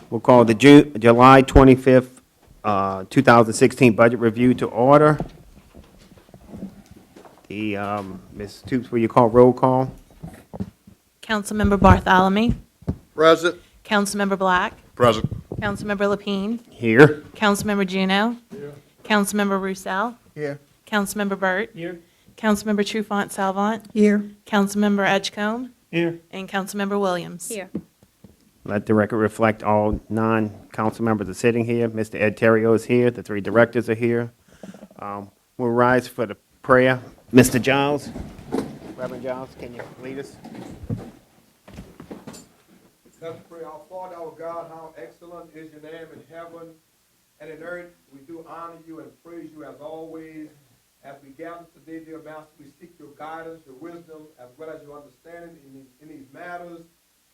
We'll call the July 25th, 2016 budget review to order. Ms. Toops, will you call roll call? Councilmember Bartholomew, Present. Councilmember Black, Present. Councilmember Lapine, Here. Councilmember Juneau, Councilmember Roussel, Here. Councilmember Burt, Councilmember Trufant Salvant, Here. Councilmember Edgecombe, Here. and Councilmember Williams. Here. Let the record reflect all non-council members are sitting here. Mr. Ed Terrio is here. The three directors are here. We'll rise for the prayer. Mr. Giles, Reverend Giles, can you lead us? Let's pray. Our Father, our God, how excellent is your name in heaven and in earth. We do honor you and praise you as always. As we gather today, dear Master, we seek your guidance, your wisdom, as well as your understanding in these matters.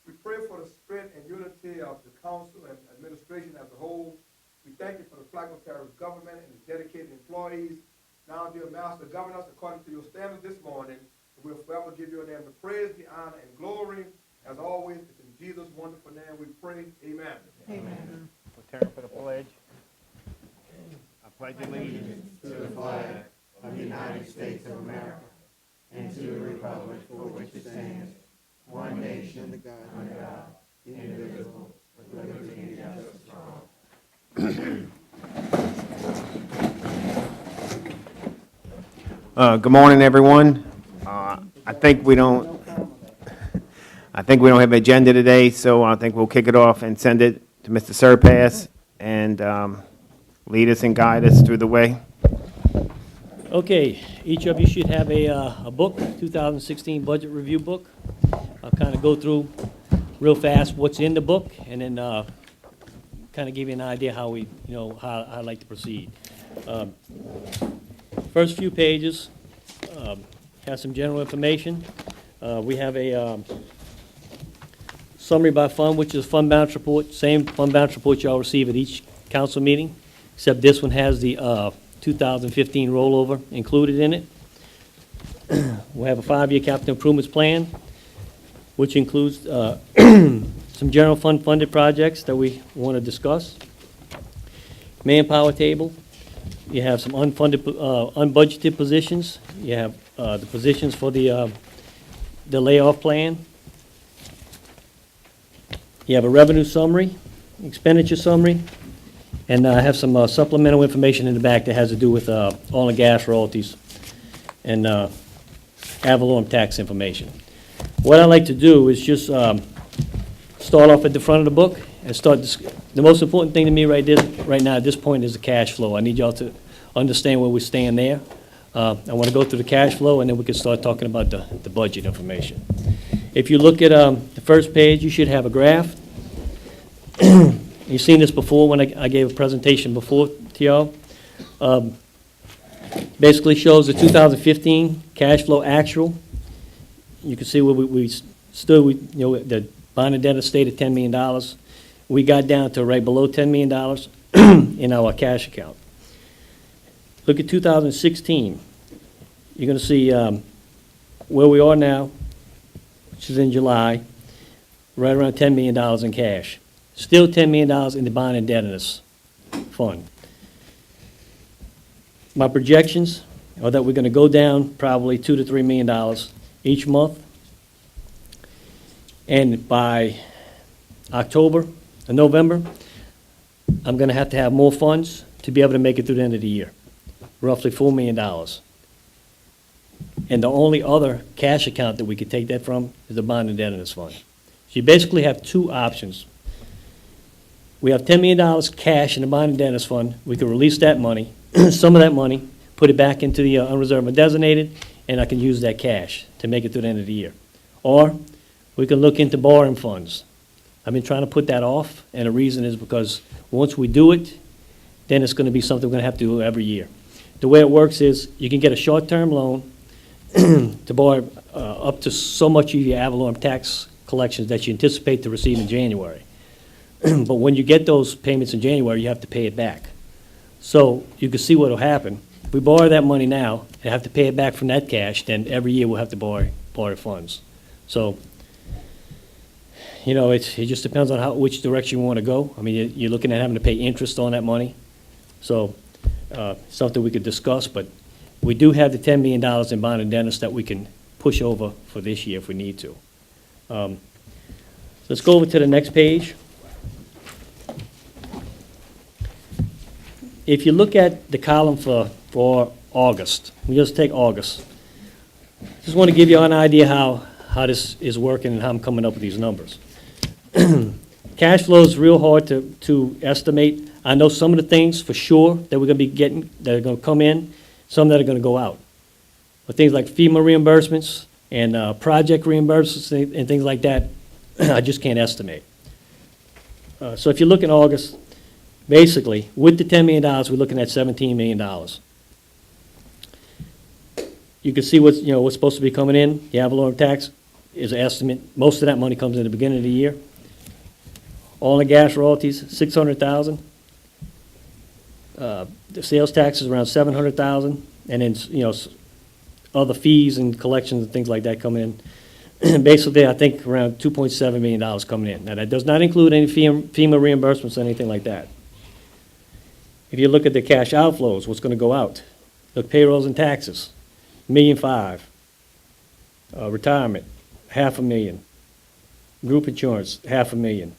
We pray for the strength and unity of the council and administration as a whole. We thank you for the Flag of Terrorist government and its dedicated employees. Now, dear Master, govern us according to your standards this morning. We'll forever give your name the praise, the honor, and glory. As always, it's in Jesus' wonderful name we pray. Amen. Amen. We'll turn for the pledge. I pledge allegiance to the flag of the United States of America and to the republic for which it stands, one nation, under God, indivisible, with liberty and justice for all. Good morning, everyone. I think we don't have an agenda today, so I think we'll kick it off and send it to Mr. Surpass and lead us and guide us through the way. Okay, each of you should have a book, 2016 budget review book. I'll kind of go through real fast what's in the book, and then kind of give you an idea how how I like to proceed. First few pages have some general information. We have a summary by fund, which is fund balance report, same fund balance report y'all receive at each council meeting, except this one has the 2015 rollover included in it. We have a 5-year capital improvements plan, which includes some general fund funded projects that we want to discuss. Manpower table. You have some unfunded, unbudgeted positions. You have the positions for the layoff plan. You have a revenue summary, expenditure summary, and I have some supplemental information in the back that has to do with oil and gas royalties and Avalon tax information. What I like to do is just start off at the front of the book and start. The most important thing to me right now at this point is the cash flow. I need y'all to understand where we stand there. I want to go through the cash flow, and then we can start talking about the budget information. If you look at the first page, you should have a graph. You've seen this before when I gave a presentation before to y'all. Basically shows the 2015 cash flow actual. You can see where we stood. The bond and debt stayed at $10 million. We got down to right below $10 million in our cash account. Look at 2016. You're going to see where we are now, which is in July, right around $10 million in cash. Still $10 million in the bond indebtedness fund. My projections are that we're going to go down probably $2 to $3 million each month. And by October and November, I'm going to have more funds to be able to make it through the end of the year, roughly $4 million. And the only other cash account that we could take that from is the bond indebtedness fund. So you basically have two options. We have $10 million cash in the bond indebtedness fund. We can release that money, some of that money, put it back into the unreserved and designated, and I can use that cash to make it through the end of the year. Or we can look into borrowing funds. I've been trying to put that off, and the reason is because once we do it, then it's going to be something we're going to have to do every year. The way it works is you can get a short-term loan to borrow up to so much of your Avalon tax collections that you anticipate to receive in January. But when you get those payments in January, you have to pay it back. So you can see what will happen. If we borrow that money now and have to pay it back from that cash, then every year we'll have to borrow funds. So you know, it just depends on which direction you want to go. I mean, you're looking at having to pay interest on that money. So, something we could discuss, but we do have the $10 million in bond and dentist that we can push over for this year if we need to. Let's go over to the next page. If you look at the column for August, we just take August. Just want to give you an idea how this is working and how I'm coming up with these numbers. Cash flow is real hard to estimate. I know some of the things for sure that we're going to be getting, that are going to come in, some that are going to go out. But things like FEMA reimbursements and project reimbursements and things like that, I just can't estimate. So if you look in August, basically, with the $10 million, we're looking at $17 million. You can see what's supposed to be coming in. The ad valorem tax is an estimate. Most of that money comes in the beginning of the year. Oil and gas royalties, $600,000. The sales tax is around $700,000, and then other fees and collections and things like that come in. Basically, I think around $2.7 million coming in. Now, that does not include any FEMA reimbursements or anything like that. If you look at the cash outflows, what's going to go out? Look, payrolls and taxes, $1.5 million. Retirement, $500,000. Group insurance, $500,000.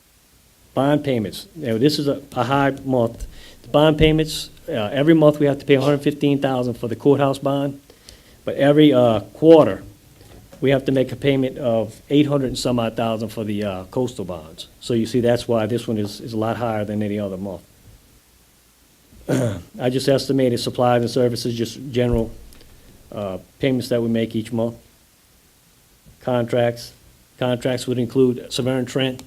Bond payments, this is a high month. The bond payments, every month we have to pay $115,000 for the courthouse bond, but every quarter we have to make a payment of $800 and some odd thousand for the coastal bonds. So you see, that's why this one is a lot higher than any other month. I just estimated supplies and services, just general payments that we make each month. Contracts would include Severn Trent,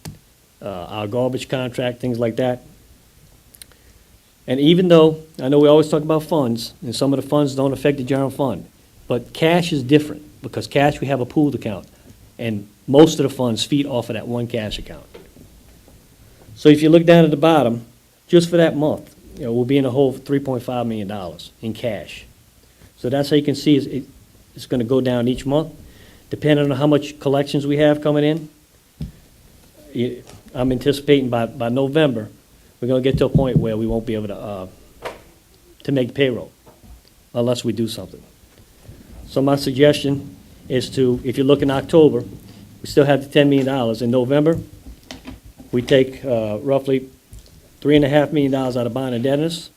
our garbage contract, things like that. And even though, I know we always talk about funds, and some of the funds don't affect the general fund, but cash is different, because cash, we have a pooled account, and most of the funds feed off of that one cash account. So if you look down at the bottom, just for that month, we'll be in a hole of $3.5 million in cash. So that's how you can see it's going to go down each month, depending on how much collections we have coming in. I'm anticipating by November, we're going to get to a point where we won't be able to make payroll unless we do something. So my suggestion is if you look in October, we still have the $10 million. In November, we take roughly $3.5 million out of bond and debtors,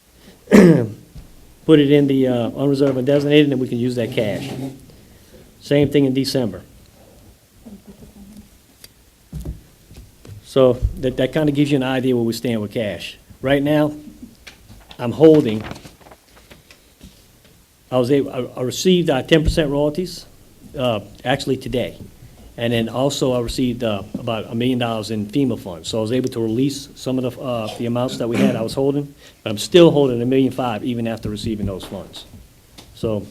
put it in the unreserved and designated, and then we can use that cash. Same thing in December. So that kind of gives you an idea where we stand with cash. Right now, I'm holding, I received 10% royalties, actually today. And then also I received about $1 million in FEMA funds. So I was able to release some of the amounts that we had I was holding, but I'm still holding $1.5 million even after receiving those funds. So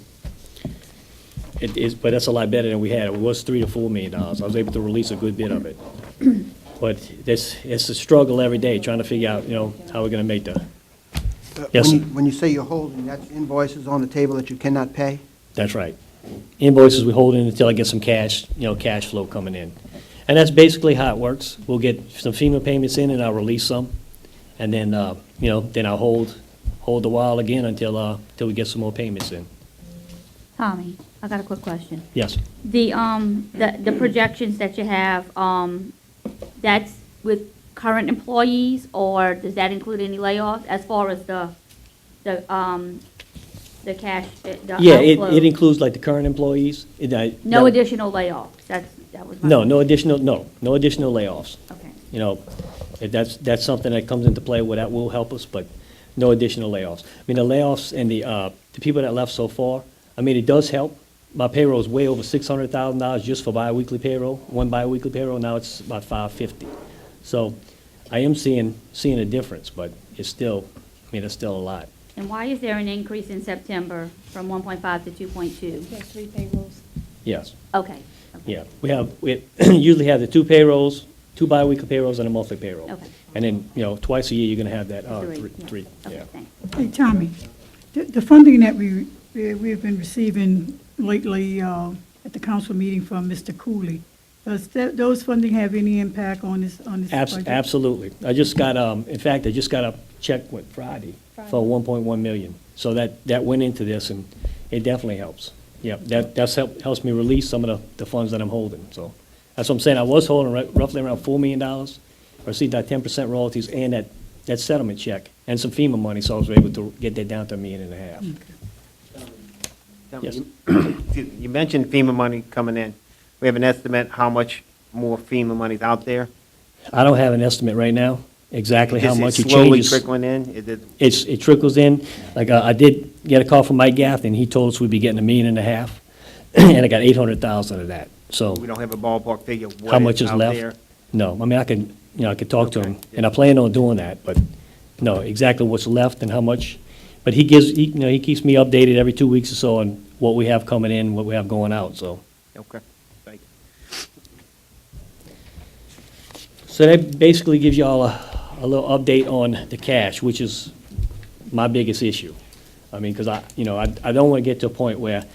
but that's a lot better than we had. It was $3 to $4 million. I was able to release a good bit of it. But it's a struggle every day trying to figure out, how we're going to make the. Yes, sir. When you say you're holding, that's invoices on the table that you cannot pay? That's right. Invoices we hold in until I get some cash, cash flow coming in. And that's basically how it works. We'll get some FEMA payments in and I'll release some. And then, then I'll hold a while again until we get some more payments in. Tommy, I got a quick question. Yes. The projections that you have, that's with current employees, or does that include any layoffs as far as the cash, the Yeah, outflow? it includes like the current employees. No additional layoffs, that was my. No additional layoffs. Okay. If that's something that comes into play, that will help us, but no additional layoffs. I mean, the layoffs and the people that left so far, it does help. My payroll is way over $600,000 just for biweekly payroll. One biweekly payroll, now it's about $550. So I am seeing a difference, but it's still a lot. And why is there an increase in September from 1.5 to 2.2? There's 3 payrolls. Yes, Okay. yeah. We usually have the 2 payrolls, 2 biweekly payrolls and a monthly payroll. Okay. And then, twice a year, you're gonna have that, three, Okay, yeah. thanks. Hey, Tommy, the funding that we've been receiving lately at the council meeting from Mr. Cooley, Does those funding have any impact on this budget? Absolutely. I just got, in fact, I just got a check with Friday for 1.1 million. So that went into this, and it definitely helps. Yeah, helps me release some of the funds that I'm holding, so. That's what I'm saying, I was holding roughly around $4 million. I received that 10% royalties and that settlement check, and some FEMA money, so I was able to get that down to $1.5 million. Yes. You mentioned FEMA money coming in. We have an estimate how much more FEMA money's out there? I don't have an estimate right now, exactly how Is much it slowly changes. trickling in? Is it, It trickles in, like, I did get a call from Mike Gaffney, and he told us we'd be getting $1.5 million, and I got 800,000 of that, so. we don't have a ballpark figure of How much what is is out left? there? No, I mean, I could talk to Okay. him, and I plan on doing that, but no, exactly what's left and how much. But he keeps me updated every 2 weeks or so on what we have coming in, what we have going out, so. Okay, thank you. So that basically gives you all a little update on the cash, which is my biggest issue. I mean, because I don't want to get to a point where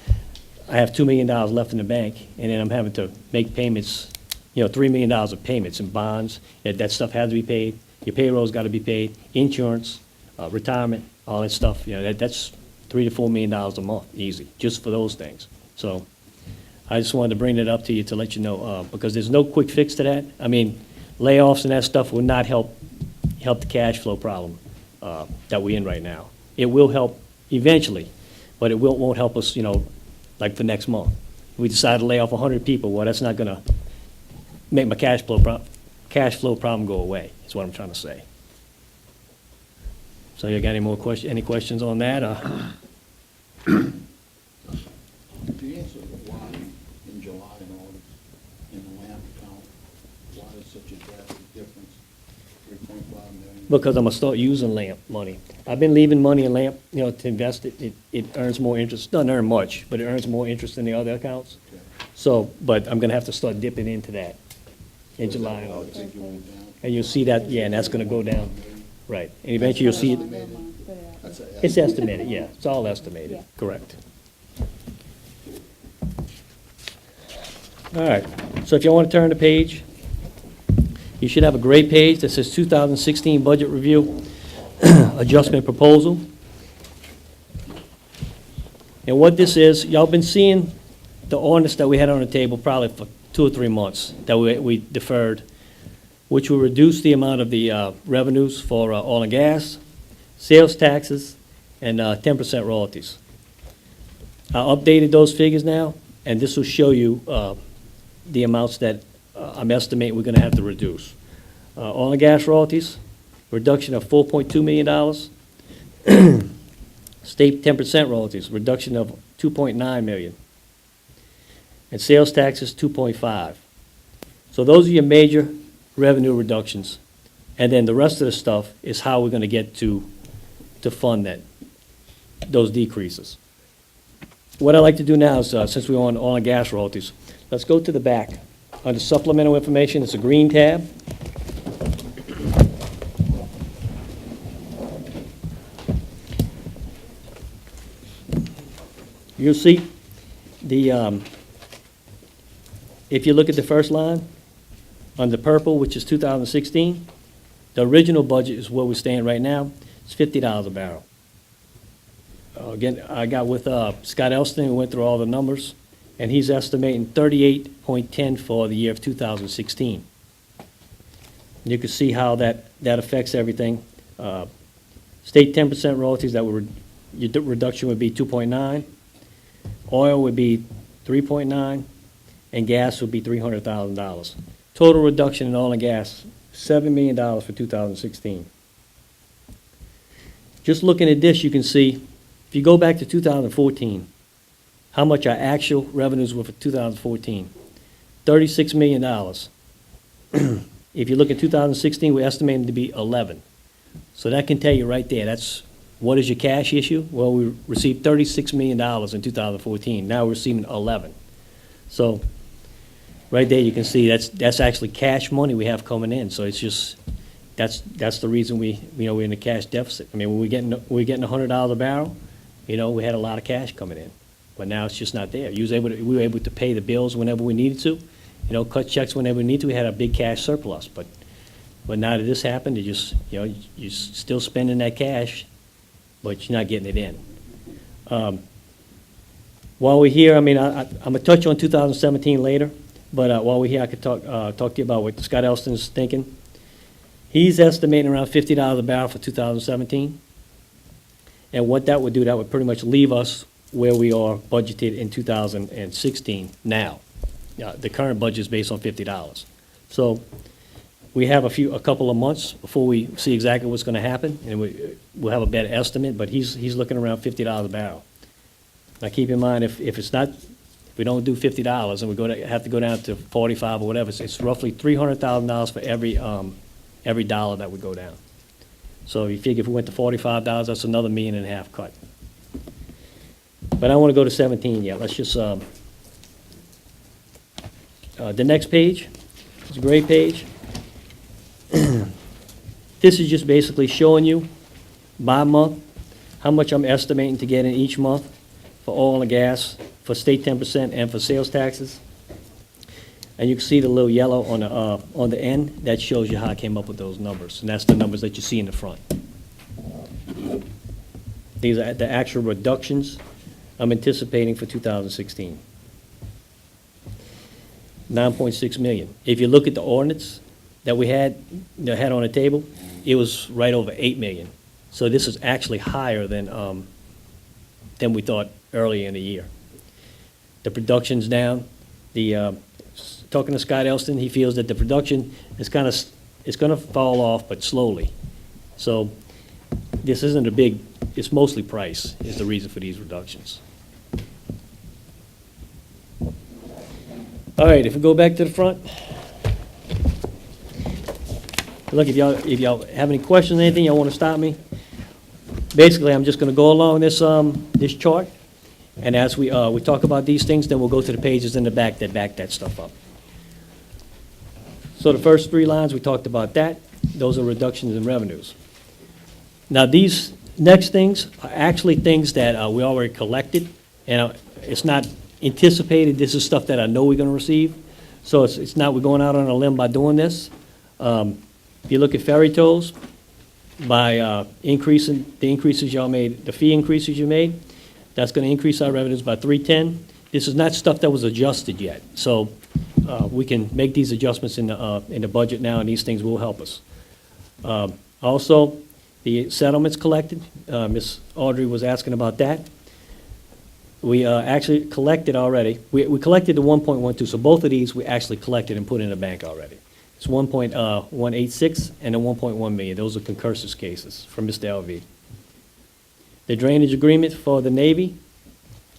I have $2 million left in the bank, and then I'm having to make payments, $3 million of payments in bonds. That stuff has to be paid. Your payroll's got to be paid, insurance, retirement, all that stuff. That's $3 to $4 million a month, easy, just for those things. So I just wanted to bring it up to you to let you know, because there's no quick fix to that. I mean, layoffs and that stuff will not help the cash flow problem that we're in right now. It will help eventually, but it won't help us, like for next month. If we decide to lay off 100 people, well, that's not going to make my cash flow problem go away, is what I'm trying to say. So you got any questions on that? To answer why in July and August, in the lamp account, why is such a drastic difference, 3.5 million? Because I'm going to start using LAMP money. I've been leaving money in LAMP, to invest it. It earns more interest. Doesn't earn much, but it earns more interest than the other accounts. Okay. So, but I'm going to have to start dipping into that in July and August. Take you on down. And you'll see that, yeah, and that's going to go down. Right. And eventually you'll see it. That's a It's estimated, yeah. It's all estimated, correct. All right, so if you want to turn the page, you should have a gray page that says 2016 Budget Review, Adjustment Proposal. And what this is, y'all been seeing the ordinance that we had on the table probably for 2 or 3 months that we deferred, which will reduce the amount of the revenues for oil and gas, sales taxes, and 10% royalties. I updated those figures now, and this will show you the amounts that I'm estimating we're going to have to reduce. Oil and gas royalties, reduction of $4.2 million. State 10% royalties, reduction of $2.9 million. And sales taxes, $2.5. So those are your major revenue reductions. And then the rest of the stuff is how we're going to get to fund those decreases. What I'd like to do now is, since we're on oil and gas royalties, let's go to the back. Under supplemental information, it's a green tab. You'll see if you look at the first line, under purple, which is 2016, the original budget is where we're staying right now. It's $50 a barrel. Again, I got with Scott Elston, who went through all the numbers, and he's estimating 38.10 for the year of 2016. You can see how that affects everything. State 10% royalties, your reduction would be 2.9. Oil would be 3.9, and gas would be $300,000. Total reduction in oil and gas, $7 million for 2016. Just looking at this, you can see, if you go back to 2014, how much our actual revenues were for 2014. $36 million. If you look at 2016, we're estimating to be 11. So that can tell you right there, what is your cash issue? Well, we received $36 million in 2014. Now we're receiving 11. So right there, you can see that's actually cash money we have coming in. So it's just, that's the reason we're in a cash deficit. I mean, when we're getting $100 a barrel, we had a lot of cash coming in. But now it's just not there. We were able to pay the bills whenever we needed to, cut checks whenever we need to. We had a big cash surplus, but now that this happened, you're still spending that cash, but you're not getting it in. While we're here, I mean, I'm gonna touch on 2017 later, but while we're here, I could talk to you about what Scott Elston's thinking. He's estimating around $50 a barrel for 2017. And what that would do, that would pretty much leave us where we are budgeted in 2016 now. The current budget is based on $50. So we have a couple of months before we see exactly what's gonna happen, and we'll have a better estimate, but he's looking around $50 a barrel. Now, keep in mind, if we don't do $50 and we have to go down to 45 or whatever, it's roughly $300,000 for every dollar that would go down. So you figure if we went to $45, that's another $1.5 million cut. But I don't want to go to 17 yet. Let's just, the next page, it's a great page. This is just basically showing you by month how much I'm estimating to get in each month for oil and gas, for state 10% and for sales taxes. And you can see the little yellow on the end. That shows you how I came up with those numbers, and that's the numbers that you see in the front. These are the actual reductions I'm anticipating for 2016. 9.6 million. If you look at the ordinance that we had on the table, it was right over 8 million. So this is actually higher than we thought earlier in the year. The production's down. Talking to Scott Elston, he feels that the production is going to fall off, but slowly. So this isn't it's mostly price is the reason for these reductions. All right, if we go back to the front. Look, if y'all have any questions or anything, y'all want to stop me. Basically, I'm just going to go along this chart, and as we talk about these things, then we'll go to the pages in the back that back that stuff up. So the first 3 lines, we talked about that. Those are reductions in revenues. Now, these next things are actually things that we already collected, and it's not anticipated. This is stuff that I know we're going to receive. So it's not we're going out on a limb by doing this. If you look at ferry tolls, by increasing the increases y'all made, the fee increases you made, that's going to increase our revenues by 310. This is not stuff that was adjusted yet, so we can make these adjustments in the budget now, and these things will help us. Also, the settlements collected, Ms. Audrey was asking about that. We actually collected already. We collected the 1.12, so both of these we actually collected and put in the bank already. It's 1.186 and a 1.1 million. Those are concursus cases from Mr. LV. The drainage agreement for the Navy,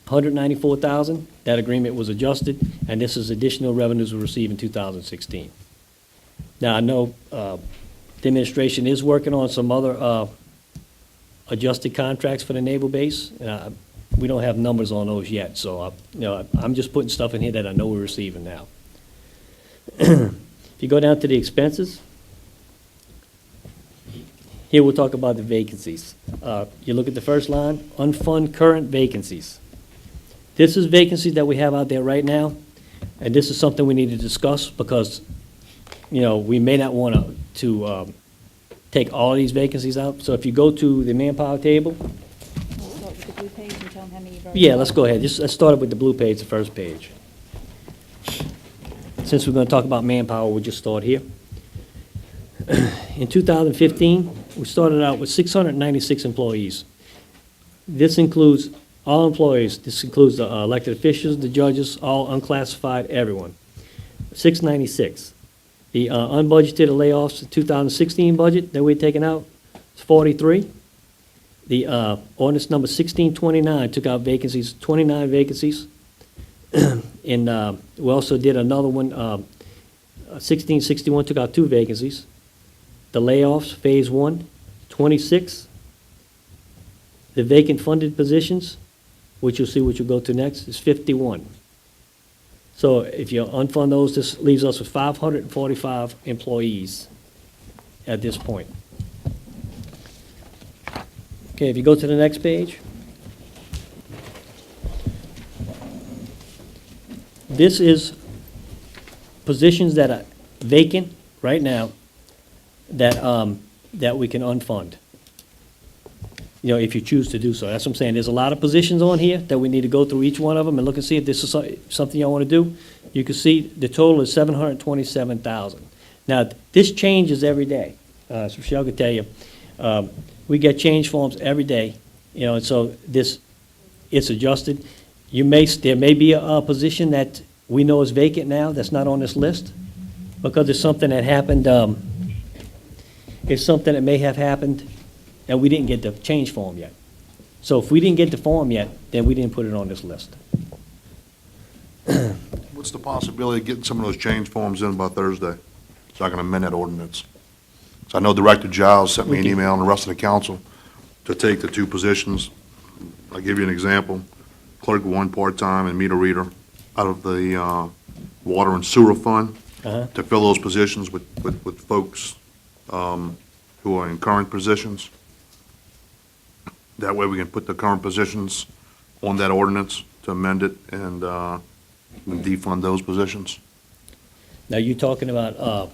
$194,000. That agreement was adjusted, and this is additional revenues we receive in 2016. Now, I know the administration is working on some other adjusted contracts for the naval base. We don't have numbers on those yet, so I'm just putting stuff in here that I know we're receiving now. If you go down to the expenses, here we'll talk about the vacancies. You look at the first line, unfunded current vacancies. This is vacancies that we have out there right now, and this is something we need to discuss because, we may not want to take all of these vacancies out. So if you go to the manpower table. We'll start with the blue page and tell them how many you've already. Yeah, let's go ahead. Let's start with the blue page, the first page. Since we're going to talk about manpower, we'll just start here. In 2015, we started out with 696 employees. This includes all employees. This includes the elected officials, the judges, all unclassified, everyone. 696. The unbudgeted layoffs, the 2016 budget that we're taking out, is 43. The ordinance number 1629 took out vacancies, 29 vacancies. And we also did another one, 1661 took out 2 vacancies. The layoffs, phase 1, 26. The vacant funded positions, which you'll see what you'll go to next, is 51. So if you unfund those, this leaves us with 545 employees at this point. Okay, if you go to the next page. This is positions that are vacant right now that we can unfund. You know, if you choose to do so. That's what I'm saying. There's a lot of positions on here that we need to go through each one of them and look and see if this is something y'all want to do. You can see the total is $727,000. Now, this changes every day. So Michelle could tell you, we get change forms every day, you know, and so it's adjusted. There may be a position that we know is vacant now that's not on this list because it's something that happened, it's something that may have happened and we didn't get the change form yet. So if we didn't get the form yet, then we didn't put it on this list. What's the possibility of getting some of those change forms in by Thursday, so I can amend that ordinance? So I know Director Giles sent me an email and the rest of the council to take the two positions. I'll give you an example. Clerk 1 part-time and meter reader out of the water and sewer fund to fill those positions with folks who are in current positions. That way we can put the current positions on that ordinance to amend it and defund those positions. Now, you talking about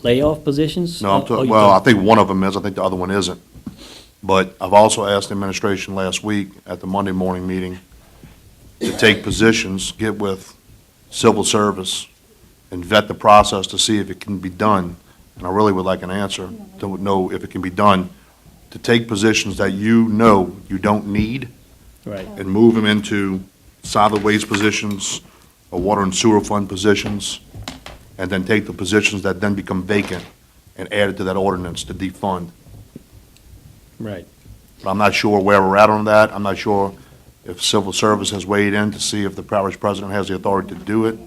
layoff positions? No, I'm talking, well, I think one of them is, I think the other one isn't. But I've also asked the administration last week at the Monday morning meeting to take positions, get with civil service, and vet the process to see if it can be done. And I really would like an answer to know if it can be done, to take positions that you know you don't need Right. and move them into solid waste positions or water and sewer fund positions, and then take the positions that then become vacant and add it to that ordinance to defund. Right. But I'm not sure where we're at on that. I'm not sure if civil service has weighed in to see if the parish president has the authority to do it,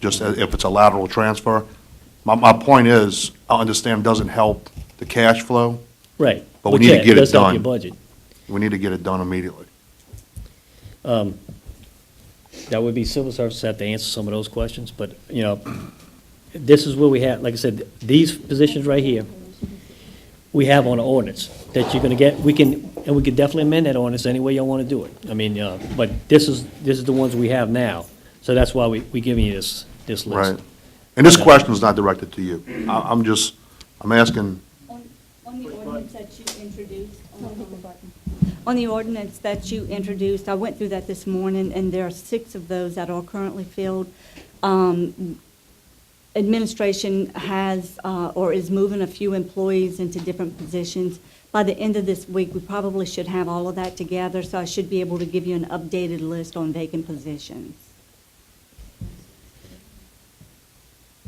just if it's a lateral transfer. My point is, I understand it doesn't help the cash flow. Right. But we need to yeah, get it does help done. your budget. We need to get it done immediately. That would be civil service have to answer some of those questions, but, you know, this is where we have, like I said, these positions right here, we have on the ordinance that you're gonna get, we can definitely amend that ordinance any way y'all wanna do it. I mean, but this is the ones we have now, so that's why we giving you this list. Right. And this question is not directed to you. I'm asking, On the ordinance that you introduced, on the ordinance that you introduced, I went through that this morning, and there are 6 of those that are currently filled. Administration has, or is moving a few employees into different positions. By the end of this week, we probably should have all of that together, so I should be able to give you an updated list on vacant positions.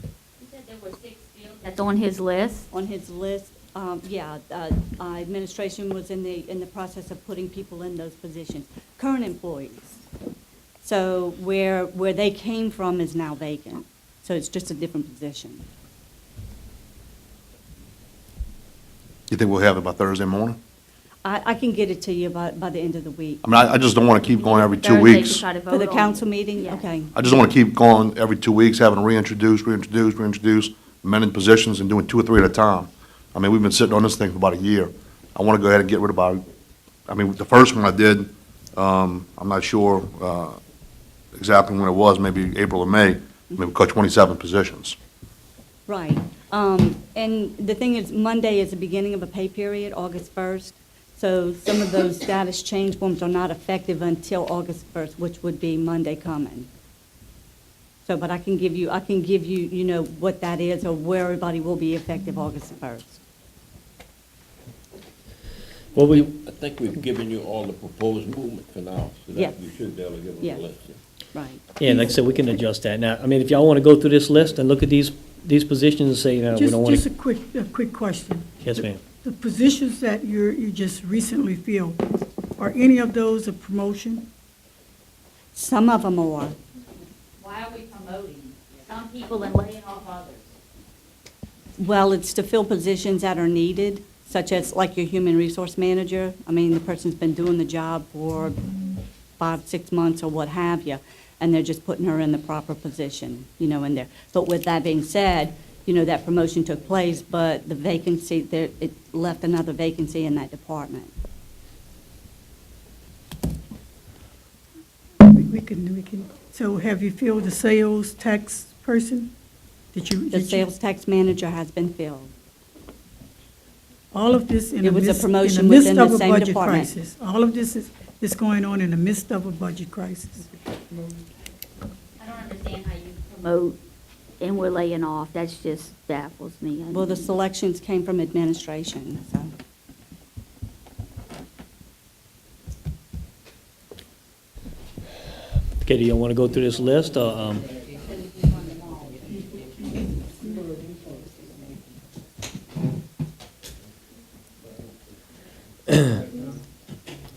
You said there were 6 fields that's on his list. On his list, administration was in the process of putting people in those positions, current employees. So where they came from is now vacant, so it's just a different position. you think we'll have it by Thursday morning? I can get it to you by the end of the week. I mean, I just don't want to keep going every 2 Thursday weeks. to try to vote For the on. council meeting? Yes. Okay. I just don't want to keep going every 2 weeks, having to reintroduce, amending positions and doing 2 or 3 at a time. I mean, we've been sitting on this thing for about a year. I want to go ahead and get rid of the first one I did, I'm not sure exactly when it was, maybe April or May, maybe we cut 27 positions. Right. And the thing is, Monday is the beginning of a pay period, August 1st. So some of those status change forms are not effective until August 1st, which would be Monday coming. So, but I can give you, you know, what that is or where everybody will be effective August 1st. Well, I think we've given you all the proposed movement for now, so Yes. that you should be able to give us Yes. a list. Right. yeah, like I said, we can adjust that. Now, I mean, if y'all want to go through this list and look at these positions and say, you know, we don't want Just to. a quick question. Yes, ma'am. The positions that you just recently filled, are any of those a promotion? Some of them are. Why are we promoting some people and laying off others? Well, it's to fill positions that are needed, such as like your human resource manager. I mean, the person's been doing the job for 5, 6 months or what have you, and they're just putting her in the proper position, you know, in there. But with that being said, you know, that promotion took place, but the vacancy, there, it left another vacancy in that department. We so have you filled the sales tax person? The sales tax manager has been filled. All of this in It the was a midst, promotion in the midst within of the a same budget department. crisis. All of this is going on in the midst of a budget crisis. I don't understand how you promote and we're laying off. That's just baffles me. Well, the selections came from administration, so. Okay, do you want to go through this list, or,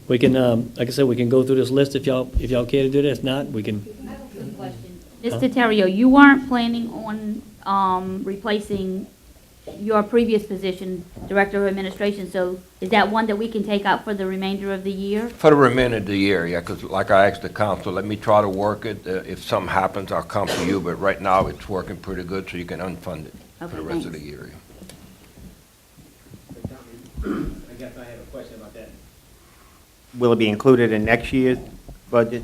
we can, like I said, we can go through this list if y'all care to do that. If not, we can, Mr. Terrio, you weren't planning on replacing your previous position, Director of Administration, so is that one that we can take out for the remainder of the year? For the remainder of the year, yeah, because like I asked the council, let me try to work it. If something happens, I'll come to you, but right now, it's working pretty good, so you can unfund it for Okay, the rest of thanks. the year. I guess I have a question about that. Will it be included in next year's budget?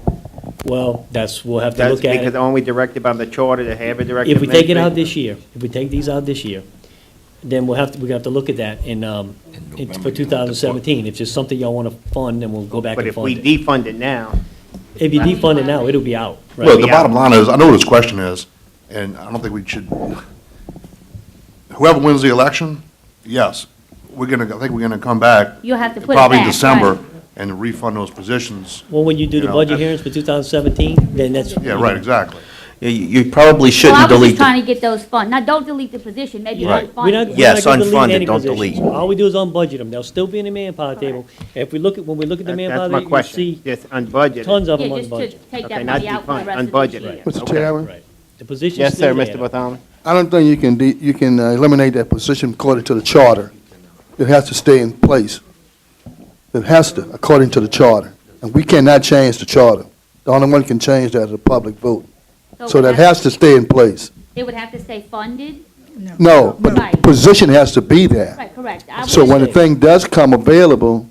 well, we'll have to That's look at because it. only directed by the charter to have a director. If we take it out administrator? this year, if we take these out this year, then we have to look at that for 2017. If there's something y'all want to fund, then we'll go back But and if we fund it. defund it now, If you defund it now, it'll be out, right? Well, the Yeah. bottom line is, I know what his question is, and I don't think we should, whoever wins the election, yes, I think we're gonna come back. You'll have to put it Probably back, December, right. and refund those positions. Well, when you do You the know, budget that- hearings for 2017, then that's. Yeah, right, exactly. You probably Well, shouldn't I was delete just the trying to get those funds. Now, don't delete the position, maybe Right. unfund We're not- it. we're Yes, not gonna delete unfund it, any don't positions. delete. All we do is unbudget them. They'll still be in the manpower table. If we look at, when we look at the manpower that's my table, you question. see Just unbudgeted. tons of Yeah, them just to unbudgeted. take Okay, that not money out for the defund, rest of the unbudgeted. year. Mr. Okay. Chairman, Right. The position's Yes, still sir, there. Mr. Bartholomew. I don't think you can eliminate that position according to the charter. It has to stay in place. It has to, according to the charter. And we cannot change the charter. The only one can change that is a public vote. So it that has- has to stay in place. It would have to stay funded? No, but the Right. position has to be there. Right, correct. I So when the was- thing does come available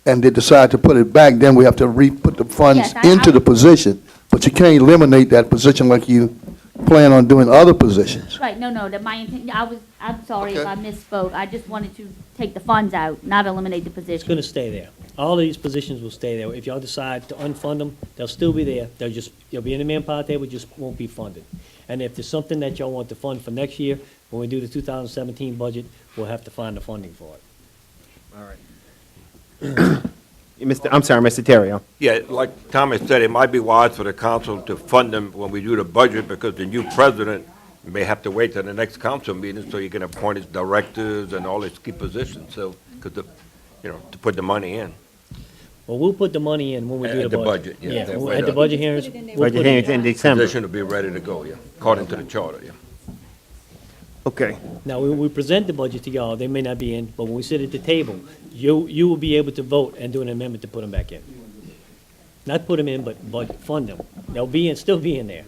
and they decide to put it back, then we have to re-put the funds Yes, I- into the position. But you can't eliminate that position like you plan on doing other positions. Right, no, that my intent, I'm sorry if Okay. I misspoke. I just wanted to take the funds out, not eliminate the It's position. gonna stay there. All of these positions will stay there. If y'all decide to unfund them, they'll still be there. They'll be in the manpower table, just won't be funded. And if there's something that y'all want to fund for next year, when we do the 2017 budget, we'll have to find the funding for it. I'm sorry, Mr. Terrio. Yeah, like Thomas said, it might be wise for the council to fund them when we do the budget, because the new president may have to wait till the next council meeting so you can appoint his directors and all his key positions, so, because to put the money in. Well, we'll put the money in when we do At the the budget. budget, yeah, that way At the the- budget hearings, we'll Budget put hearings it in in. December. Position will be ready to go, yeah, according to the charter, yeah. Okay. Now, when we present the budget to y'all, they may not be in, but when we sit at the table, you will be able to vote and do an amendment to put them back in. Not put them in, but fund them. They'll be in, still be in there.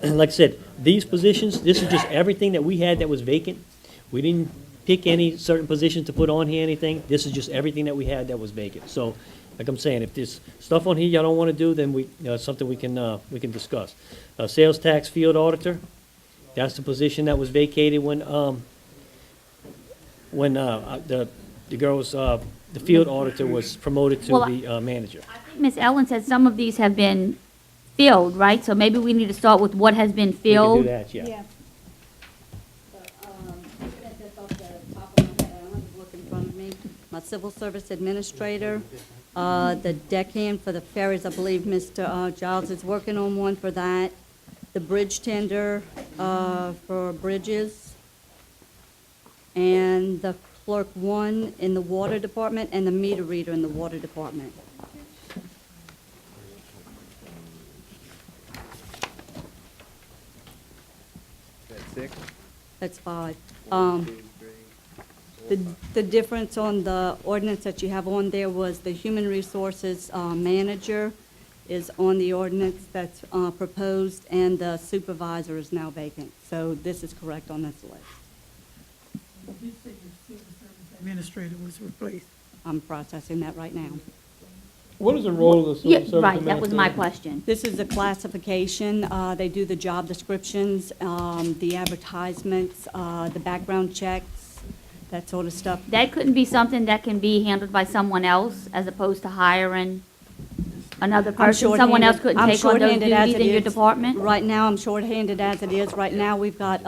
And like I said, these positions, this is just everything that we had that was vacant. We didn't pick any certain position to put on here, anything. This is just everything that we had that was vacant. So, like I'm saying, if there's stuff on here y'all don't want to do, then it's something we can discuss. Sales tax field auditor, that's the position that was vacated when the girl's, the field auditor was promoted to Well, the manager. Ms. Ellen said some of these have been filled, right? So maybe we need to start with what has been We can do filled. that, yeah. My civil service administrator, the deckhand for the ferries, I believe Mr. Giles is working on one for that. The bridge tender for bridges. And the clerk one in the water department and the meter reader in the water department. That's six. That's 5. The difference on the ordinance that you have on there was the human resources manager is on the ordinance that's proposed, and the supervisor is now vacant. So this is correct on this list. Administrator was replaced. I'm processing that right now. What is the role of the Yeah, civil service right, that was my administrator? question. This is a classification. They do the job descriptions, the advertisements, the background checks, that sort of stuff. That couldn't be something that can be handled by someone else as opposed to hiring another I'm person? Someone else couldn't I'm take on those shorthanded as duties it in your is. department? Right now, I'm shorthanded as it is. Right now, we've got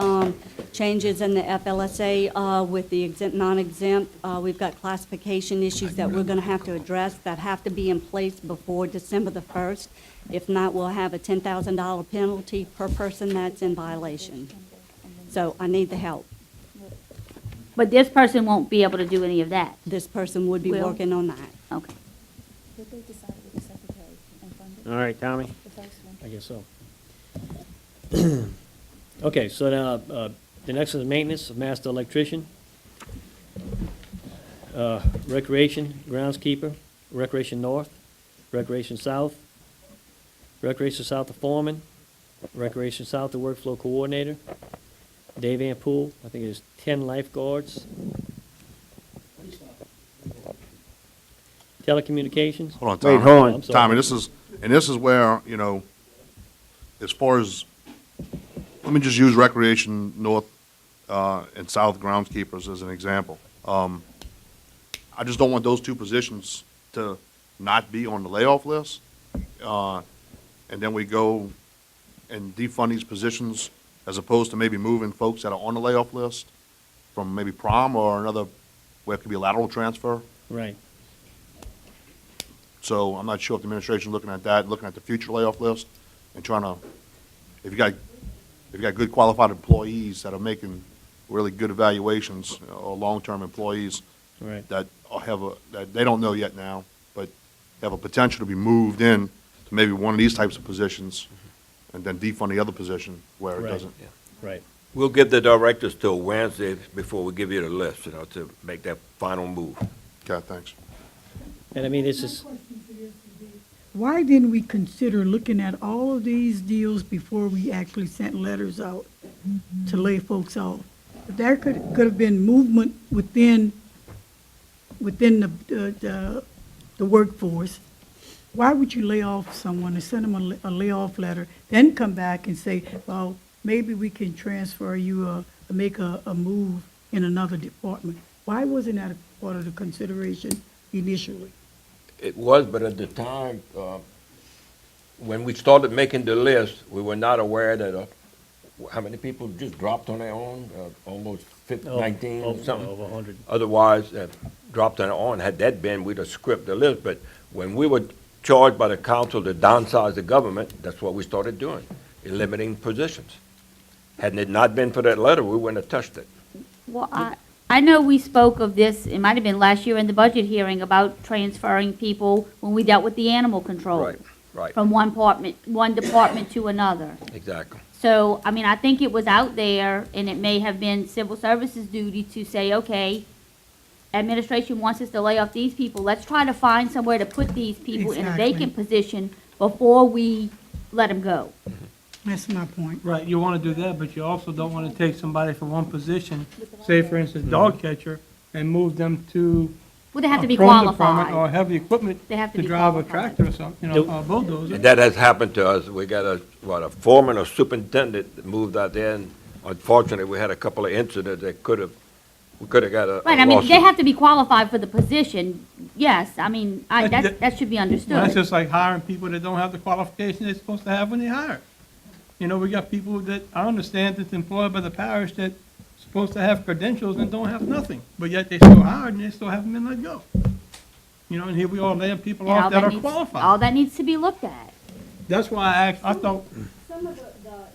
changes in the FLSA with the exempt, non-exempt. We've got classification issues that we're going to have to address that have to be in place before December the 1st. If not, we'll have a $10,000 penalty per person that's in violation. So I need the help. But this person won't be able to do any of that? This person would be Will? working on that. Okay. All right, Tommy? I guess so. Okay, so now, the next is maintenance of master electrician, recreation groundskeeper, recreation north, recreation south of foreman, recreation south the workflow coordinator, Dave Van Pool, I think there's 10 lifeguards. Telecommunications, Hold on, Wait, Tommy. hold on. I'm sorry. Tommy, this is where, as far as, let me just use Recreation North and South groundskeepers as an example. I just don't want those two positions to not be on the layoff list. And then we go and defund these positions as opposed to maybe moving folks that are on the layoff list from maybe prom or another, where it could be a lateral transfer. right. So I'm not sure if the administration's looking at that, looking at the future layoff list, and trying to, if you got good qualified employees that are making really good evaluations, or long-term employees Right. that that they don't know yet now, but have a potential to be moved in to maybe one of these types of positions, and then defund the other position where it Right. doesn't. Right. We'll give the directors till Wednesday before we give you the list, to make that final move. Okay, thanks. And I mean, this is, Why didn't we consider looking at all of these deals before we actually sent letters out to lay folks off? There could have been movement within the workforce. Why would you lay off someone and send them a layoff letter, then come back and say, well, maybe we can transfer you, make a move in another department? Why wasn't that a part of the consideration initially? It was, but at the time, when we started making the list, we were not aware that, how many people just dropped on their own? Almost 19, something. Over 100. Otherwise, dropped on their own. Had that been, we'd have scripted the list. But when we were charged by the council to downsize the government, that's what we started doing, eliminating positions. Hadn't it not been for that letter, we wouldn't have touched it. Well, I know we spoke of this, it might have been last year in the budget hearing, about transferring people when we dealt with the animal control. Right, right. From one department to another. Exactly. So, I mean, I think it was out there, and it may have been civil services' duty to say, okay, administration wants us to lay off these people, let's try to find somewhere to put these people in a Exactly. vacant position before we let them go. That's my point. Right, you want to do that, but you also don't want to take somebody from one position, say for instance, dog catcher, and move them to Well, they have to a be patrol department or qualified. heavy equipment They have to to be drive a qualified. tractor or something, a bulldozer. And that has happened to us. We got a foreman or superintendent that moved out there, and unfortunately, we had a couple of incidents that we could have got a Right, I mean, they lawsuit. have to be qualified for the position, yes, I mean, that should be Well, that's understood. just like hiring people that don't have the qualifications they're supposed to have when they hire. You know, we got people that, I understand that's employed by the parish that supposed to have credentials and don't have nothing, but yet they still hired and they still haven't been let go. You know, and here we are laying people And all off that are all qualified. that needs to be looked at. That's why I thought, Some of the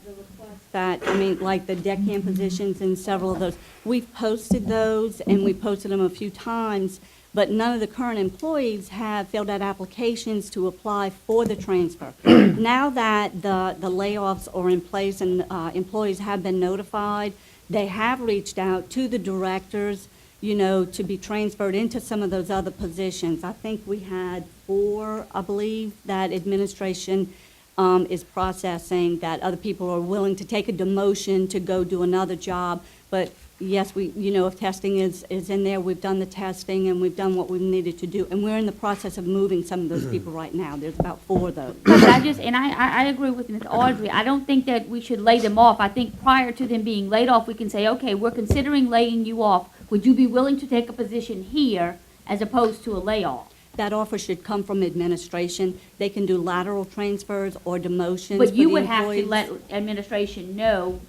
requests that, I mean, like the deckhand positions and several of those, we've posted those and we posted them a few times, but none of the current employees have filled out applications to apply for the transfer. Now that the layoffs are in place and employees have been notified, they have reached out to the directors, you know, to be transferred into some of those other positions. I think we had 4, I believe, that administration is processing, that other people are willing to take a demotion to go do another job. But yes, if testing is in there, we've done the testing and we've done what we needed to do. And we're in the process of moving some of those people right now. There's about 4 of those. But I agree with Ms. Audrey. I don't think that we should lay them off. I think prior to them being laid off, we can say, okay, we're considering laying you off. Would you be willing to take a position here as opposed to a layoff? That offer should come from administration. They can do lateral transfers or demotions for But you the would have to employees. let administration know.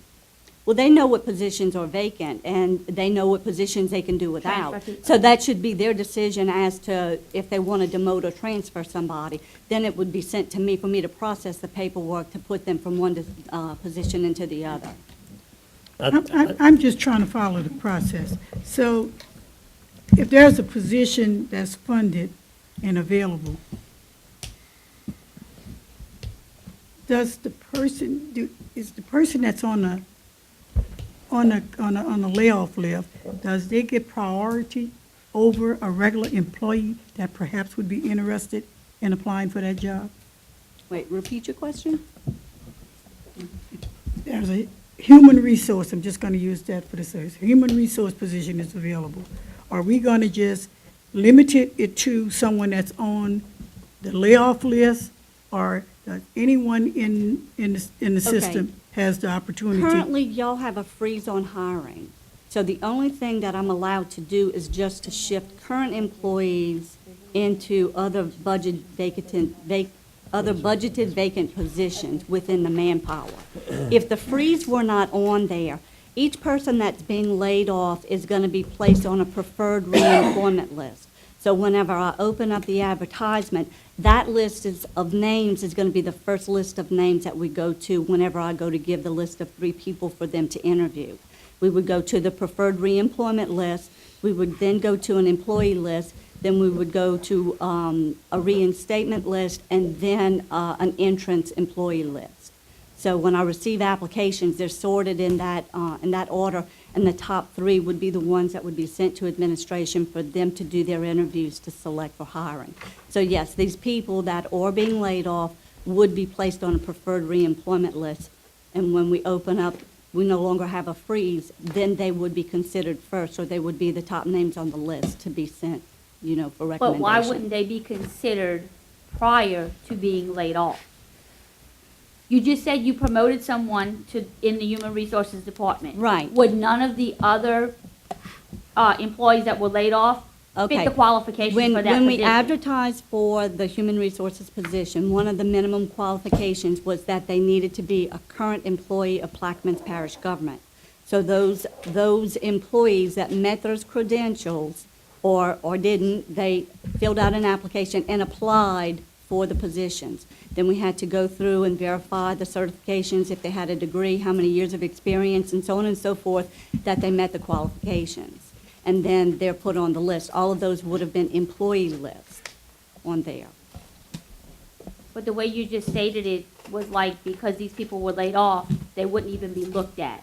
Well, they know what positions are vacant, and they know what positions they can do without. Transfer to- So that should be their decision as to if they want to demote or transfer somebody. Then it would be sent to me for me to process the paperwork to put them from one position into the other. I'm just trying to follow the process. So if there's a position that's funded and available, is the person that's on a layoff list, does they get priority over a regular employee that perhaps would be interested in applying for that job? Wait, repeat your question? There's a human resource, I'm just going to use that for the service, human resource position is available. Are we going to just limit it to someone that's on the layoff list, or does anyone in the system has the opportunity? Currently, y'all have a freeze on hiring. So the only thing that I'm allowed to do is just to shift current employees into other budgeted vacant positions within the manpower. If the freeze were not on there, each person that's being laid off is going to be placed on a preferred reemployment list. So whenever I open up the advertisement, that list of names is going to be the first list of names that we go to whenever I go to give the list of 3 people for them to interview. We would go to the preferred reemployment list. We would then go to an employee list. Then we would go to a reinstatement list, and then an entrance employee list. So when I receive applications, they're sorted in that order, and the top 3 would be the ones that would be sent to administration for them to do their interviews to select for hiring. So yes, these people that are being laid off would be placed on a preferred reemployment list, and when we open up, we no longer have a freeze, then they would be considered first, or they would be the top names on the list to be sent, for recommendation. But why wouldn't they be considered prior to being laid off? You just said you promoted someone in the Human Resources Department. Right. Would none of the other employees that were laid off fit Okay. the qualifications for that position? When we advertised for the human resources position, one of the minimum qualifications was that they needed to be a current employee of Plaquemines Parish government. So those employees that met those credentials or didn't, they filled out an application and applied for the positions. Then we had to go through and verify the certifications, if they had a degree, how many years of experience, and so on and so forth, that they met the qualifications. And then they're put on the list. All of those would have been employee lists on there. But the way you just stated it was like, because these people were laid off, they wouldn't even be looked at.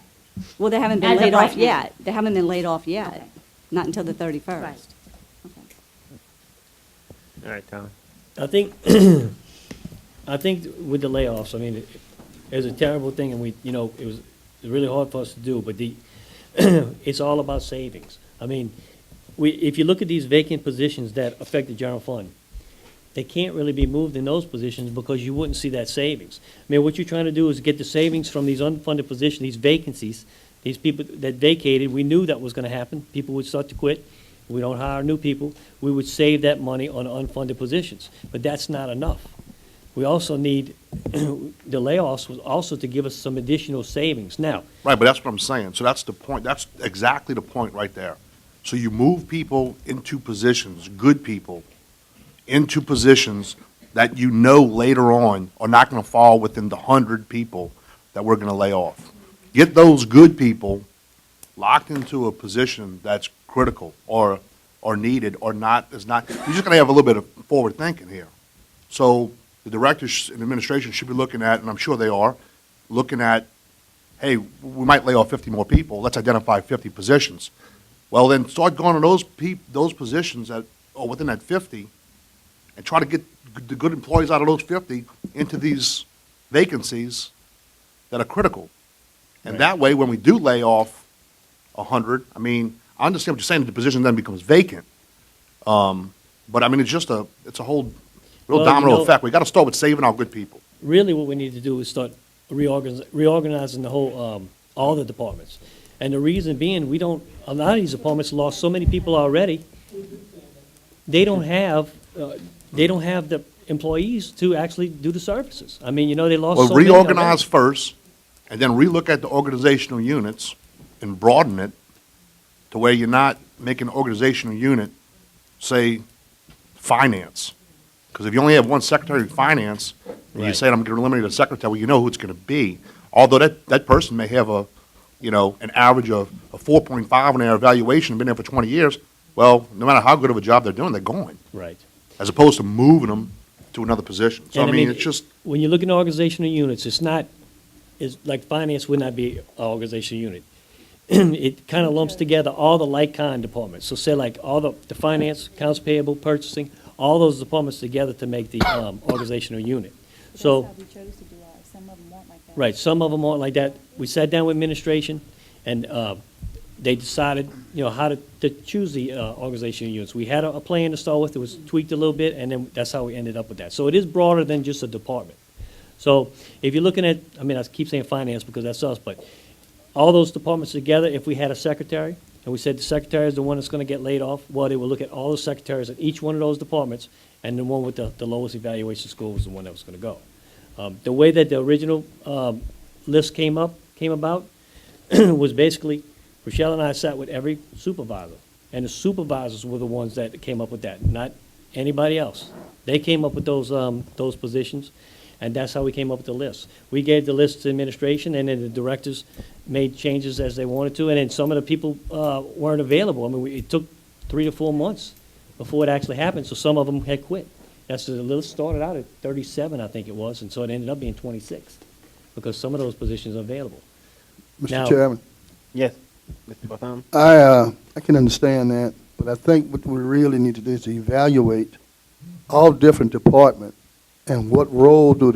Well, they haven't been As of laid right off now. yet. They haven't been laid off yet, Okay. not until the 31st. Right. All right, Tom. I think, I think with the layoffs, I mean, it was a terrible thing, and it was really hard for us to do, but it's all about savings. I mean, if you look at these vacant positions that affect the general fund, they can't really be moved in those positions because you wouldn't see that savings. I mean, what you're trying to do is get the savings from these unfunded positions, these vacancies, these people that vacated. We knew that was going to happen. People would start to quit. We don't hire new people. We would save that money on unfunded positions. But that's not enough. We also need, the layoffs was also to give us some additional savings. Now, Right, but that's what I'm saying. So that's the point. That's exactly the point right there. So you move people into positions, good people, into positions that you know later on are not going to fall within the 100 people that we're going to lay off. Get those good people locked into a position that's critical or needed or not, is not. You're just going to have a little bit of forward thinking here. So the directors and administration should be looking at, and I'm sure they are, looking at, hey, we might lay off 50 more people. Let's identify 50 positions. Well, then start going to those positions that are within that 50 and try to get the good employees out of those 50 into these vacancies that are critical. And that way, when we do lay off 100. I mean, I understand what you're saying, the position then becomes vacant. But I mean, it's just it's a whole real Well, domino you know- effect. We got to start with saving our good people. Really, what we need to do is start reorganizing the whole, all the departments. And the reason being, a lot of these departments lost so many people already, they don't have the employees to actually do the services. I mean, they lost Well, so many already. reorganize first, and then relook at the organizational units and broaden it to where you're not making an organizational unit, say, finance. Because if you only have one secretary of finance, and you Right. say, I'm going to eliminate a secretary, well, you know who it's going to be. Although that person may have an average of a 4.5 in their evaluation, been there for 20 years, well, no matter how good of a job they're doing, they're going. Right. As opposed to moving them to another position. So, And I mean, it's just, when you look at organizational units, it's like finance would not be an organizational unit. It kind of lumps together all the like-kind departments. So say like all the finance, accounts payable, purchasing, all those departments together to make the organizational unit. So. That's how we chose to do ours. Some of them weren't like that. Right, some of them aren't like that. We sat down with administration, and they decided, how to choose the organizational units. We had a plan to start with, it was tweaked a little bit, and then that's how we ended up with that. So it is broader than just a department. So if you're looking at, I keep saying finance because that's us, but all those departments together, if we had a secretary, and we said the secretary is the one that's going to get laid off, well, they would look at all the secretaries in each one of those departments, and the one with the lowest evaluation score was the one that was going to go. The way that the original list came about was basically, Rochelle and I sat with every supervisor, and the supervisors were the ones that came up with that, not anybody else. They came up with those positions, and that's how we came up with the list. We gave the list to administration, and then the directors made changes as they wanted to, and then some of the people weren't available. It took 3 to 4 months before it actually happened, so some of them had quit. The list started out at 37, I think it was, and so it ended up being 26, because some of those positions are available. Now- Mr. Chairman, Yes, Mr. Bartholomew? I can understand that, but I think what we really need to do is to evaluate all different departments and what role do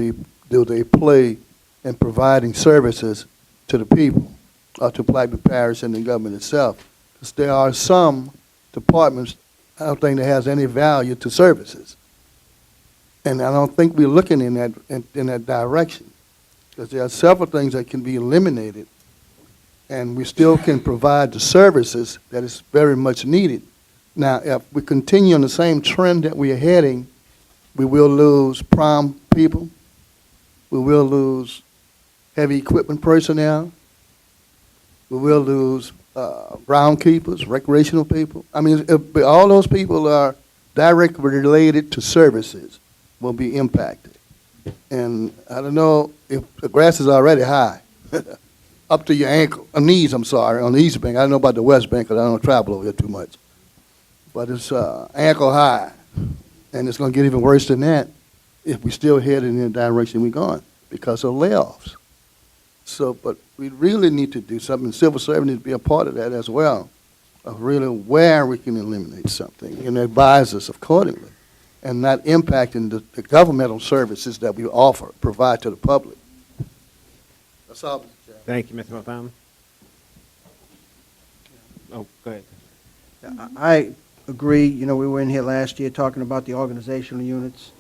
they play in providing services to the people, or to Blackman Parish and the government itself. Because there are some departments, I don't think that has any value to services. And I don't think we're looking in that direction. Because there are several things that can be eliminated, and we still can provide the services that is very much needed. Now, if we continue on the same trend that we are heading, we will lose prom people, we will lose heavy equipment personnel, we will lose groundkeepers, recreational people. If all those people are directly related to services will be impacted. And I don't know if the grass is already high, up to your knees, on the East Bank. I don't know about the West Bank because I don't travel over here too much. But it's ankle high, and it's going to get even worse than that if we still headed in the direction we're going because of layoffs. So, but we really need to do something. Civil service needs to be a part of that as well, of really where we can eliminate something and advise us accordingly, and not impacting the governmental services that we provide to the public. That's all, Mr. Chairman. Thank you, Mr. Bartholomew. Oh, go ahead. I agree. We were in here last year talking about the organizational units,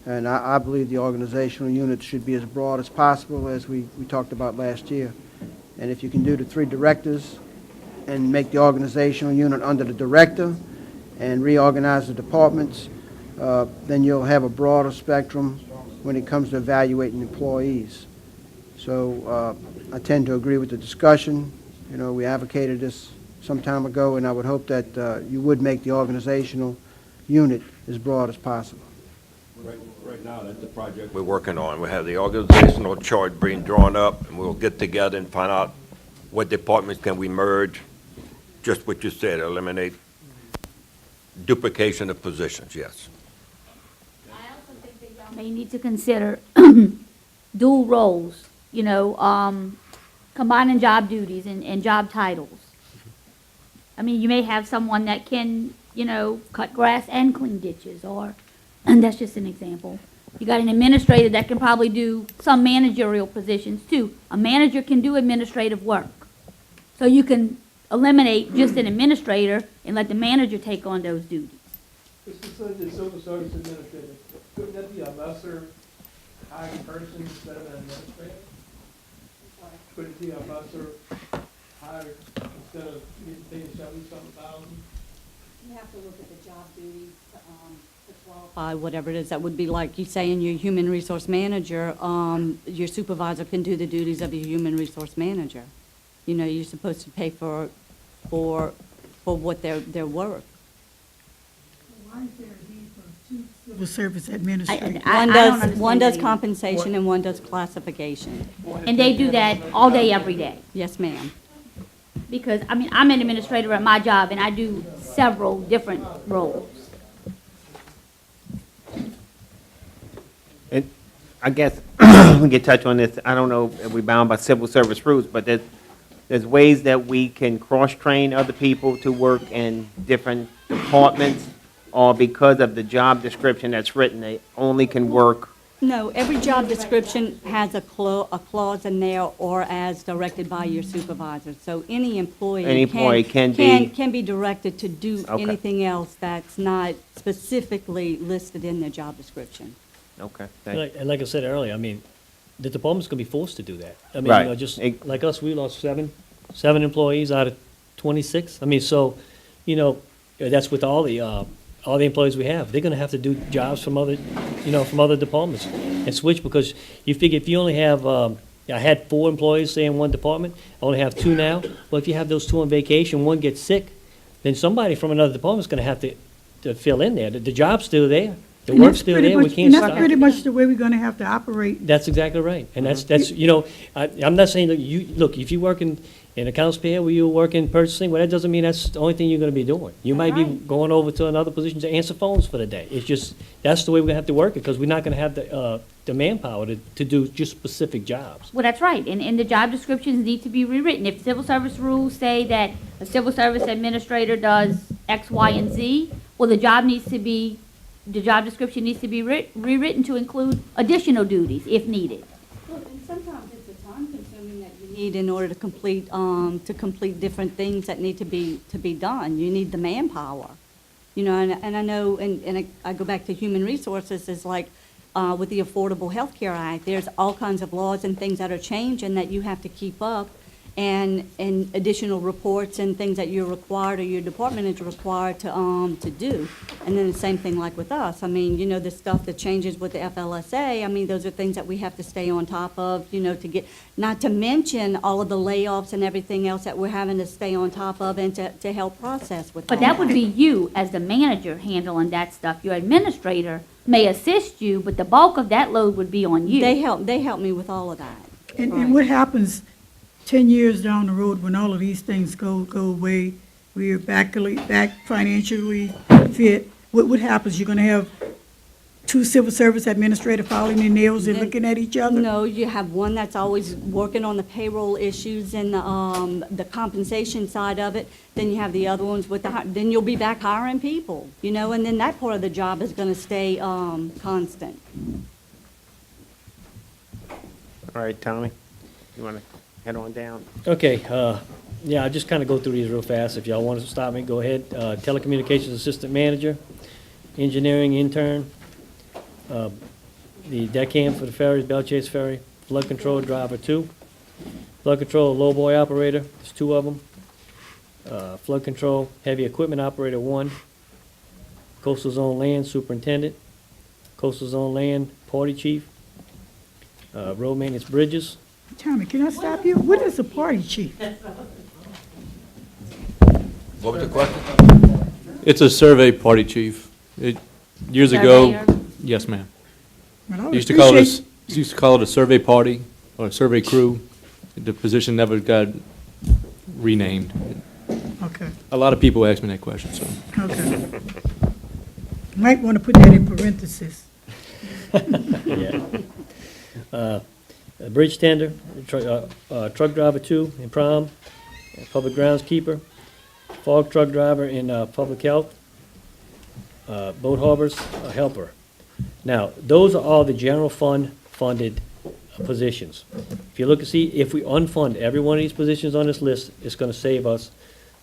and I believe the organizational units should be as broad as possible, as we talked about last year. And if you can do the 3 directors and make the organizational unit under the director and reorganize the departments, then you'll have a broader spectrum when it comes to evaluating employees. So I tend to agree with the discussion. We advocated this some time ago, and I would hope that you would make the organizational unit as broad as possible. Right now, that's the project we're working on. We have the organizational chart being drawn up, and we'll get together and find out what departments can we merge, just what you said, eliminate duplication of positions, yes. I also think that y'all may need to consider dual roles, combining job duties and job titles. You may have someone that can, cut grass and clean ditches, and that's just an example. You got an administrator that can probably do some managerial positions too. A manager can do administrative work. So you can eliminate just an administrator and let the manager take on those duties. Mr. Sledge, civil service administrator, couldn't that be a lesser hired person instead of an administrator? Could it be a lesser hired instead of getting paid 70-something thousand? You have to look at the job duties, to qualify, whatever it is. That would be like you saying your human resource manager, your supervisor can do the duties of a human resource manager. You know, you're supposed to pay for what they're worth. Why is there a need for two civil service administrators? I One don't does, understand one does that either. compensation and one does classification. And they do that all day, every day. Yes, ma'am. Because, I mean, I'm an administrator at my job, and I do several different roles. And I guess we can touch on this. I don't know if we're bound by civil service rules, but there's ways that we can cross-train other people to work in different departments, or because of the job description that's written, they only can work. No, every job description has a clause in there, or as directed by your supervisor. So any employee Any employee can be- can be directed to do Okay. anything else that's not specifically listed in their job description. Okay, thank you. And like I said earlier, I mean, the department's gonna be forced to do that. I mean, Right. you know, just like us, we lost seven employees out of 26. I mean, so, you know, that's with all the employees we have. They're gonna have to do jobs from other, from other departments and switch, because you figure if you only have, I had 4 employees, say, in one department, I only have 2 now. Well, if you have those 2 on vacation, one gets sick, then somebody from another department's gonna have to fill in there. The job's still there. The And work's that's still pretty there. We much- can't And stop. that's pretty much the way we're gonna have to operate. That's exactly right. And that's, I'm not saying that look, if you work in accounts payable, you work in purchasing, well, that doesn't mean that's the only thing you're gonna be doing. You might be going over to another position to answer phones for the day. It's just, that's the way we're gonna have to work it, because we're not gonna have the manpower to do just specific jobs. Well, that's right, and the job descriptions need to be rewritten. If civil service rules say that a civil service administrator does X, Y, and Z, well, the job description needs to be rewritten to include additional duties if needed. Well, and sometimes it's a time consuming that you need in order to complete different things that need to be done. You need the manpower. You know, and I know, and I go back to human resources, is like, with the Affordable Health Care Act, there's all kinds of laws and things that are changing that you have to keep up, and additional reports and things that you're required, or your department is required to do. And then the same thing like with us. I mean, you know, the stuff that changes with the FLSA, I mean, those are things that we have to stay on top of, you know, to get, not to mention all of the layoffs and everything else that we're having to stay on top of and to help process with But all that would be you, as the manager, handling that stuff. Your administrator may assist you, but the bulk of that load would be on you. They help me with all of that. And what happens 10 years down the road when all of these things go away, we're back financially fit? What happens? You're gonna have 2 civil service administrators filing their nails and looking at each other? No, you have one that's always working on the payroll issues and the compensation side of it. Then you have the other ones with then you'll be back hiring people, you know, and then that part of the job is gonna stay, constant. All right, Tommy, you want to head on down? Okay, yeah, I'll just kind of go through these real fast. If y'all want to stop me, go ahead. Telecommunications assistant manager, engineering intern, the deckhand for the ferries, Belle Chase Ferry, flood control driver 2, flood control lowboy operator, there's 2 of them, flood control heavy equipment operator 1, coastal zone land superintendent, coastal zone land party chief, road maintenance bridges. Tommy, can I stop you? What is a party chief? What was the question? It's a survey party chief. Years ago, Surveyor? yes, ma'am. Well, I would Used to call appreciate- it a survey party or a survey crew. The position never got renamed. Okay, A lot of people ask me that question, so. okay. Might want to put that in parentheses. Yeah. A bridge tender, truck driver 2 in prom, public groundskeeper, fog truck driver in public health, boat harbors, a helper. Now, those are all the general fund funded positions. If you look and see, if we unfund every one of these positions on this list, it's gonna save us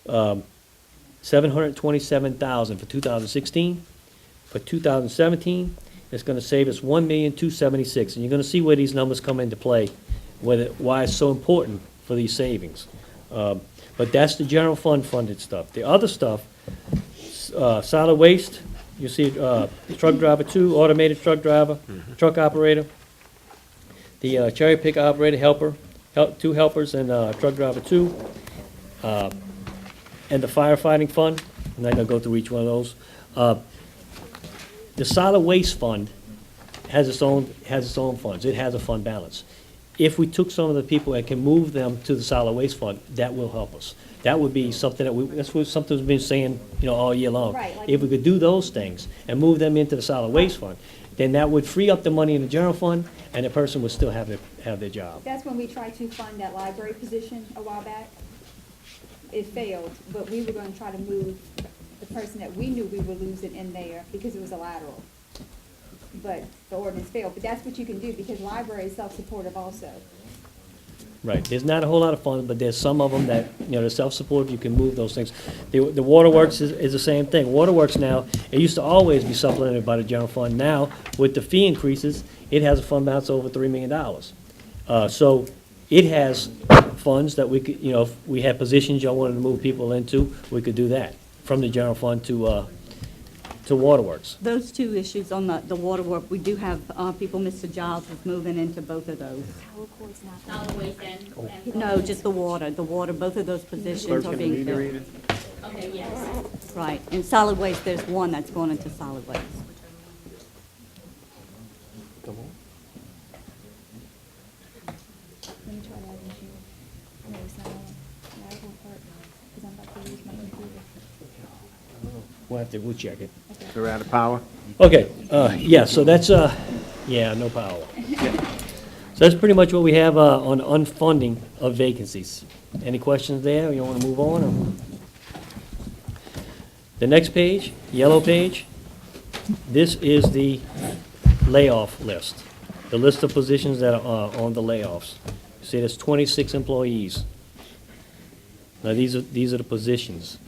$727,000 for 2016. For 2017, it's gonna save us $1,276,000. And you're gonna see where these numbers come into play, why it's so important for these savings. But that's the general fund funded stuff. The other stuff, solid waste, you see, truck driver 2, automated truck driver, truck operator, the cherry pick operator, helper, 2 helpers, and truck driver 2, and the firefighting fund. I'm not gonna go through each one of those. The solid waste fund has its own funds. It has a fund balance. If we took some of the people and can move them to the solid waste fund, that will help us. That would be something something we've been saying, all year long. Right, like- If we could do those things and move them into the solid waste fund, then that would free up the money in the general fund, and the person would still have their job. That's when we tried to fund that library position a while back. It failed, but we were gonna try to move the person that we knew we were losing in there because it was a lateral. But the ordinance failed, but that's what you can do because library is self-supportive also. Right, there's not a whole lot of funds, but there's some of them that, they're self-supportive, you can move those things. The waterworks is the same thing. Waterworks now, it used to always be supplemented by the general fund. Now, with the fee increases, it has a fund balance over $3 million. So it has funds that we could, if we had positions y'all wanted to move people into, we could do that, from the general fund to waterworks. Those 2 issues on the water work, we do have people, Mr. Giles is moving into both of those. Solid waste and. No, just the water, both of those positions are being filled. Okay, yes. Right, in solid waste, there's one that's going into solid waste. Let me try that in here. No, it's not on. No, it won't work, because I'm about to use my computer. We'll check it. We're out of power. Okay, yeah, so that's, no power. So that's pretty much what we have on unfunding of vacancies. Any questions there? You want to move on? Or? The next page, yellow page, this is the layoff list. The list of positions that are on the layoffs. You see, there's 26 employees. Now, these are the positions.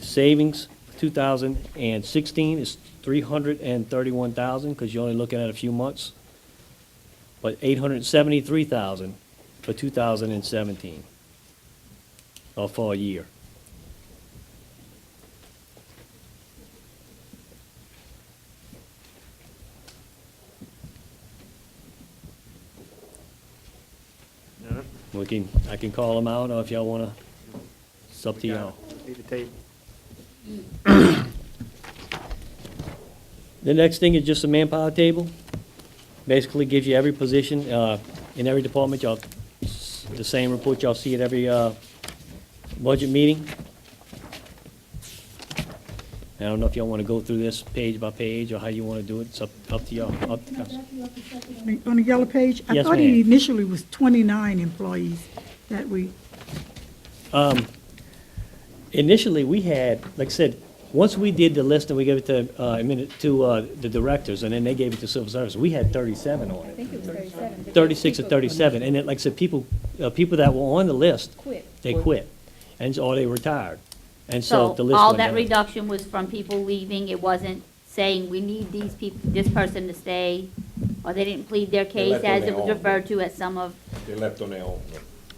Savings, 2016 is $331,000, because you're only looking at a few months. But $873,000 for 2017, or for a year. I can call them out, or if y'all wanna, it's up to y'all. Need the table. The next thing is just a manpower table. Basically gives you every position, in every department, y'all, the same report y'all see at every, budget meeting. I don't know if y'all wanna go through this page by page, or how you wanna do it, it's up to y'all. On the yellow page, I Yes, thought ma'am. it initially was 29 employees that we, Initially, we had, like I said, once we did the list and we gave it to, the directors, and then they gave it to civil service, we had 37 on I it. think it was 37. but 36 or people 37, and then, like I said, people that were on the list, Quit. they quit, or they retired. And so So the list all went that down. reduction was from people leaving, it wasn't saying we need these people, this person to stay, or they didn't plead their case left on as their it was own. referred to as some of, They left on their own.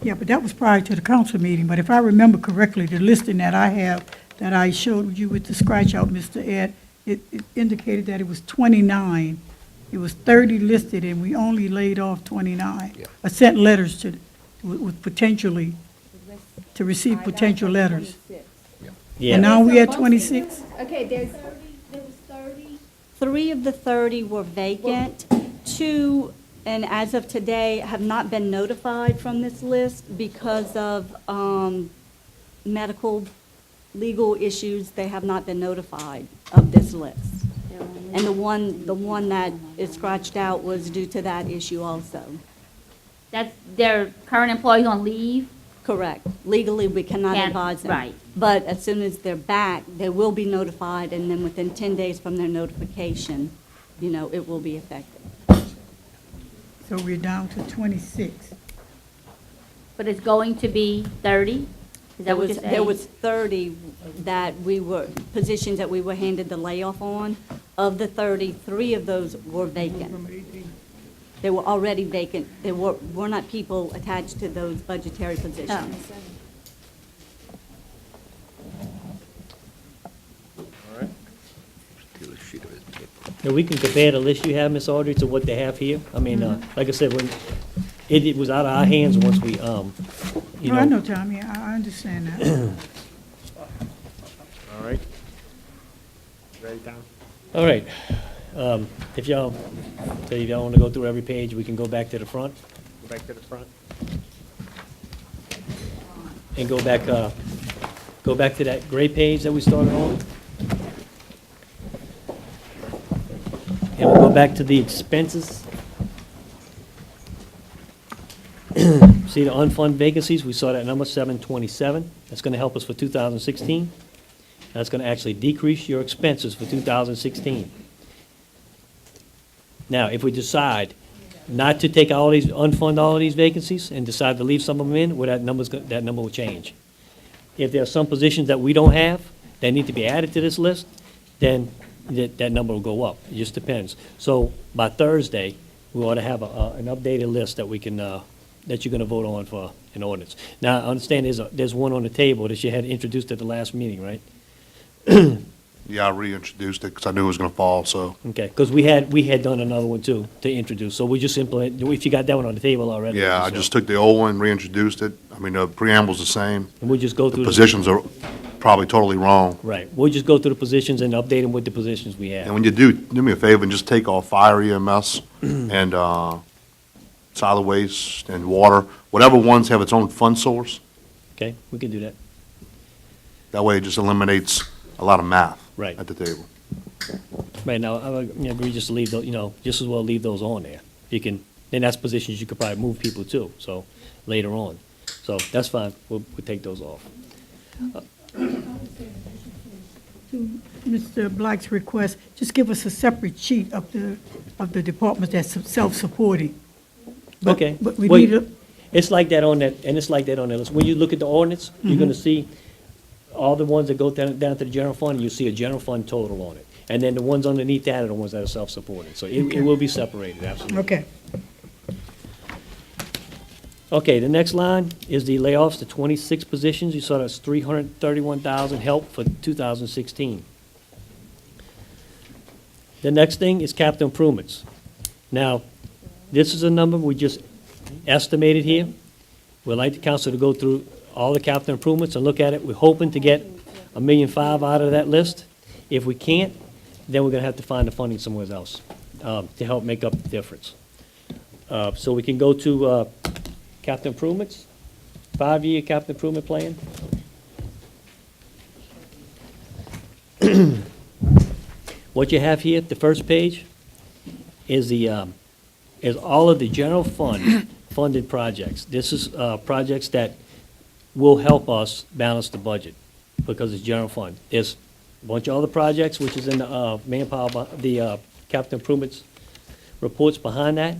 yeah, but that was prior to the council meeting. But if I remember correctly, the listing that I have, that I showed you with the scratch out, Mr. Ed, it indicated that it was 29. It was 30 listed, and we only laid off 29. Yeah. I sent letters with potentially, to receive potential letters. 26. Yeah. And now we at 26? Okay, there's, 3 of the 30 were vacant. 2, and as of today, have not been notified from this list because of medical, legal issues. They have not been notified of this list. And the one that is scratched out was due to that issue also. that's their current employees on leave. Correct. Legally, we cannot Can't- advise them. right. But as soon as they're back, they will be notified, and then within 10 days from their notification, it will be effective. So we're down to 26. But it's going to be 30. Is that what you're saying? There was 30 positions that we were handed the layoff on. Of the 30, 3 of those were vacant. They were already vacant. There were not people attached to those budgetary positions. Now, we can compare the list you have, Ms. Audrey, to what they have here. I mean, like I said, when, it was out of our hands once we, you No, I know. know, Tommy, I understand that. All right. Ready, Tom? All right. If y'all want to go through every page, we can go back to the front Go back to the front. and go back to that gray page that we started on. And we'll go back to the expenses. See the unfunded vacancies, we saw that number 727. That's going to help us for 2016. That's going to actually decrease your expenses for 2016. Now, if we decide not to take unfund all of these vacancies and decide to leave some of them in, well, that number will change. If there are some positions that we don't have that need to be added to this list, then that number will go up. It just depends. So by Thursday, we ought to have an updated list that we can, that you're going to vote on for an ordinance. Now, I understand there's one on the table that you had introduced at the last meeting, right? Yeah, I reintroduced it because I knew it was going to fall, so. Okay, because we had done another one too to introduce, so we just implement, if you got that one on the table already. Yeah, I so- just took the old one, reintroduced it. I mean, the preamble's the same. And we'll just go The through. positions are probably totally wrong. Right, we'll just go through the positions and update them with the positions we have. And when you do me a favor and just take off fire EMS and solid waste and water, whatever ones have its own fund source, Okay, we can do that. that way it just eliminates a lot of math Right. at the table. Right, now, I agree just to leave those, just as well leave those on there. You can, then that's positions you could probably move people to, so, later on. So, that's fine, we'll take those off. To Mr. Black's request, just give us a separate sheet of the departments that's self-supporting. But- Okay. But we Well, need a, It's like that on that, and it's like that on that list. When you look at the ordinance, you're gonna see all the ones that go down to the general fund, you see a general fund total on it. And then the ones underneath that are the ones that are self-supporting. So it will be separated, absolutely. okay. Okay, the next line is the layoffs, the 26 positions. You saw that's 331,000 help for 2016. The next thing is capital improvements. Now, this is a number we just estimated here. We'd like the council to go through all the capital improvements and look at it. We're hoping to get $1.5 million out of that list. If we can't, then we're gonna have to find the funding somewhere else to help make up the difference. So we can go to capital improvements, 5-year capital improvement plan. What you have here, the first page, is is all of the general fund funded projects. This is projects that will help us balance the budget because it's general fund. There's a bunch of other projects, which is in the manpower, the capital improvements reports behind that,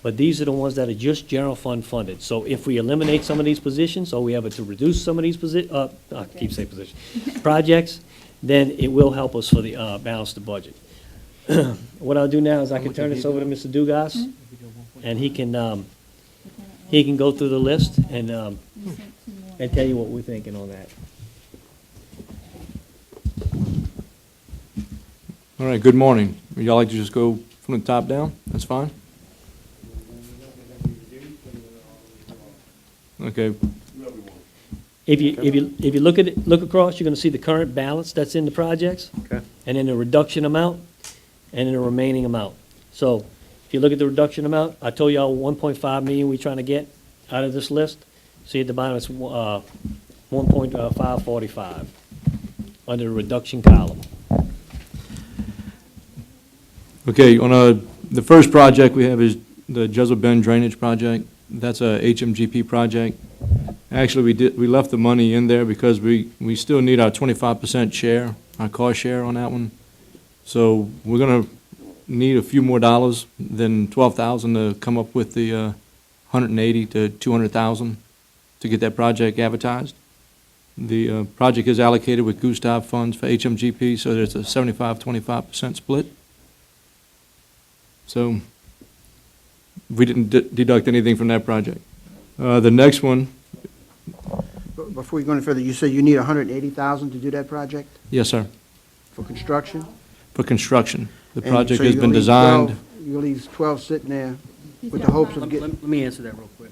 but these are the ones that are just general fund funded. So if we eliminate some of these positions, or we have to reduce some of these I keep saying positions, projects, then it will help us for the balance the budget. What I'll do now is I can turn this over to Mr. Dugas, and he can go through the list and tell you what we're thinking on that. All right, good morning. Would y'all like to just go from the top down? That's fine? Okay, If you look at it, look across, you're gonna see the current balance that's in the projects. Okay. And then the reduction amount, and then the remaining amount. So, if you look at the reduction amount, I told y'all 1.5 million we're trying to get out of this list. See at the bottom, it's 1.545 under the reduction column. okay, on the first project we have is the Jezreel Bend Drainage Project. That's a HMGP project. Actually, we left the money in there because we still need our 25% share, our cost share on that one. So we're gonna need a few more dollars than 12,000 to come up with the 180 to 200,000 to get that project advertised. The project is allocated with Gustav funds for HMGP, so there's a 75-25% split. So we didn't deduct anything from that project. The next one, Before you go any further, you said you need 180,000 to do that project yes, sir, for construction? for construction. The And project so has you're been gonna leave designed. 12 You're going to leave 12 sitting there with the hopes of Let getting, let me answer that real quick.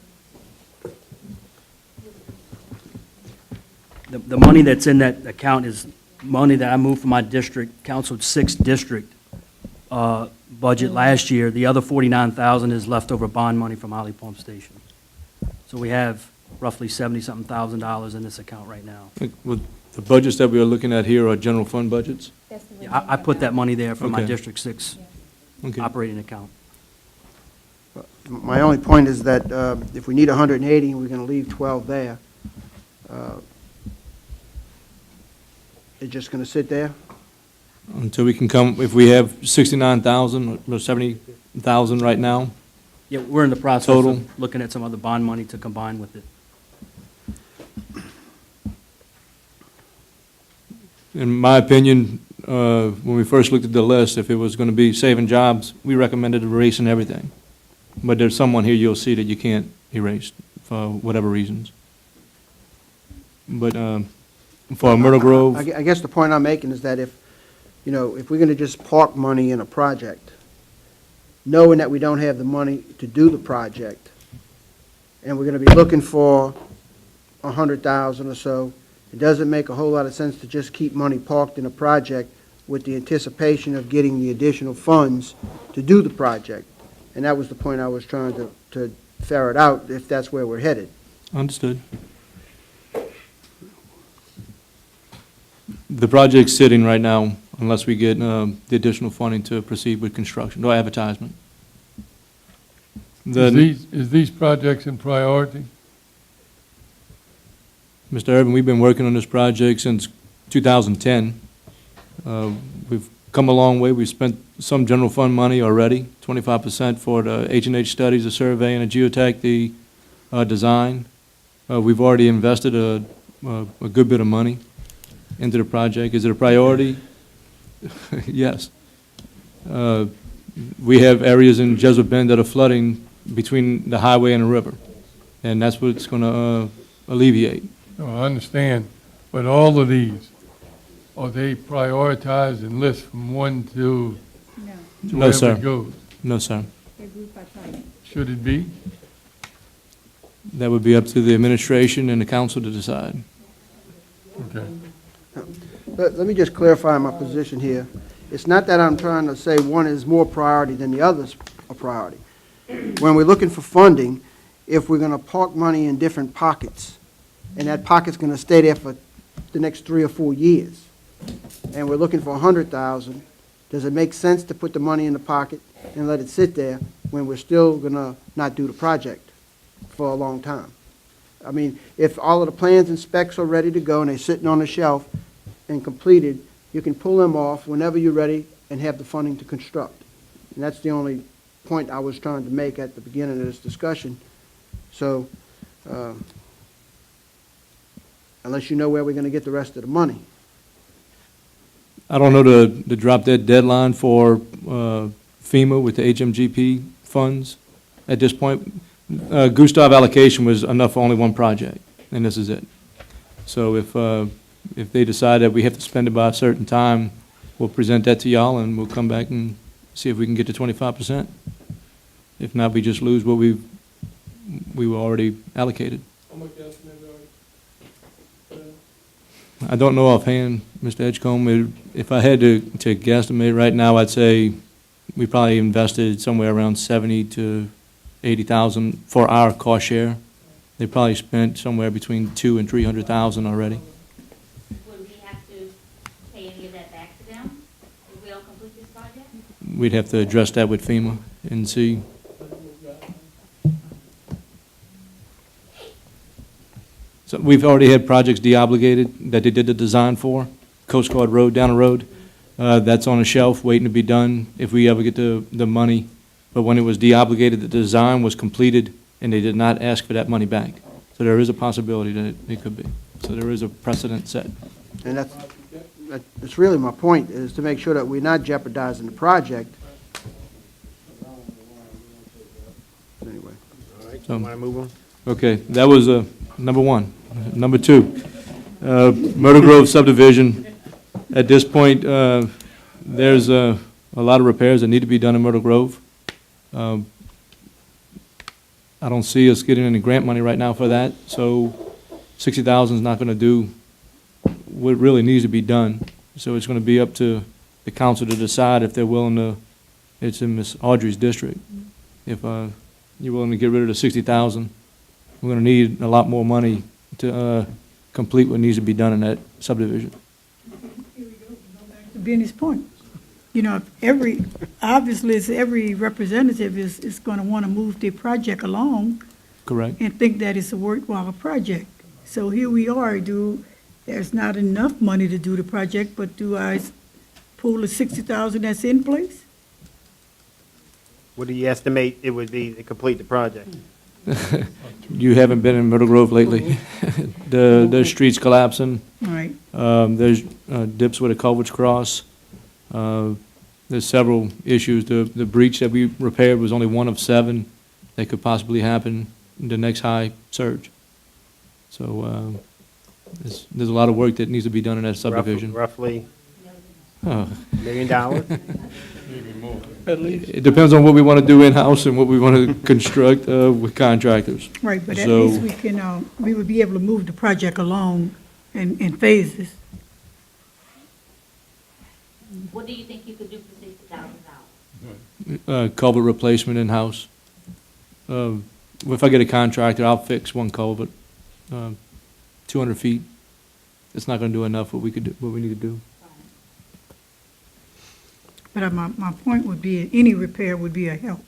The money that's in that account is money that I moved from my district, Council 6 district budget last year. The other 49,000 is leftover bond money from Holly Pump Station. So we have roughly 70-something thousand dollars in this account right now. Well, the budgets that we are looking at here are general fund budgets? That's the Yeah, I put that money there for my Okay. District 6 Okay. operating account. my only point is that if we need 180 and we're going to leave 12 there, it's just going to sit there? Until we can come, if we have 69,000 or 70,000 right now, Yeah, we're in the process Total. of looking at some other bond money to combine with it. in my opinion, when we first looked at the list, if it was going to be saving jobs, we recommended erasing everything. But there's someone here you'll see that you can't erase for whatever reasons. But for Myrtle Grove, I guess the point I'm making is that if we're going to just park money in a project, knowing that we don't have the money to do the project, and we're going to be looking for 100,000 or so, it doesn't make a whole lot of sense to just keep money parked in a project with the anticipation of getting the additional funds to do the project. And that was the point I was trying to ferret out, if that's where we're headed. understood. The project's sitting right now unless we get the additional funding to proceed with construction, no advertisement. Is these projects in priority? Mr. Urban, we've been working on this project since 2010. We've come a long way. We've spent some general fund money already, 25% for the H&H studies, the survey, and the geotech, the design. We've already invested a good bit of money into the project. Is it a priority? Yes. We have areas in Jesup Bend that are flooding between the highway and the river, and that's what it's going to alleviate. No, I understand, but all of these, are they prioritized and list from 1 to No, wherever sir. it goes? No, sir. They're grouped by project. Should it be? That would be up to the administration and the council to decide. Okay. Let me just clarify my position here. It's not that I'm trying to say one is more priority than the other's a priority. When we're looking for funding, if we're going to park money in different pockets, and that pocket's going to stay there for the next 3 or 4 years, and we're looking for 100,000, does it make sense to put the money in the pocket and let it sit there when we're still going to not do the project for a long time? I mean, if all of the plans and specs are ready to go and they're sitting on the shelf and completed, you can pull them off whenever you're ready and have the funding to construct. And that's the only point I was trying to make at the beginning of this discussion. So, unless you know where we're going to get the rest of the money. I don't know the drop dead deadline for FEMA with the HMGP funds at this point. Gustav allocation was enough for only one project, and this is it. So if they decide that we have to spend it by a certain time, we'll present that to y'all, and we'll come back and see if we can get to 25%. If not, we just lose what we were already allocated. I don't know offhand, Mr. Edgecombe. If I had to guesstimate right now, I'd say we probably invested somewhere around 70 to 80,000 for our cost share. They probably spent somewhere between 200,000 and 300,000 already. Would we have to pay any of that back to them if we don't complete this project? We'd have to address that with FEMA and see. So we've already had projects deobligated that they did the design for, Coast Guard Road down the road. That's on a shelf waiting to be done if we ever get the money. But when it was deobligated, the design was completed and they did not ask for that money back. So there is a possibility that it could be. So there is a precedent set. And that's really my point, is to make sure that we're not jeopardizing the project. Anyway. So- Want to move on? Okay, that was number one. Number two, Myrtle Grove subdivision. At this point, there's a lot of repairs that need to be done in Myrtle Grove. I don't see us getting any grant money right now for that, so 60,000 is not going to do what really needs to be done. So it's going to be up to the council to decide if they're willing to, it's in Miss Audrey's district. If you're willing to get rid of the 60,000, we're going to need a lot more money to complete what needs to be done in that subdivision. To Benny's point, you know, obviously, every representative is going to want to move their project along Correct? and think that it's a worthwhile project. So here we are, there's not enough money to do the project, but do I pull the 60,000 that's in place? What do you estimate it would be to complete the project? You haven't been in Myrtle Grove lately. The streets collapsing. All right, There's dips where the culverts cross. There's several issues. The breach that we repaired was only one of 7 that could possibly happen in the next high surge. So there's a lot of work that needs to be done in that subdivision. Roughly Oh. $1 million? It depends on what we want to do in-house and what we want to construct with contractors. right, but at So- least we would be able to move the project along in phases. What do you think you could do for $60,000? Culvert replacement in-house. If I get a contractor, I'll fix one culvert, 200 feet. It's not going to do enough what we need to do. But my point would be, any repair would be a help.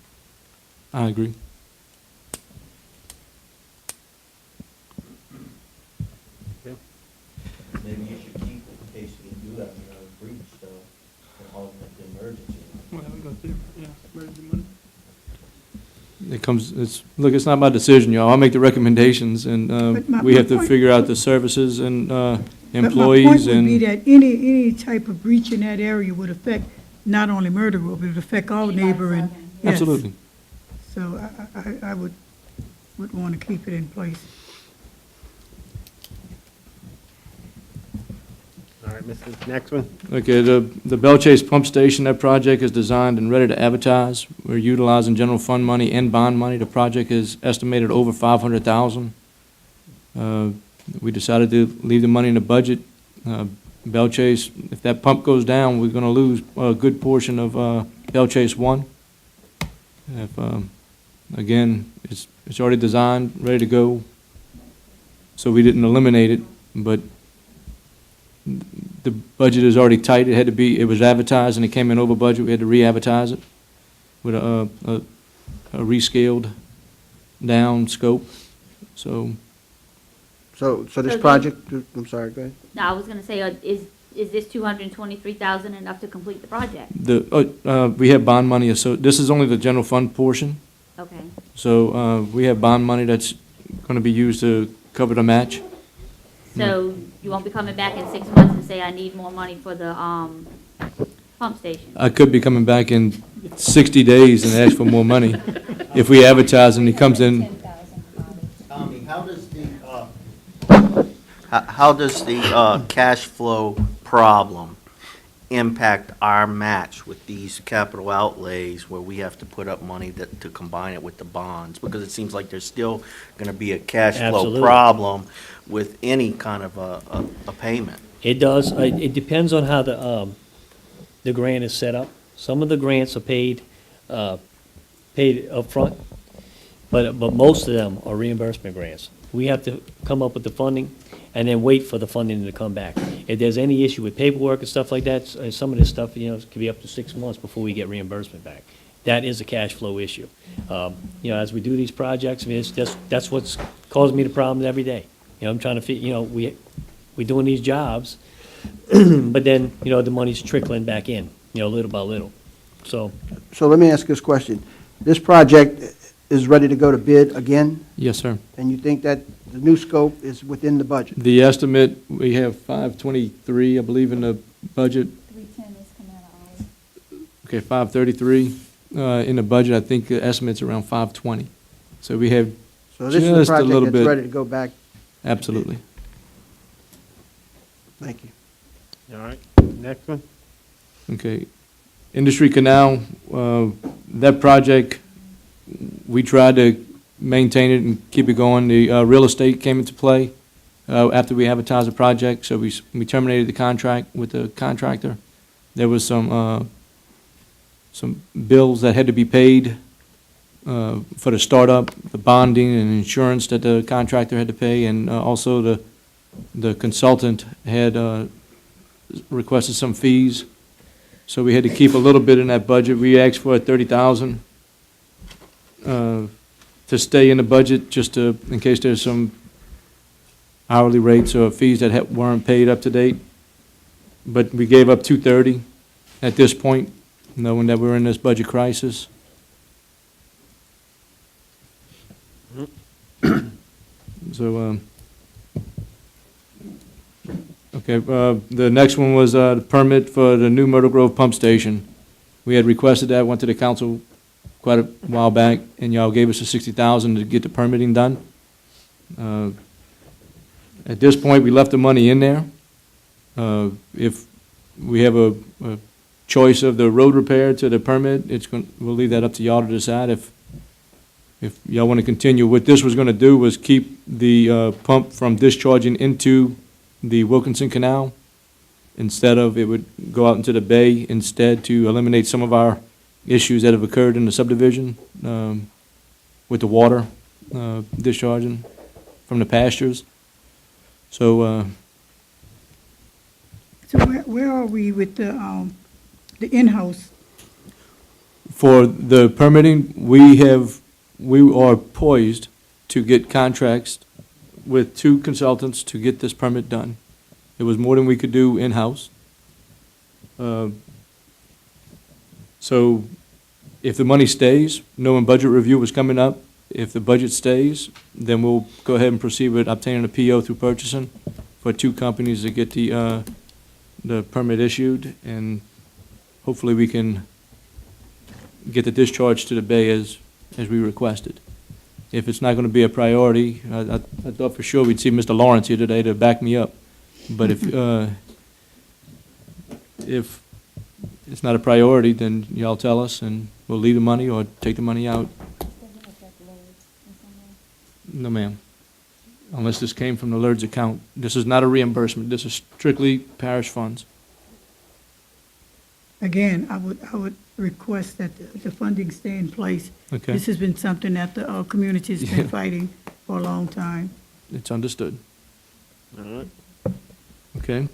I agree. Maybe you should keep it in case you do have another breach, so, and augment the emergency. Look, it's not my decision, y'all. I'll make the recommendations, and But we my have to point- figure out the services and But employees my point would be and, that any type of breach in that area would affect not only Myrtle Grove, it would affect all neighboring. Yes. absolutely. So I would want to keep it in place. All right, Mr. Next one. Okay, the Bell Chase Pump Station, that project is designed and ready to advertise. We're utilizing general fund money and bond money. The project is estimated over $500,000. We decided to leave the money in the budget. Bell Chase, if that pump goes down, we're gonna lose a good portion of Bell Chase 1. If, again, it's already designed, ready to go, so we didn't eliminate it, but the budget is already tight. It was advertised and it came in over budget. We had to re-advertise it with a rescaled down scope. So So this So project, I'm sorry, go ahead. No, I was gonna say, is this 223,000 enough to complete the project? we have bond money, so this is only the general fund portion. Okay. So we have bond money that's going to be used to cover the match. So you won't be coming back in 6 months and say, I need more money for the, pump station? I could be coming back in 60 days and ask for more money. If we advertise and he comes in, Tommy, how does the cash flow problem impact our match with these capital outlays where we have to put up money to combine it with the bonds? Because it seems like there's still going to be a cash flow Absolutely. problem with any kind of a payment. It does. It depends on how the grant is set up. Some of the grants are paid upfront, but most of them are reimbursement grants. We have to come up with the funding and then wait for the funding to come back. If there's any issue with paperwork and stuff like that, some of this stuff, could be up to 6 months before we get reimbursement back. That is a cash flow issue. As we do these projects, I mean, that's what's caused me the problem every day. I'm trying to we're doing these jobs, but then, the money's trickling back in, little by little. So, So let me ask this question. This project is ready to go to bid again, yes, sir. and you think that the new scope is within the budget. The estimate, we have 523, I believe, in the budget. 310 is coming out of ours. Okay, 533 in the budget. I think the estimate's around 520. So we have So this is just a a little project that's bit. ready to go back. Absolutely. Thank you. All right, next one. Okay. Industry Canal, that project, we tried to maintain it and keep it going. The real estate came into play after we advertised the project, so we terminated the contract with the contractor. There was some bills that had to be paid for the startup, the bonding and insurance that the contractor had to pay, and also the consultant had requested some fees. So we had to keep a little bit in that budget. We asked for $30,000 to stay in the budget, just to, in case there's some hourly rates or fees that weren't paid up to date. But we gave up $230 at this point, knowing that we're in this budget crisis. So, okay, the next one was the permit for the new Myrtle Grove pump station. We had requested that, went to the council quite a while back, and y'all gave us the $60,000 to get the permitting done. At this point, we left the money in there. If we have a choice of the road repair to the permit, we'll leave that up to y'all to decide if y'all want to continue. What this was going to do was keep the pump from discharging into the Wilkinson Canal. Instead of, it would go out into the bay instead, to eliminate some of our issues that have occurred in the subdivision with the water discharging from the pastures. So, So where are we with the in-house? for the permitting, we are poised to get contracts with 2 consultants to get this permit done. It was more than we could do in-house. So if the money stays, knowing budget review was coming up, if the budget stays, then we'll go ahead and proceed with obtaining a PO through purchasing for 2 companies to get the permit issued, and hopefully we can get the discharge to the bay as we requested. If it's not going to be a priority, I thought for sure we'd see Mr. Lawrence here today to back me up. But if it's not a priority, then y'all tell us, and we'll leave the money or take the money out. No, ma'am. Unless this came from the LERD's account. This is not a reimbursement. This is strictly parish funds. Again, I would request that the funding stay in place. Okay. This has been something that the community's Yeah. been fighting for a long time. It's understood. All right. Okay.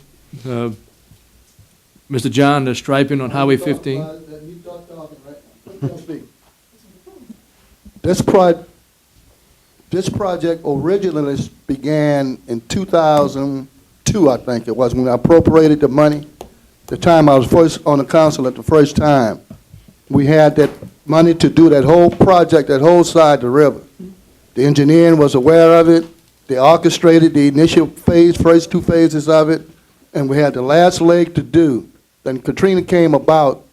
Mr. John, the striping on Highway 15. This project originally began in 2002, I think it was, when I appropriated the money. The time I was first on the council at the first time, we had that money to do that whole project, that whole side of the river. The engineering was aware of it. They orchestrated the initial phase, first 2 phases of it, and we had the last leg to do. Then Katrina came about,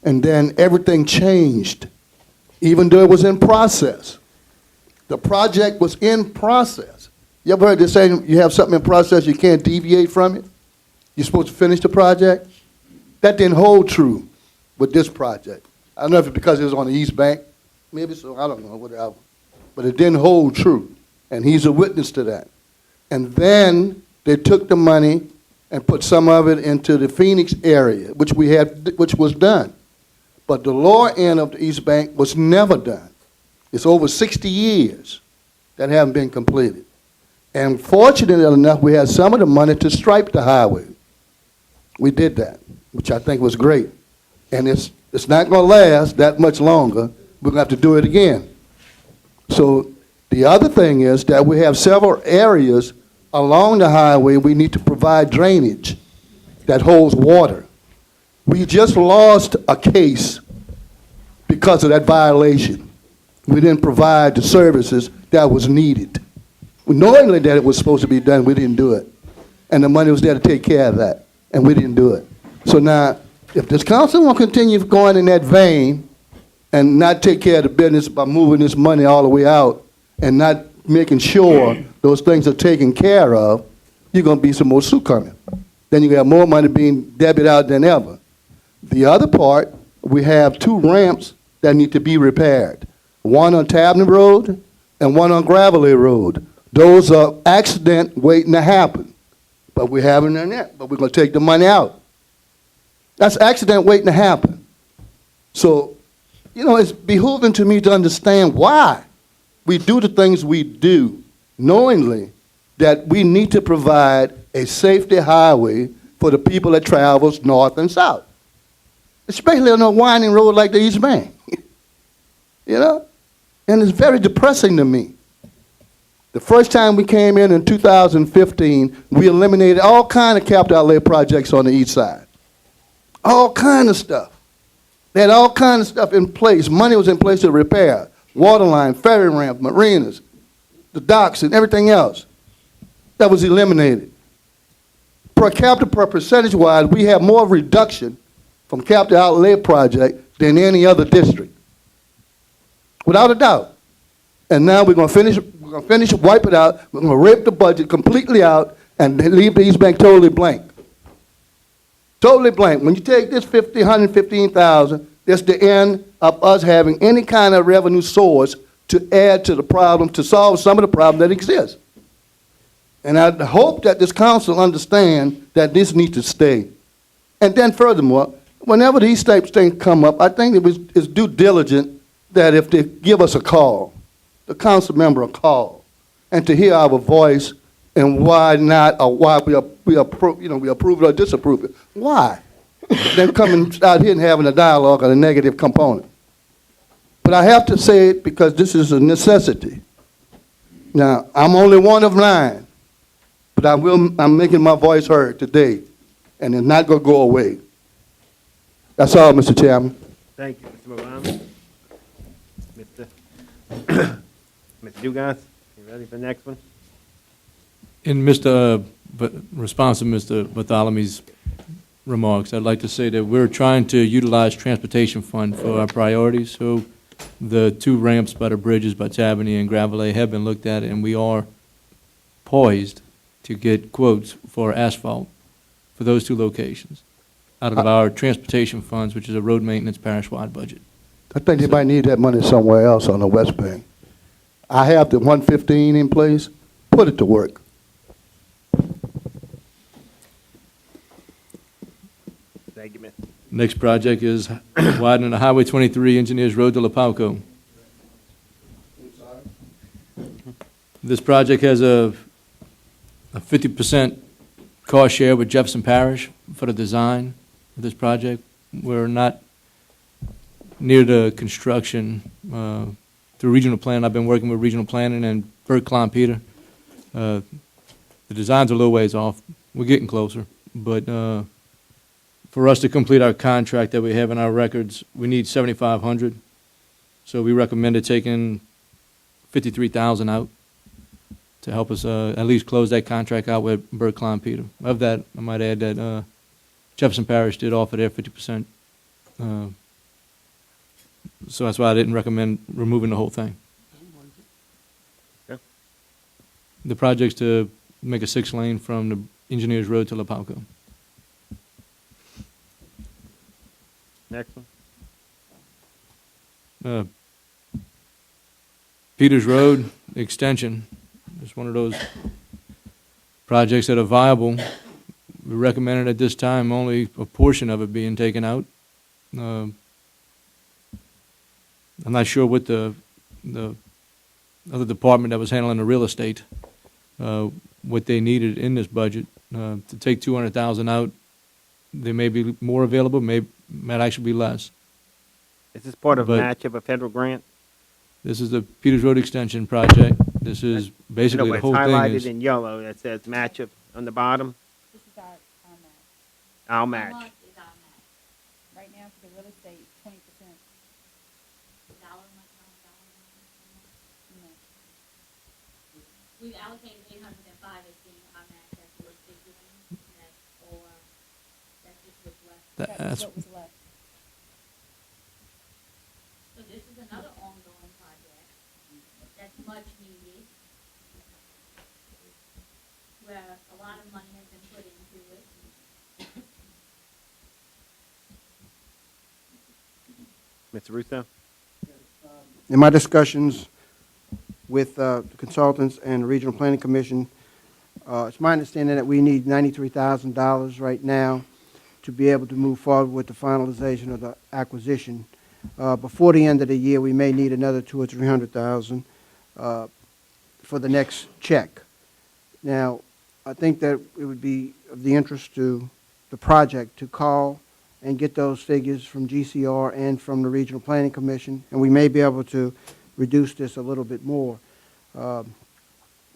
and then everything changed, even though it was in process. The project was in process. You ever heard this saying, you have something in process, you can't deviate from it? You're supposed to finish the project? That didn't hold true with this project. I don't know if it's because it was on the East Bank, maybe so, I don't know, whatever. But it didn't hold true, and he's a witness to that. And then they took the money and put some of it into the Phoenix area, which was done. But the lower end of the East Bank was never done. It's over 60 years that haven't been completed. And fortunately enough, we had some of the money to stripe the highway. We did that, which I think was great. And it's not going to last that much longer. We're going to have to do it again. So the other thing is that we have several areas along the highway we need to provide drainage that holds water. We just lost a case because of that violation. We didn't provide the services that was needed. Knowingly that it was supposed to be done, we didn't do it. And the money was there to take care of that, and we didn't do it. So now, if this council will continue going in that vein and not take care of the business by moving this money all the way out and not making sure those things are taken care of, you're gonna be some more suit coming. Then you got more money being debited out than ever. The other part, we have 2 ramps that need to be repaired. One on Taveney Road and one on Gravelly Road. Those are accident waiting to happen. But we haven't done that, but we're gonna take the money out. That's accident waiting to happen. So, you know, it's behooving to me to understand why we do the things we do, knowingly that we need to provide a safety highway for the people that travels north and south, especially on a winding road like the East Bank. You know? And it's very depressing to me. The first time we came in 2015, we eliminated all kind of capital outlay projects on the east side. All kind of stuff. They had all kind of stuff in place. Money was in place to repair. Water line, ferry ramp, marinas, the docks, and everything else. That was eliminated. Per capita, per percentage-wise, we have more reduction from capital outlay project than any other district. Without a doubt. And now we're going to finish, wipe it out. We're going to rip the budget completely out and leave the East Bank totally blank. Totally blank. When you take this 115,000, that's the end of us having any kind of revenue source to add to the problem, to solve some of the problems that exist. And I hope that this council understands that this needs to stay. And then furthermore, whenever these types of things come up, I think it's due diligent that if they give us a call, the council member a call, and to hear our voice and why not, or why we approve it or disapprove it. Why? Then coming out here and having a dialogue on a negative component. But I have to say it because this is a necessity. Now, I'm only one of 9, but I'm making my voice heard today, and it's not going to go away. That's all, Mr. Chairman. Thank you, Mr. Malone. Mr. Dugas, you ready for the next one? In response to Mr. Bartholomew's remarks, I'd like to say that we're trying to utilize transportation fund for our priorities. So the 2 ramps by the bridges by Taverny and Gravelly have been looked at, and we are poised to get quotes for asphalt for those 2 locations out of our transportation funds, which is a road maintenance parish-wide budget. I think they might need that money somewhere else on the West Bank. I have the 115 in place. Put it to work. Thank you, Mr. Next project is widening the Highway 23 Engineers Road to La Palco. This project has a 50% cost share with Jefferson Parish for the design of this project. We're not near the construction through regional plan. I've been working with regional planning and Bert Klein Peter. The design's a little ways off. We're getting closer, but for us to complete our contract that we have in our records, we need $7,500. So we recommended taking $53,000 out to help us at least close that contract out with Bert Klein Peter. Of that, I might add that Jefferson Parish did offer their 50%. So that's why I didn't recommend removing the whole thing. Okay. The project's to make a 6-lane from the Engineers Road to La Palco. Next one. Peters Road Extension is one of those projects that are viable. We recommended at this time only a portion of it being taken out. I'm not sure what the other department that was handling the real estate, what they needed in this budget. To take $200,000 out, there may be more available, might actually be less. Is this part of a But- match of a federal grant? This is the Peters Road Extension project. This is basically the whole It's thing highlighted is, in yellow that says match up on the bottom. This is our match. Our match. Right now for the real estate, 20%. We've allocated 805 as being our match, that's what we're figuring, or that's just what's left. That's, What was left? So this is another ongoing project that's much needed, where a lot of money has been put into it. Mr. Russo? In my discussions with the consultants and the Regional Planning Commission, it's my understanding that we need $93,000 right now to be able to move forward with the finalization of the acquisition. Before the end of the year, we may need another $200,000 or $300,000 for the next check. Now, I think that it would be of the interest to the project to call and get those figures from GCR and from the Regional Planning Commission, and we may be able to reduce this a little bit more,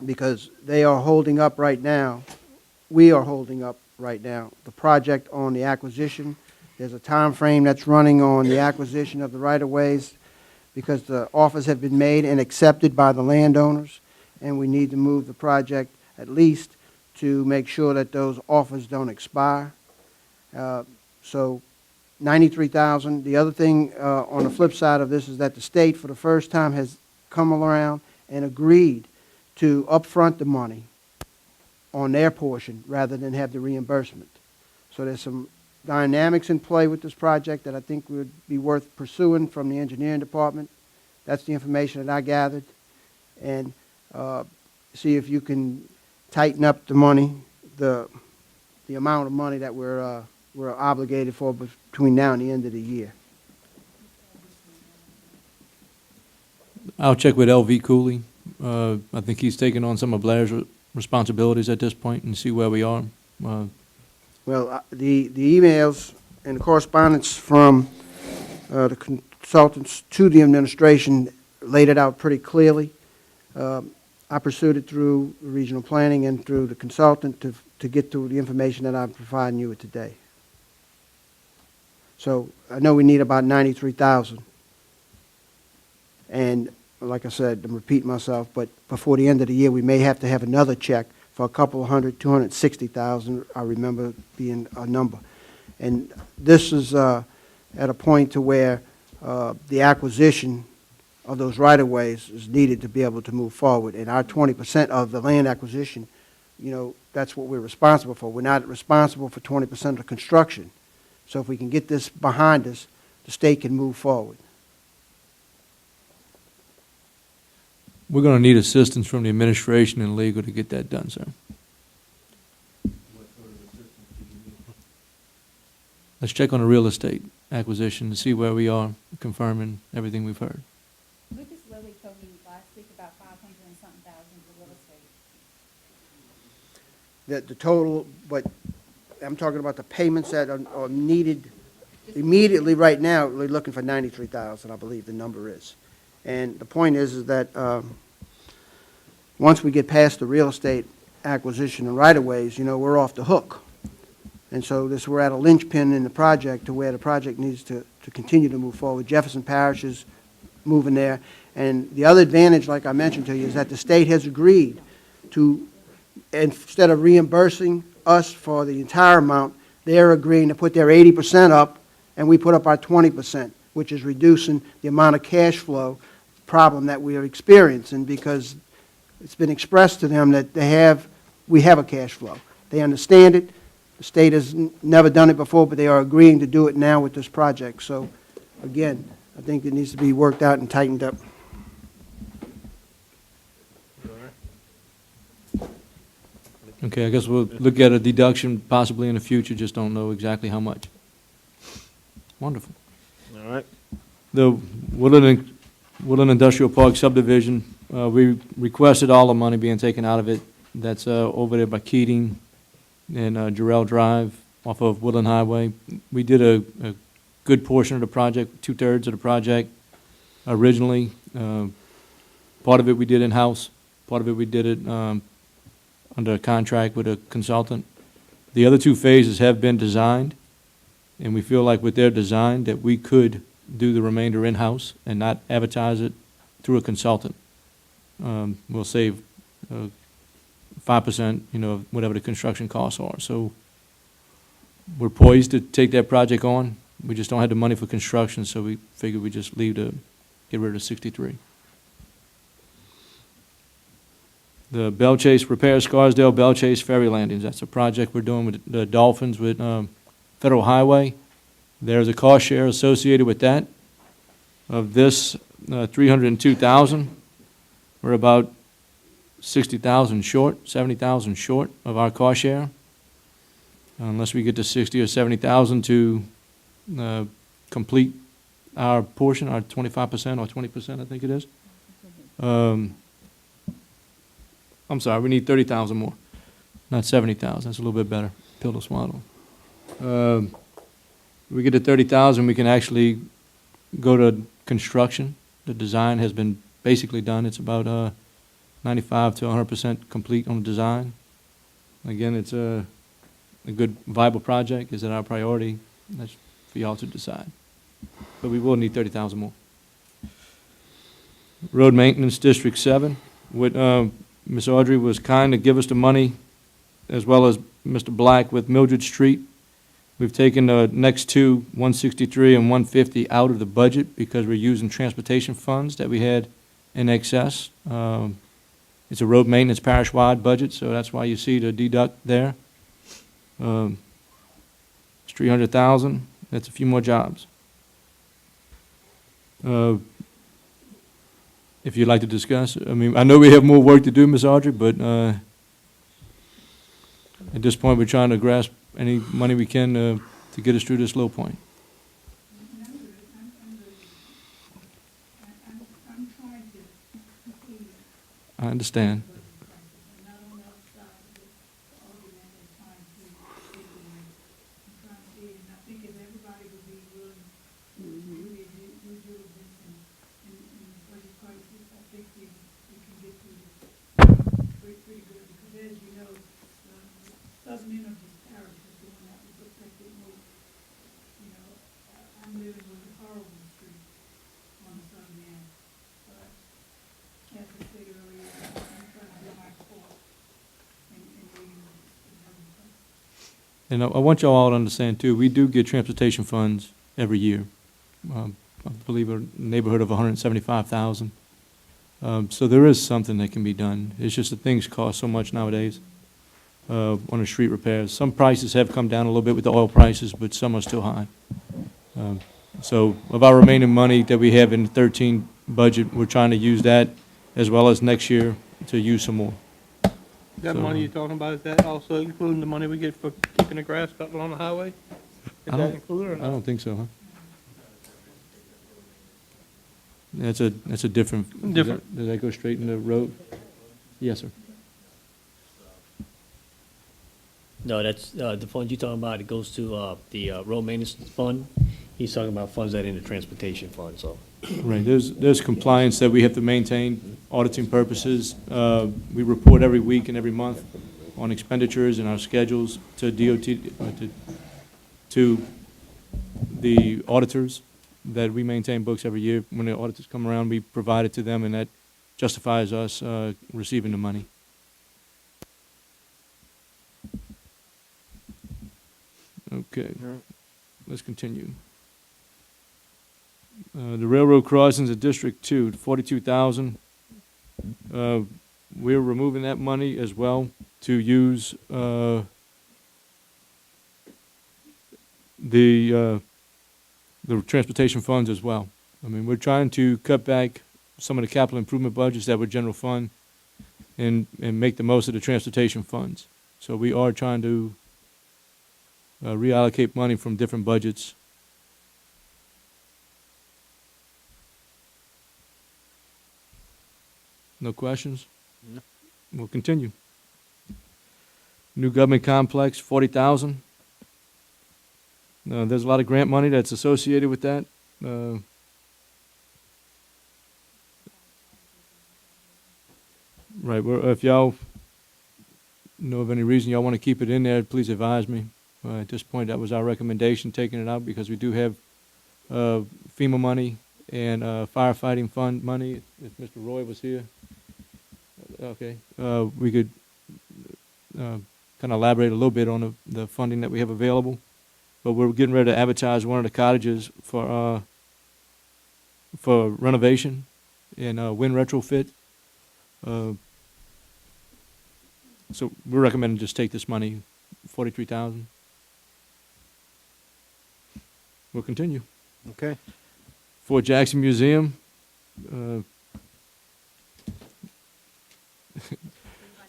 because they are holding up right now. We are holding up right now the project on the acquisition. There's a time frame that's running on the acquisition of the right-of-ways because the offers have been made and accepted by the landowners, and we need to move the project at least to make sure that those offers don't expire. So 93,000. The other thing on the flip side of this is that the state for the first time has come around and agreed to upfront the money on their portion rather than have the reimbursement. So there's some dynamics in play with this project that I think would be worth pursuing from the engineering department. That's the information that I gathered. And see if you can tighten up the money, the amount of money that we're obligated for between now and the end of the year. I'll check with LV Cooley. I think he's taking on some of Blair's responsibilities at this point and see where we are. Well, the emails and the correspondence from the consultants to the administration laid it out pretty clearly. I pursued it through regional planning and through the consultant to get to the information that I'm providing you with today. So I know we need about 93,000. And like I said, I'm repeating myself, but before the end of the year, we may have to have another check for a couple of hundred, 260,000, I remember being a number. And this is at a point to where the acquisition of those right-of-ways is needed to be able to move forward. And our 20% of the land acquisition, you know, that's what we're responsible for. We're not responsible for 20% of the construction. So if we can get this behind us, the state can move forward. We're going to need assistance from the administration and legal to get that done, sir. Let's check on the real estate acquisition to see where we are, confirming everything we've heard. Lucas Lilly told me last week about 500 and something thousand for real estate. The total, but I'm talking about the payments that are needed immediately right now. We're looking for 93,000, I believe the number is. And the point is that once we get past the real estate acquisition and right-of-ways, you know, we're off the hook. And so we're at a linchpin in the project to where the project needs to continue to move forward. Jefferson Parish is moving there. And the other advantage, like I mentioned to you, is that the state has agreed to, instead of reimbursing us for the entire amount, they're agreeing to put their 80% up, and we put up our 20%, which is reducing the amount of cash flow problem that we are experiencing, because it's been expressed to them that we have a cash flow. They understand it. The state has never done it before, but they are agreeing to do it now with this project. So, again, I think it needs to be worked out and tightened up. Okay, I guess we'll look at a deduction possibly in the future, just don't know exactly how much. Wonderful. All right. The Woodland Industrial Park subdivision, we requested all the money being taken out of it. That's over there by Keating and Jarrell Drive off of Woodland Highway. We did a good portion of the project, 2/3 of the project originally. Part of it we did in-house, part of it we did it under a contract with a consultant. The other two phases have been designed, and we feel like with their design that we could do the remainder in-house and not advertise it through a consultant. We'll save 5%, of whatever the construction costs are. So we're poised to take that project on. We just don't have the money for construction, so we figured we'd just get rid of 63. The Bell Chase Repair, Scarsdale Bell Chase Ferry Landings. That's a project we're doing with the Dolphins with Federal Highway. There's a cost share associated with that. Of this, 302,000. We're about 60,000 short, 70,000 short of our cost share. Unless we get to 60 or 70,000 to complete our portion, our 25% or 20%, I think it is. I'm sorry, we need 30,000 more, not 70,000. That's a little bit better pill to swallow. We get to 30,000, we can actually go to construction. The design has been basically done. It's about 95 to 100% complete on the design. Again, it's a good, viable project. Is it our priority? That's for y'all to decide. But we will need 30,000 more. Road Maintenance District 7. What Ms. Audrey was kind to give us the money, as well as Mr. Black with Mildred Street. We've taken the next two, 163 and 150, out of the budget because we're using transportation funds that we had in excess. It's a road maintenance parish-wide budget, so that's why you see the deduct there. It's 300,000. That's a few more jobs. If you'd like to discuss, I mean, I know we have more work to do, Ms. Audrey, but at this point, we're trying to grasp any money we can to get us through this low point. I understand. Southern end of this parish is the one that was affected most. I'm living with a horrible street on the southern end. But as I said earlier, I'm trying to do my part and dealing with And I want y'all all to understand too, we do get transportation funds every year. I believe a neighborhood of 175,000. So there is something that can be done. It's just that things cost so much nowadays on the street repairs. Some prices have come down a little bit with the oil prices, but some are still high. So of our remaining money that we have in the 13 budget, we're trying to use that as well as next year to use some more. That So, money you're talking about, is that also including the money we get for keeping the grass cut along the highway? Is that included or I not? don't think so, huh? That's a different. Different. Does that go straight in the road? Yes, sir. No, that's, the fund you're talking about, it goes to the road maintenance fund. He's talking about funds that are in the transportation fund, so. Right, there's compliance that we have to maintain, auditing purposes. We report every week and every month on expenditures and our schedules to DOT, to the auditors, that we maintain books every year. When the auditors come around, we provide it to them, and that justifies us receiving the money. Okay, let's continue. The railroad crossings at District 2, 42,000. We're removing that money as well to use the transportation funds as well. I mean, we're trying to cut back some of the capital improvement budgets that were general fund and make the most of the transportation funds. So we are trying to reallocate money from different budgets. No questions? No. We'll continue. New government complex, 40,000. There's a lot of grant money that's associated with that. Right, well, if y'all know of any reason y'all want to keep it in there, please advise me. At this point, that was our recommendation, taking it out, because we do have FEMA money and firefighting fund money. If Mr. Roy was here, Okay, we could kind of elaborate a little bit on the funding that we have available, but we're getting ready to advertise one of the cottages for renovation and wind retrofit. So we're recommending just take this money, 43,000. We'll continue. Okay. Fort Jackson Museum,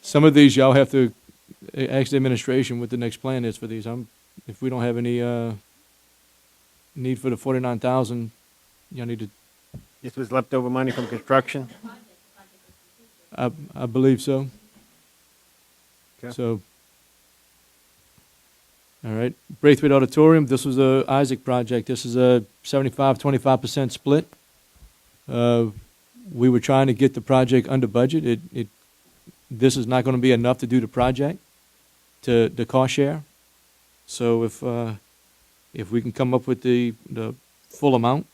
some of these y'all have to ask the administration what the next plan is for these. If we don't have any need for the 49,000, y'all need to. This was leftover money from construction? I believe so. Okay. So, all right. Braithwaite Auditorium, this was a Isaac project. This is a 75-25% split. We were trying to get the project under budget. This is not going to be enough to do the project, to the cost share. So if we can come up with the full amount,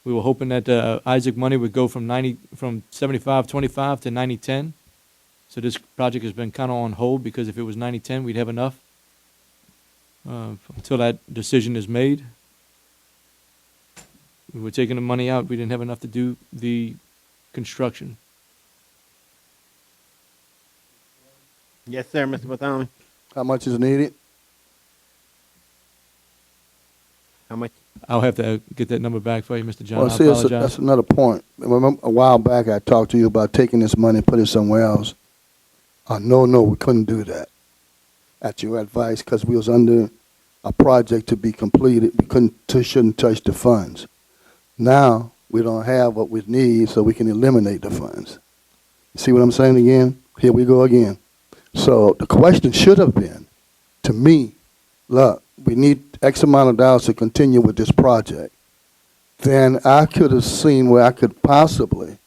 we were hoping that the Isaac money would go from 75-25 to 90-10. So this project has been kind of on hold, because if it was 90-10, we'd have enough. Until that decision is made, we were taking the money out. We didn't have enough to do the construction. Yes, sir, Mr. Bartholomew. How much is needed? How much? I'll have to get that number back for you, Mr. John. Well, I see, that's apologize. another point. Remember, a while back, I talked to you about taking this money and put it somewhere else. No, we couldn't do that. At your advice, because we was under a project to be completed. We shouldn't touch the funds. Now, we don't have what we need, so we can eliminate the funds. See what I'm saying again? Here we go again. So the question should have been, to me, look, we need X amount of dollars to continue with this project. Then I could have seen where I could possibly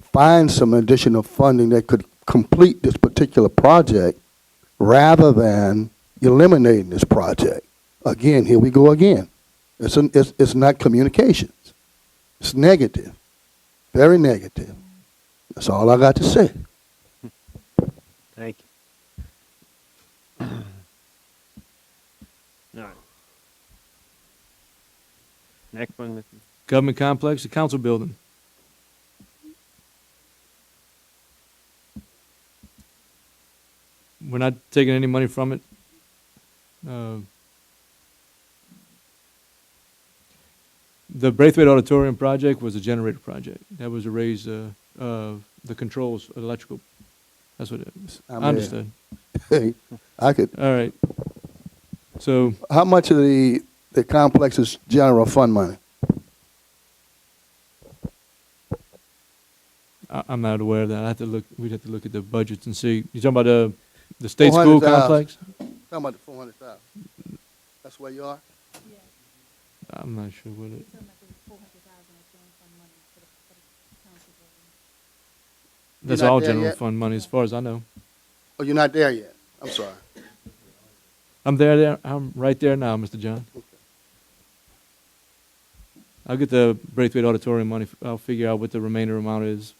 find some additional funding that could complete this particular project rather than eliminating this project. Again, here we go again. It's not communications. It's negative, very negative. That's all I got to say. Thank you. All right. Next one, Mr. Government complex, the council building. We're not taking any money from it. The Braithwaite Auditorium project was a generator project. That was to raise the controls, electrical. That's what it is. I understood. Hey, I could. All right. So how much of the complex's general fund money? I'm not aware of that. We'd have to look at the budgets and see. You talking about the state school complex? Talking about the 400,000. That's where you are? I'm not sure what it. That's You're not all there general yet? fund money, as far as I know. Oh, you're not there yet? I'm sorry. I'm there. I'm right there now, Mr. John. I'll get the Braithwaite Auditorium money. I'll figure out what the remainder amount is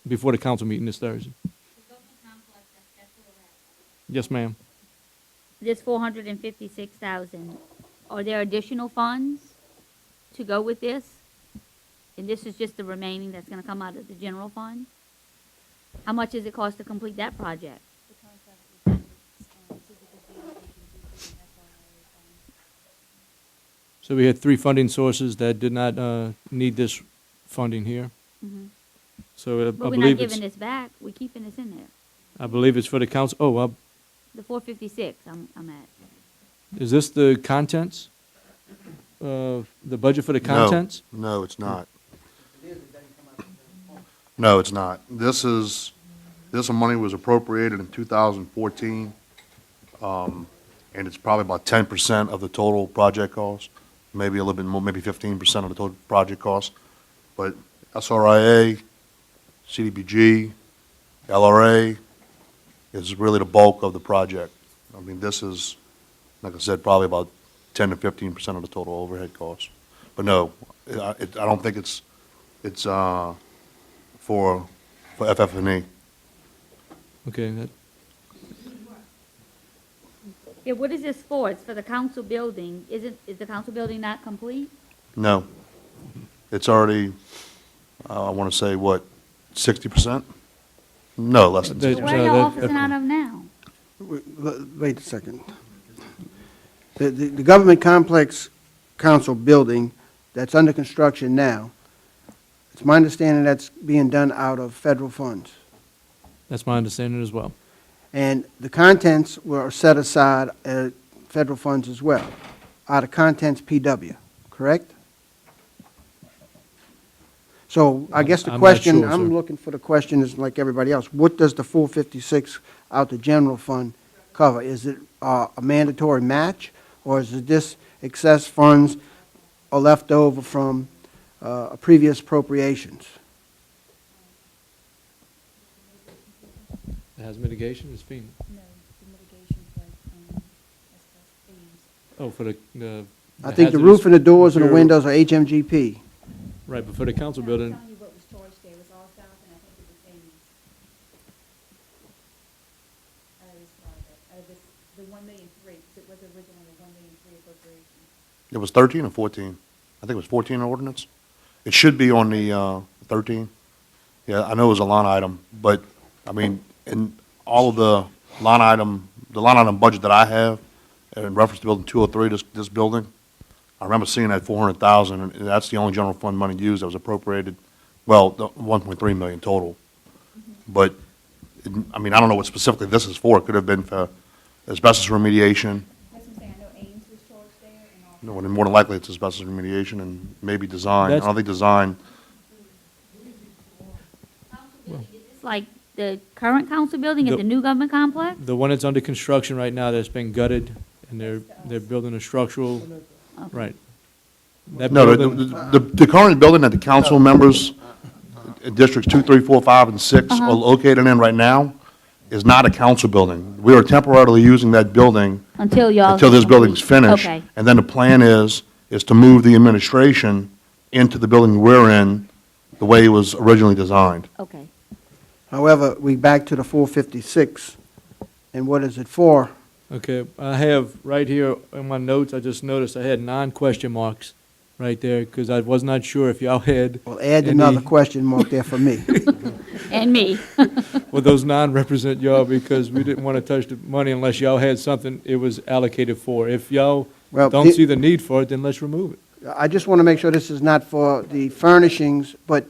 before the council meeting this Thursday. Yes, ma'am. This 456,000, are there additional funds to go with this? And this is just the remaining that's gonna come out of the general fund? How much does it cost to complete that project? So we had 3 funding sources that did not need this funding here. Mhm. So I But we're not believe it's, giving this back, we're keeping this in there. I believe it's for the council. Oh, The 456 I'm at. is this the contents? The budget for the contents? No, it's not. No, it's not. This money was appropriated in 2014, and it's probably about 10% of the total project cost, maybe a little bit more, maybe 15% of the total project cost. But SRIA, CDBG, LRA is really the bulk of the project. I mean, this is, like I said, probably about 10 to 15% of the total overhead costs. But no, I don't think it's for FF&E. Okay, that, Yeah, what is this for? It's for the council building. Is the council building not complete? No. It's already, I want to say, what, 60%? No, less than They- So 60%. where are no, y'all that- officing out of now? Wait a second. The government complex council building that's under construction now, it's my understanding that's being done out of federal funds. that's my understanding as well. And the contents were set aside federal funds as well, out of contents PW, correct? So I guess the I'm not question, sure, I'm sir. looking for the question is like everybody else, what does the 456 out the general fund cover? Is it a mandatory match, or is it just excess funds are left over from previous appropriations? It has mitigation, it's FEMA. No, the mitigation was, fees. Oh, for the. I think the roof and the doors and the windows are HMGP. Right, but for the council building, I'm telling you what was charged there, it was all south, and I think it was Ames. Out of this project, out of this, the 1,000,003, because it was originally a 1,000,003 appropriation. It was 13 or 14? I think it was 14 ordinance. It should be on the 13. Yeah, I know it was a line item, but, I mean, in all of the line item budget that I have, in reference to building 203, this building, I remember seeing that 400,000, and that's the only general fund money used that was appropriated, well, the 1.3 million total. But, I mean, I don't know what specifically this is for. It could have been for asbestos remediation. That's what I'm saying, I know Ames was charged there, and also. No, and more than likely it's asbestos remediation and maybe design. I That's- don't think design, It's like the current council building at The- the new government complex? the one that's under construction right now that's been gutted, and they're building a structural, right. That no, building, the current building that the council members, districts 2, 3, 4, 5, and 6 are located in right now is not a council building. We are temporarily using that building Until y'all. until this building's finished. Okay. And then the plan is to move the administration into the building we're in, the way it was originally designed. Okay. However, we back to the 456, and what is it for? okay, I have right here in my notes, I just noticed I had 9 question marks right there, because I was not sure if y'all had. Well, add any- another question mark there for me. And me. Well, those 9 represent y'all, because we didn't want to touch the money unless y'all had something it was allocated for. If y'all Well, don't the- see the need for it, then let's remove it. I just want to make sure this is not for the furnishings, but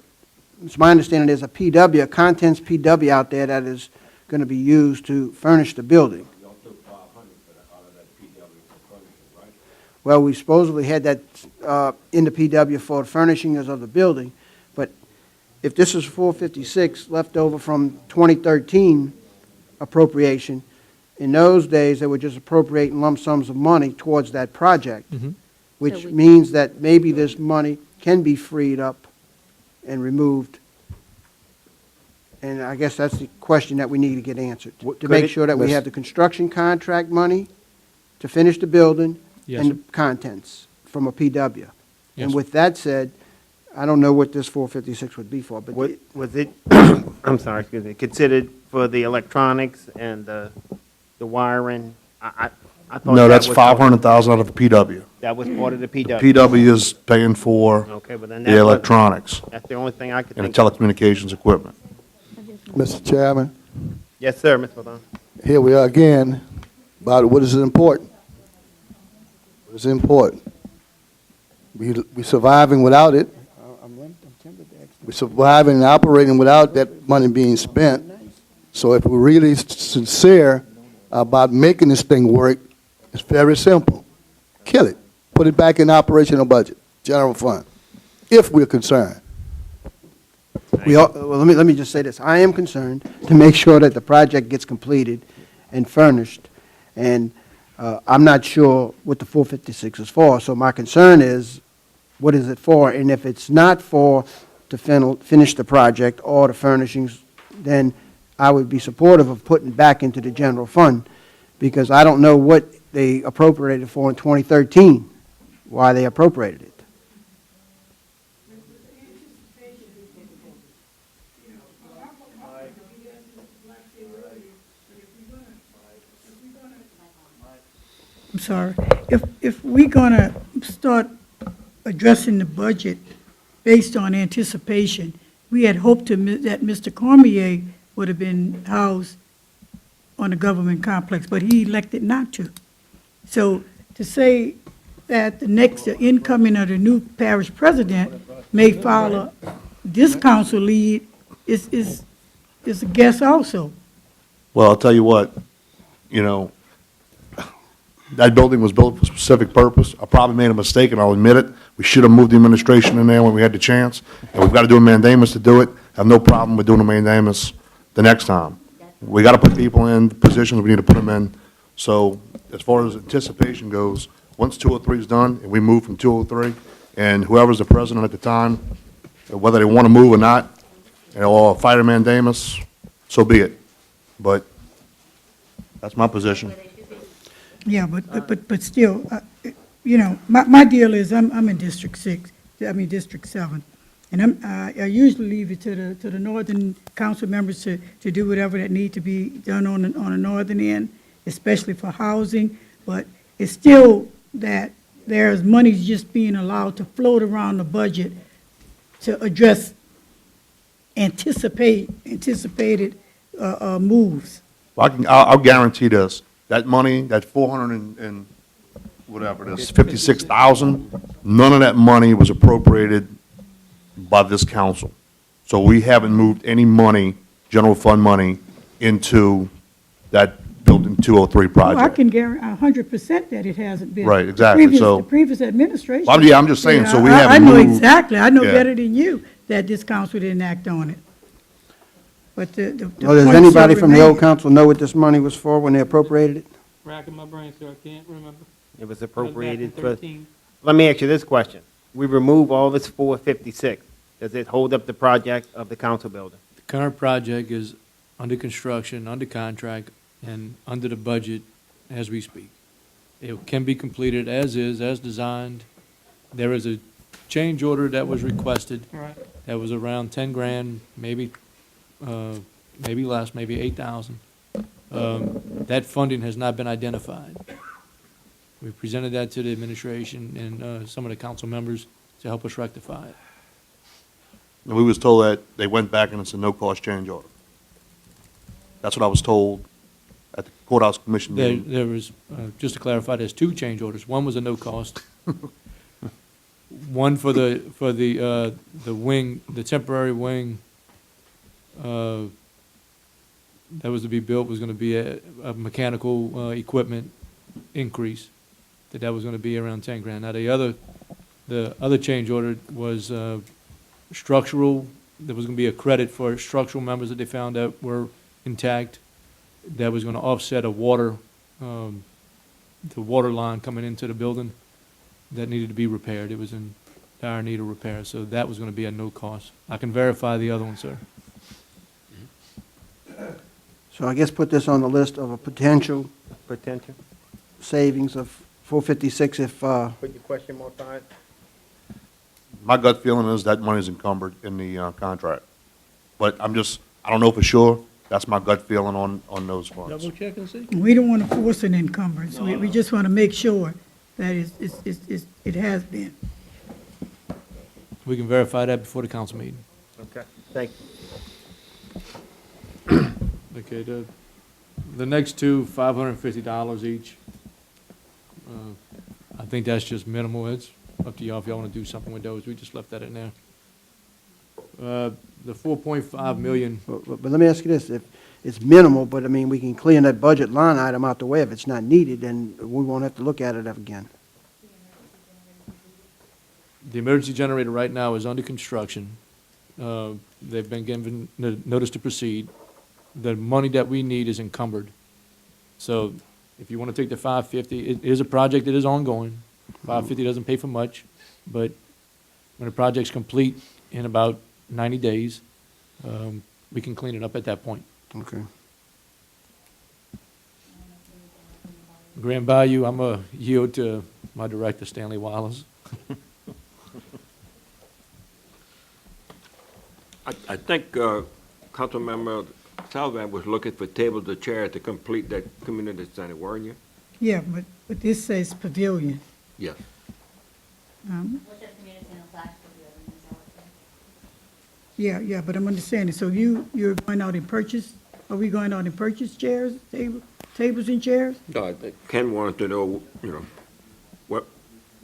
it's my understanding there's a PW, a contents PW out there that is going to be used to furnish the building. Well, we supposedly had that in the PW for furnishings of the building, but if this is 456 left over from 2013 appropriation, in those days, they were just appropriating lump sums of money towards that project, which So we- means that maybe this money can be freed up and removed. And I guess that's the question that we need to get answered, to Could make it- sure that we Miss- have the construction contract money to finish the building Yes, and sir. the contents from a PW. Yes, And sir. with that said, I don't know what this 456 would be for, but Was it, I'm sorry, excuse me, considered for the electronics and the wiring? I thought No, that that's was- 500,000 out of the PW. That was part of the PW. PW is paying for Okay, but then the that was- electronics That's the only thing I could and the think of. telecommunications equipment. Mr. Chairman, Yes, sir, Ms. Mathon. here we are again about what is important. What is important? We surviving without it. We're surviving and operating without that money being spent. So if we're really sincere about making this thing work, it's very simple. Kill it. Put it back in operational budget, general fund, if we're concerned. well, let me just say this. I am concerned to make sure that the project gets completed and furnished, and I'm not sure what the 456 is for. So my concern is, what is it for? And if it's not for to finish the project or the furnishings, then I would be supportive of putting it back into the general fund, because I don't know what they appropriated for in 2013, why they appropriated it. I'm sorry, if we're gonna start addressing the budget based on anticipation, we had hoped that Mr. Cormier would have been housed on the government complex, but he elected not to. So to say that the incoming of the new parish president may follow this council lead is a guess also. Well, I'll tell you what, you know, that building was built for a specific purpose. I probably made a mistake, and I'll admit it. We should have moved the administration in there when we had the chance, and we've got to do a mandamus to do it. I have no problem with doing a mandamus the next time. We got to put people in positions we need to put them in. So as far as anticipation goes, once 203 is done, and we move from 203, and whoever's the president at the time, whether they want to move or not, or fight a mandamus, so be it. But that's my position. Yeah, but still, you know, my deal is I'm in District 7. And I usually leave it to the northern council members to do whatever that need to be done on the northern end, especially for housing. But it's still that there's money just being allowed to float around the budget to address anticipated moves. Well, I'll guarantee this. That money, that 400 and whatever it is, 56,000, none of that money was appropriated by this council. So we haven't moved any money, general fund money, into that Building 203 project. Well, I can guarantee 100% that it hasn't been. Right, exactly. The previous administration. Well, yeah, I'm just saying, so we I haven't know moved. exactly. I know Yeah. better than you that this council didn't act on it. But the Well, does point anybody still from the old remains. council know what this money was for when they appropriated it? Racking my brain, so I can't remember. It was Back in appropriated for, 13. let me ask you this question. We remove all this 456. Does it hold up the project of the council building? The current project is under construction, under contract, and under the budget as we speak. It can be completed as is, as designed. There is a change order that was requested. Right. That was around 10 grand, maybe less, maybe 8,000. That funding has not been identified. We presented that to the administration and some of the council members to help us rectify it. And we was told that they went back and it's a no-cost change order. That's what I was told at the courthouse commission meeting. There was, just to clarify, there's two change orders. One was a no cost. One for the wing, the temporary wing, that was to be built was gonna be a mechanical, equipment increase, that was gonna be around 10 grand. Now, the other change order was, structural. There was gonna be a credit for structural members that they found out were intact. That was gonna offset a water, the water line coming into the building that needed to be repaired. It was in dire need of repair, so that was gonna be at no cost. I can verify the other one, sir. So I guess put this on the list of a potential Potential? savings of 456 if, Put your question mark by it. My gut feeling is that money's encumbered in the contract. But I don't know for sure. That's my gut feeling on those funds. Double check and see. We don't want to force an encumbrance. We just want to make sure that it has been. We can verify that before the council meeting. Okay, thank you. Okay, the next two, $550 each. I think that's just minimal. It's up to y'all if y'all want to do something with those. We just left that in there. The 4.5 million, but let me ask you this, if it's minimal, but I mean, we can clear that budget line item out the way if it's not needed, then we won't have to look at it again. the emergency generator right now is under construction. They've been given the notice to proceed. The money that we need is encumbered. So if you want to take the 550, it is a project that is ongoing. 550 doesn't pay for much, but when the project's complete in about 90 days, we can clean it up at that point. Okay. Grand Bayou, I'm going to yield to my director, Stanley Wallace. I think Councilmember Salvan was looking for tables or chairs to complete that community center, weren't you? Yeah, but this says pavilion. Yes. Yeah, but I'm understanding, so you're going out and purchase, are we going out and purchase chairs, tables and chairs? No, I think Ken wanted to know, what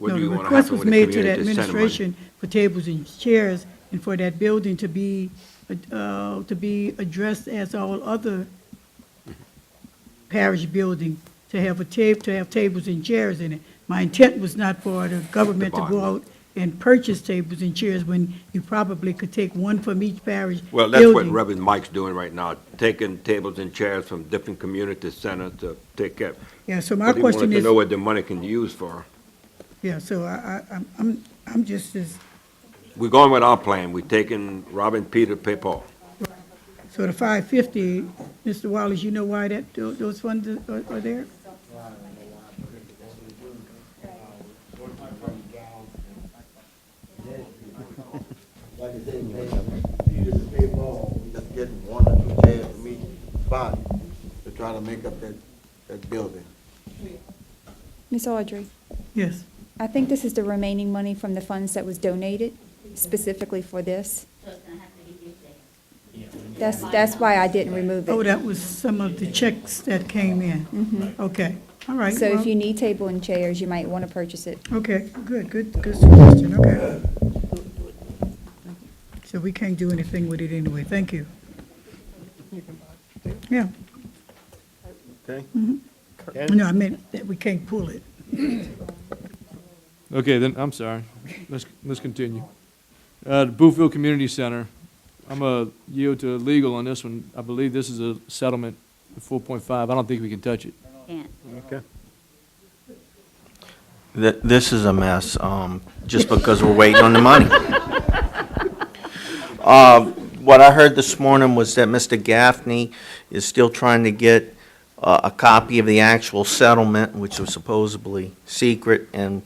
No, do you the want to request happen was with the made to the community to send money? administration for tables and chairs, and for that building to be addressed as all other parish building, to have tables and chairs in it. My intent was not for the government to go out and purchase tables and chairs when you probably could take one from each parish building. Well, that's what Reverend Mike's doing right now, taking tables and chairs from different community centers to take care. Yeah, so my But he question wanted to is, know what the money can use for. yeah, so I'm just as, We're going with our plan. We're taking Robin Peter pay Paul. so the 550, Mr. Wallace, you know why those funds are there? Like I said, you just pay Paul, we just getting one or two chairs from each spot to try to make up that building. Ms. Audrey, Yes. I think this is the remaining money from the funds that was donated specifically for this. That's why I didn't remove Oh, it. that was some of the checks that came in. Okay, all right. So if well, you need table and chairs, you might want to purchase it. Okay, good suggestion, okay. So we can't do anything with it anyway, thank you. Yeah, Okay? no, I meant that we can't pull it. Okay, then, I'm sorry. Let's continue. The Boothville Community Center, I'm a yield to legal on this one. I believe this is a settlement of 4.5. I don't think we can touch it. Can't. Okay. This is a mess, just because we're waiting on the money. What I heard this morning was that Mr. Gaffney is still trying to get a copy of the actual settlement, which was supposedly secret, and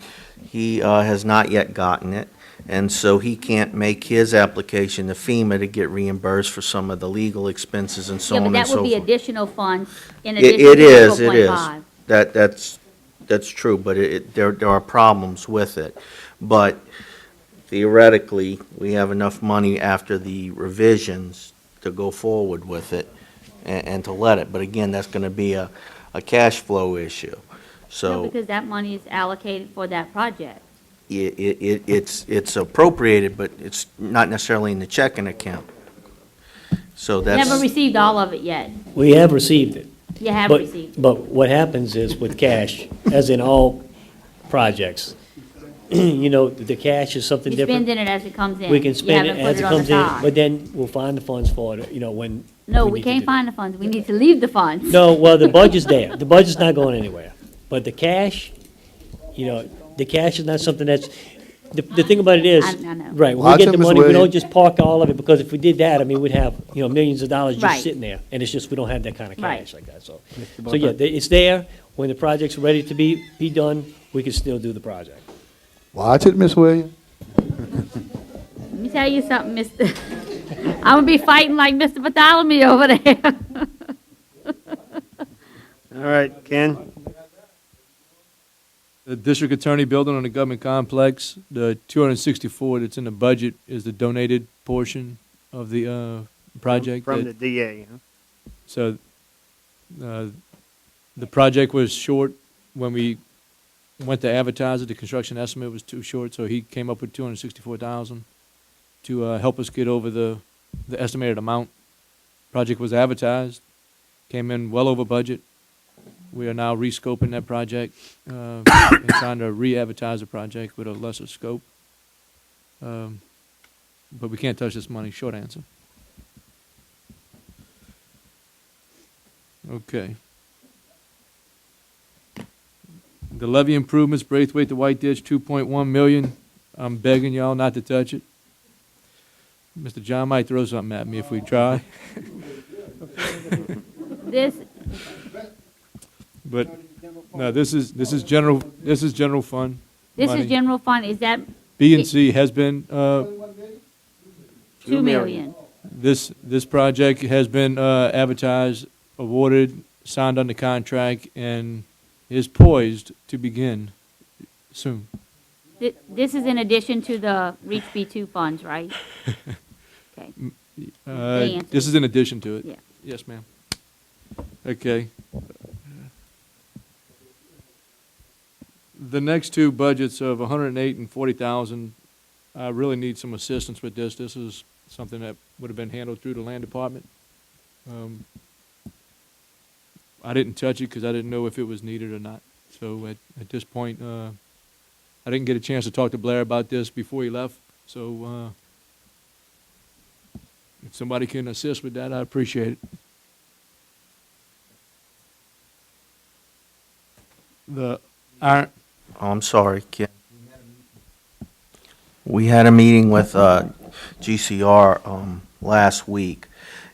he has not yet gotten it. And so he can't make his application to FEMA to get reimbursed for some of the legal expenses and so Yeah, on but and that so would forth. be additional funds in It addition to the is, it 4.5. is. That's true, but there are problems with it. But theoretically, we have enough money after the revisions to go forward with it and to let it. But again, that's gonna be a cash flow issue. No, So because that money is allocated for that project. it's appropriated, but it's not necessarily in the checking account. So that's. Never received all of it yet. We have received it. You have But- received. But what happens is with cash, as in all projects, the cash is something You're different. spending it as it comes in. We can You spend it haven't put as it on the comes in, side. but then we'll find the funds for it, when. No, we need to can't do find the funds. We need to leave the funds. No, well, the budget's there. The budget's not going anywhere. But the cash, the cash is not something that's, the thing about it is, I know. right, when Well, we get I the think, Ms. money, we don't Williams- just park all of it, because if we did that, we'd have, millions of dollars Right. just sitting there. And it's just, we don't have that kind of Right. cash like that, so. So, yeah, it's there. When the project's ready to be done, we can still do the project. Watch it, Miss Williams. Let me tell you something, Mr. I'm gonna be fighting like Mr. Bartholomew over there. All right, Ken? The district attorney building on the government complex, the 264 that's in the budget is the donated portion of the project. From that- the DA, huh? So, the project was short when we went to advertise it. The construction estimate was too short, so he came up with 264,000 to help us get over the estimated amount. Project was advertised, came in well over budget. We are now rescoping that project, and trying to re-advertise the project with a lesser scope. But we can't touch this money, short answer. Okay. The levee improvements, Braithwaite to White Ditch, 2.1 million. I'm begging y'all not to touch it. Mr. John might throw something at me if we try. This, But, no, this is general fund. this is money. general fund, is that B and C has been, 2 million? this project has been advertised, awarded, signed under contract, and is poised to begin soon. This is in addition to the Reach B2 funds, right? Okay. answer. This is in addition to it? Yeah. Yes, ma'am. Okay. The next two budgets of 108 and 40,000, I really need some assistance with this. This is something that would have been handled through the land department. I didn't touch it because I didn't know if it was needed or not. So at this point, I didn't get a chance to talk to Blair about this before he left. So if somebody can assist with that, I appreciate it. I'm sorry, Ken. We had a meeting with GCR last week,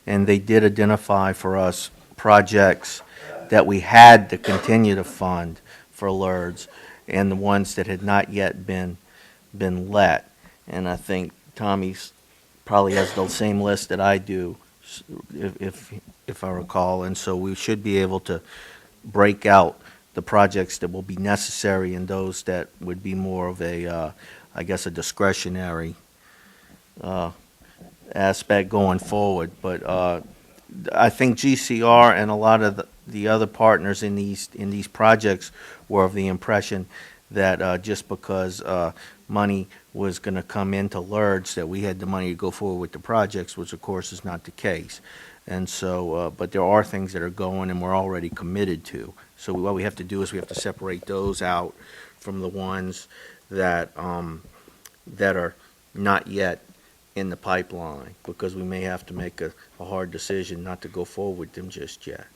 and they did identify for us projects that we had to continue to fund for LERDs, and the ones that had not yet been let. And I think Tommy's probably has the same list that I do, if I recall, and so we should be able to break out the projects that will be necessary and those that would be more of a, I guess, a discretionary aspect going forward. But I think GCR and a lot of the other partners in these projects were of the impression that just because money was going to come into LERDs, that we had the money to go forward with the projects, which of course is not the case. And so, but there are things that are going and we're already committed to. So what we have to do is we have to separate those out from the ones that that are not yet in the pipeline, because we may have to make a hard decision not to go forward with them just yet.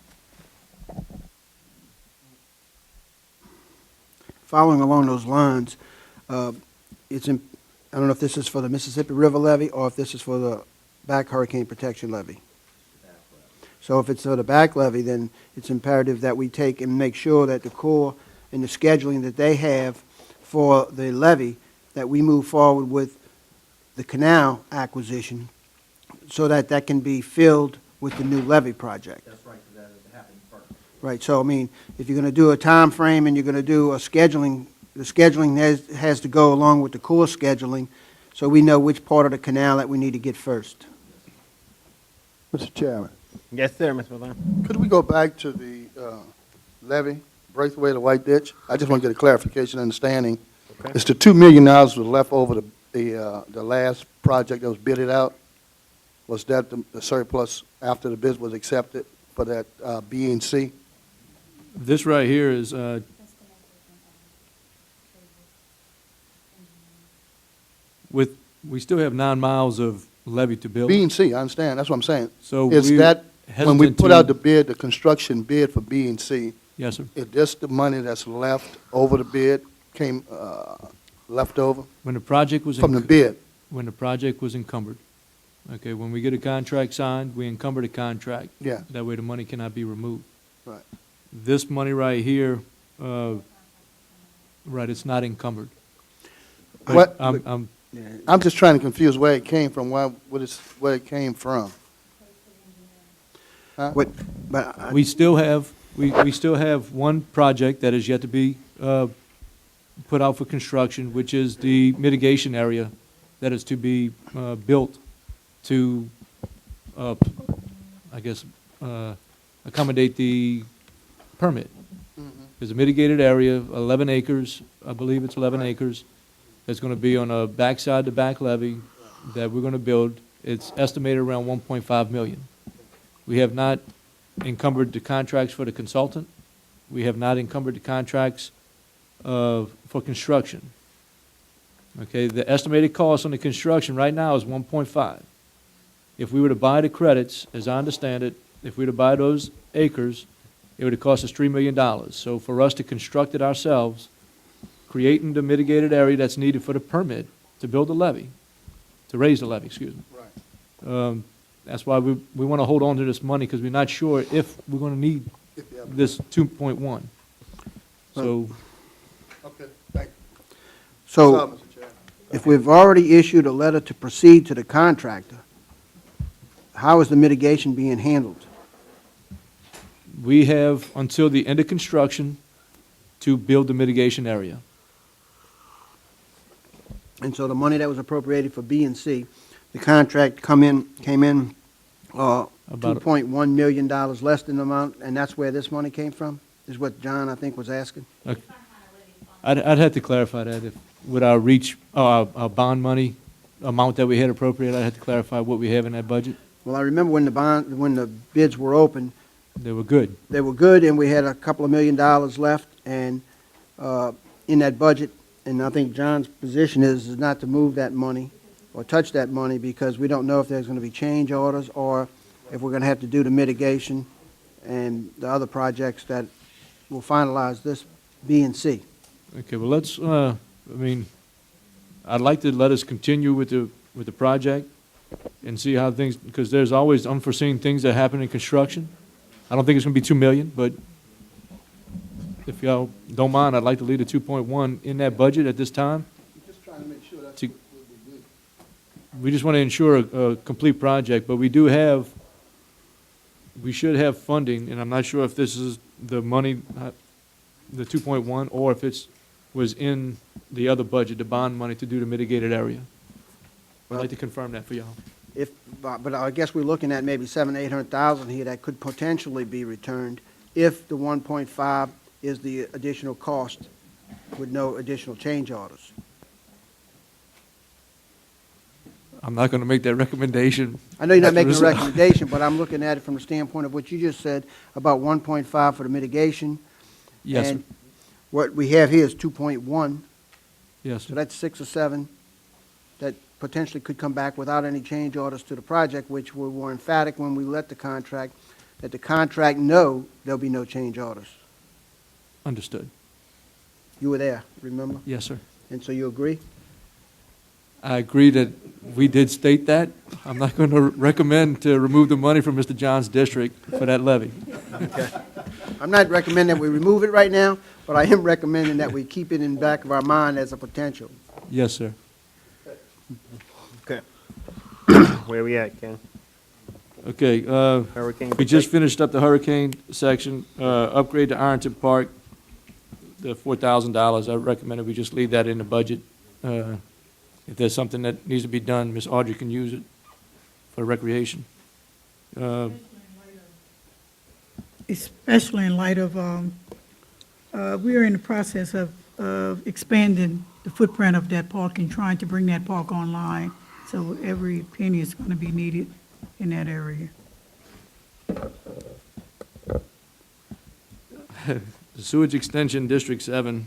Following along those lines, I don't know if this is for the Mississippi River levy or if this is for the back hurricane protection levy. So if it's for the back levy, then it's imperative that we take and make sure that the Corps and the scheduling that they have for the levy, that we move forward with the canal acquisition so that that can be filled with the new levy project. That's right, because that happened first. Right, so I mean, if you're going to do a time frame and you're going to do a scheduling, the scheduling has to go along with the Corps scheduling, so we know which part of the canal that we need to get first. Mr. Chairman, Yes, sir, Mr. Malone. could we go back to the levy, Braithwaite to White Ditch? I just want to get a clarification, understanding. Okay. It's the $2 million was left over the last project that was bidded out. Was that the surplus after the bid was accepted for that B&C? This right here is, we still have 9 miles of levee to build. B&C, I understand, that's what I'm saying. So Is we're that, when we hesitant put to- out the bid, the construction bid for B&C, Yes, sir. is this the money that's left over the bid, left over When the project was from the bid? when the project was encumbered. Okay, when we get a contract signed, we encumber the contract. Yeah. That way the money cannot be removed. Right. This money right here, right, it's not encumbered. What- I'm I'm just trying to confuse where it came from, where it came from. Huh? we still have, we still have one project that is yet to be put out for construction, which is the mitigation area that is to be built to, I guess, accommodate the permit. There's a mitigated area, 11 acres, I believe it's 11 acres, that's going to be on a backside to back levee that we're going to build. It's estimated around 1.5 million. We have not encumbered the contracts for the consultant. We have not encumbered the contracts for construction. Okay, the estimated cost on the construction right now is 1.5. If we were to buy the credits, as I understand it, if we were to buy those acres, it would have cost us $3 million. So for us to construct it ourselves, creating the mitigated area that's needed for the permit to build the levee, to raise the levee, excuse me. Right. That's why we want to hold on to this money, because we're not sure if we're going to need this 2.1. So, Okay, thank you. So, That's all, Mr. Chairman. if we've already issued a letter to proceed to the contractor, how is the mitigation being handled? we have until the end of construction to build the mitigation area. And so the money that was appropriated for B and C, the contract came in, About- $2.1 million less than the amount, and that's where this money came from? Is what John, I think, was asking? Okay. I'd have to clarify that. If, with our reach, our bond money amount that we had appropriated, I'd have to clarify what we have in that budget. Well, I remember when the bids were open, They were good. they were good, and we had a couple of $1 million left, and in that budget, and I think John's position is not to move that money or touch that money because we don't know if there's going to be change orders or if we're going to have to do the mitigation and the other projects that will finalize this B and C. Okay, well, let's, I mean, I'd like to let us continue with the project and see how things, because there's always unforeseen things that happen in construction. I don't think it's gonna be 2 million, but if y'all don't mind, I'd like to leave the 2.1 in that budget at this time. Just trying to make sure that's To- what we do. We just want to ensure a complete project, but we do have, we should have funding, and I'm not sure if this is the money, the 2.1, or if was in the other budget, the bond money to do the mitigated area. I'd like to confirm that for y'all. But I guess we're looking at maybe 700,000-800,000 here that could potentially be returned if the 1.5 is the additional cost with no additional change orders. I'm not going to make that recommendation. I know you're not after making a this- recommendation, but I'm looking at it from the standpoint of what you just said about 1.5 for the mitigation. Yes, sir. And what we have here is 2.1, Yes, so sir. that's 6 or 7 that potentially could come back without any change orders to the project, which we were emphatic when we let the contract, that the contract know there'll be no change orders. Understood. You were there, remember? Yes, sir. And so you agree? I agree that we did state that. I'm not going to recommend to remove the money from Mr. John's district for that levy. I'm not recommending that we remove it right now, but I am recommending that we keep it in the back of our mind as a potential. Yes, sir. Okay. Where we at, Ken? Okay, Hurricane we just protection. finished up the hurricane section, upgrade to Ironton Park, the $4,000. I recommended we just leave that in the budget. If there's something that needs to be done, Ms. Audrey can use it for recreation. Especially in light of, we are in the process of expanding the footprint of that park and trying to bring that park online. So every penny is going to be needed in that area. The sewage extension, District 7.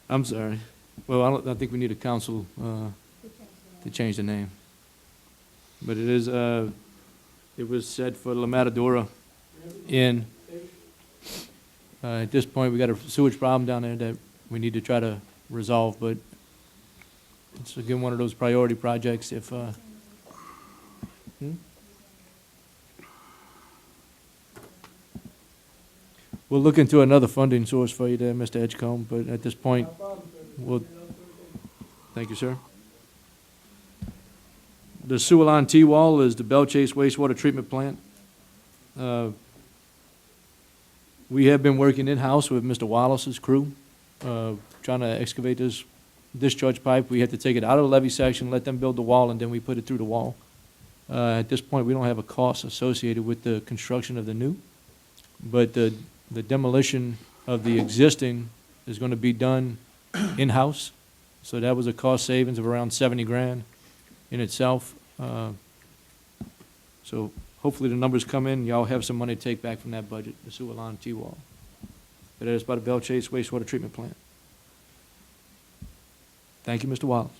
I'm sorry. Well, I think we need a council to change the name. But it is, it was said for La Matadora Inn. At this point, we got a sewage problem down there that we need to try to resolve, but it's again one of those priority projects if, We'll look into another funding source for you there, Mr. Edgecombe, but at this point, we'll, thank you, sir. The sewer line T-wall is the Bell Chase wastewater treatment plant. We have been working in-house with Mr. Wallace's crew, trying to excavate this discharge pipe. We had to take it out of the levee section, let them build the wall, and then we put it through the wall. At this point, we don't have a cost associated with the construction of the new, but the demolition of the existing is going to be done in-house. So that was a cost savings of around 70 grand in itself. So hopefully the numbers come in, y'all have some money to take back from that budget, the sewer line T-wall. That is by the Bell Chase wastewater treatment plant. Thank you, Mr. Wallace.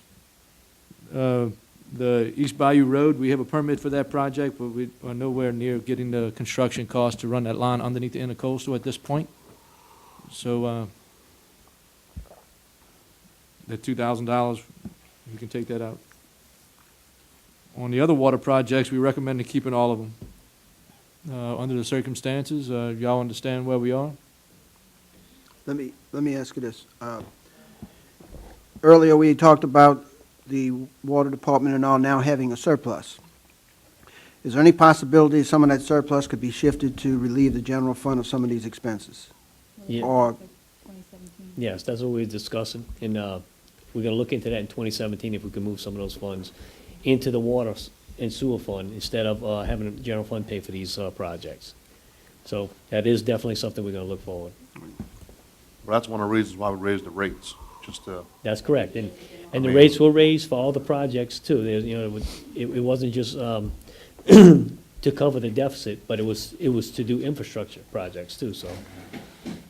The East Bayou Road, we have a permit for that project, but we are nowhere near getting the construction cost to run that line underneath the intercoastal at this point. So, the $2,000, we can take that out. On the other water projects, we recommend keeping all of them. Under the circumstances, y'all understand where we are? Let me ask you this. Earlier, we talked about the water department and all now having a surplus. Is there any possibility some of that surplus could be shifted to relieve the general fund of some of these expenses? Yeah. Or, Yes, that's what we're discussing, and we're gonna look into that in 2017, if we can move some of those funds into the water and sewer fund, instead of having the general fund pay for these projects. So that is definitely something we're gonna look forward. Well, that's one of the reasons why we raised the rates, just to, That's correct, and the mean- rates were raised for all the projects too. There's, you know, it wasn't just to cover the deficit, but it was to do infrastructure projects too, so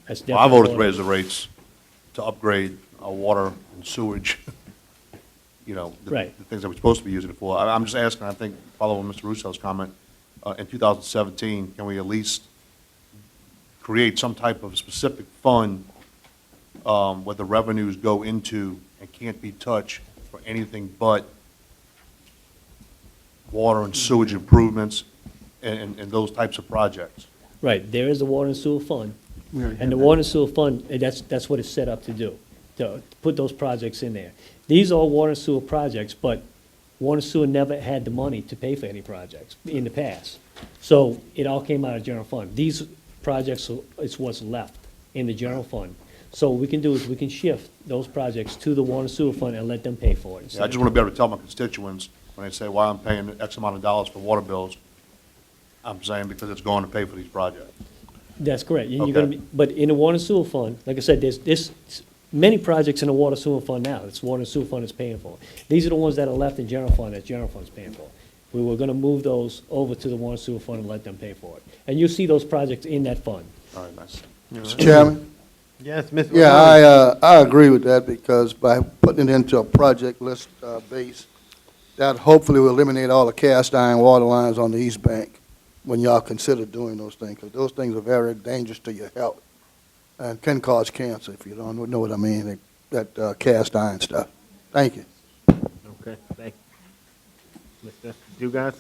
that's definitely. well, I voted to one of- raise the rates to upgrade our water and sewage, you know, Right. the things that we're supposed to be using it for. I'm just asking, I think, following Mr. Russo's comment, in 2017, can we at least create some type of specific fund where the revenues go into and can't be touched for anything but water and sewage improvements and those types of projects? Right, there is a water and sewer fund, we already have and the that. water and sewer fund, that's what it's set up to do, to put those projects in there. These are water and sewer projects, but water and sewer never had the money to pay for any projects in the past. So it all came out of general fund. These projects, it's what's left in the general fund. So what we can do is we can shift those projects to the water and sewer fund and let them pay for it. Yeah, I just want to be able to tell my constituents when they say, why I'm paying X amount of dollars for water bills, I'm saying because it's going to pay for these projects. That's correct. And you're Okay. gonna be, but in the water and sewer fund, like I said, there's many projects in the water sewer fund now. It's water and sewer fund is paying for. These are the ones that are left in general fund that general fund's paying for. We were gonna move those over to the water and sewer fund and let them pay for it. And you'll see those projects in that fund. All right, nice. Mr. Chairman? Yes, Mr. Yeah, Lamont. I agree with that, because by putting it into a project list base, that hopefully will eliminate all the cast iron water lines on the east bank when y'all consider doing those things, because those things are very dangerous to your health and can cause cancer, if you don't know what I mean, that cast iron stuff. Thank you. Okay, thank you. Mr. Dugas?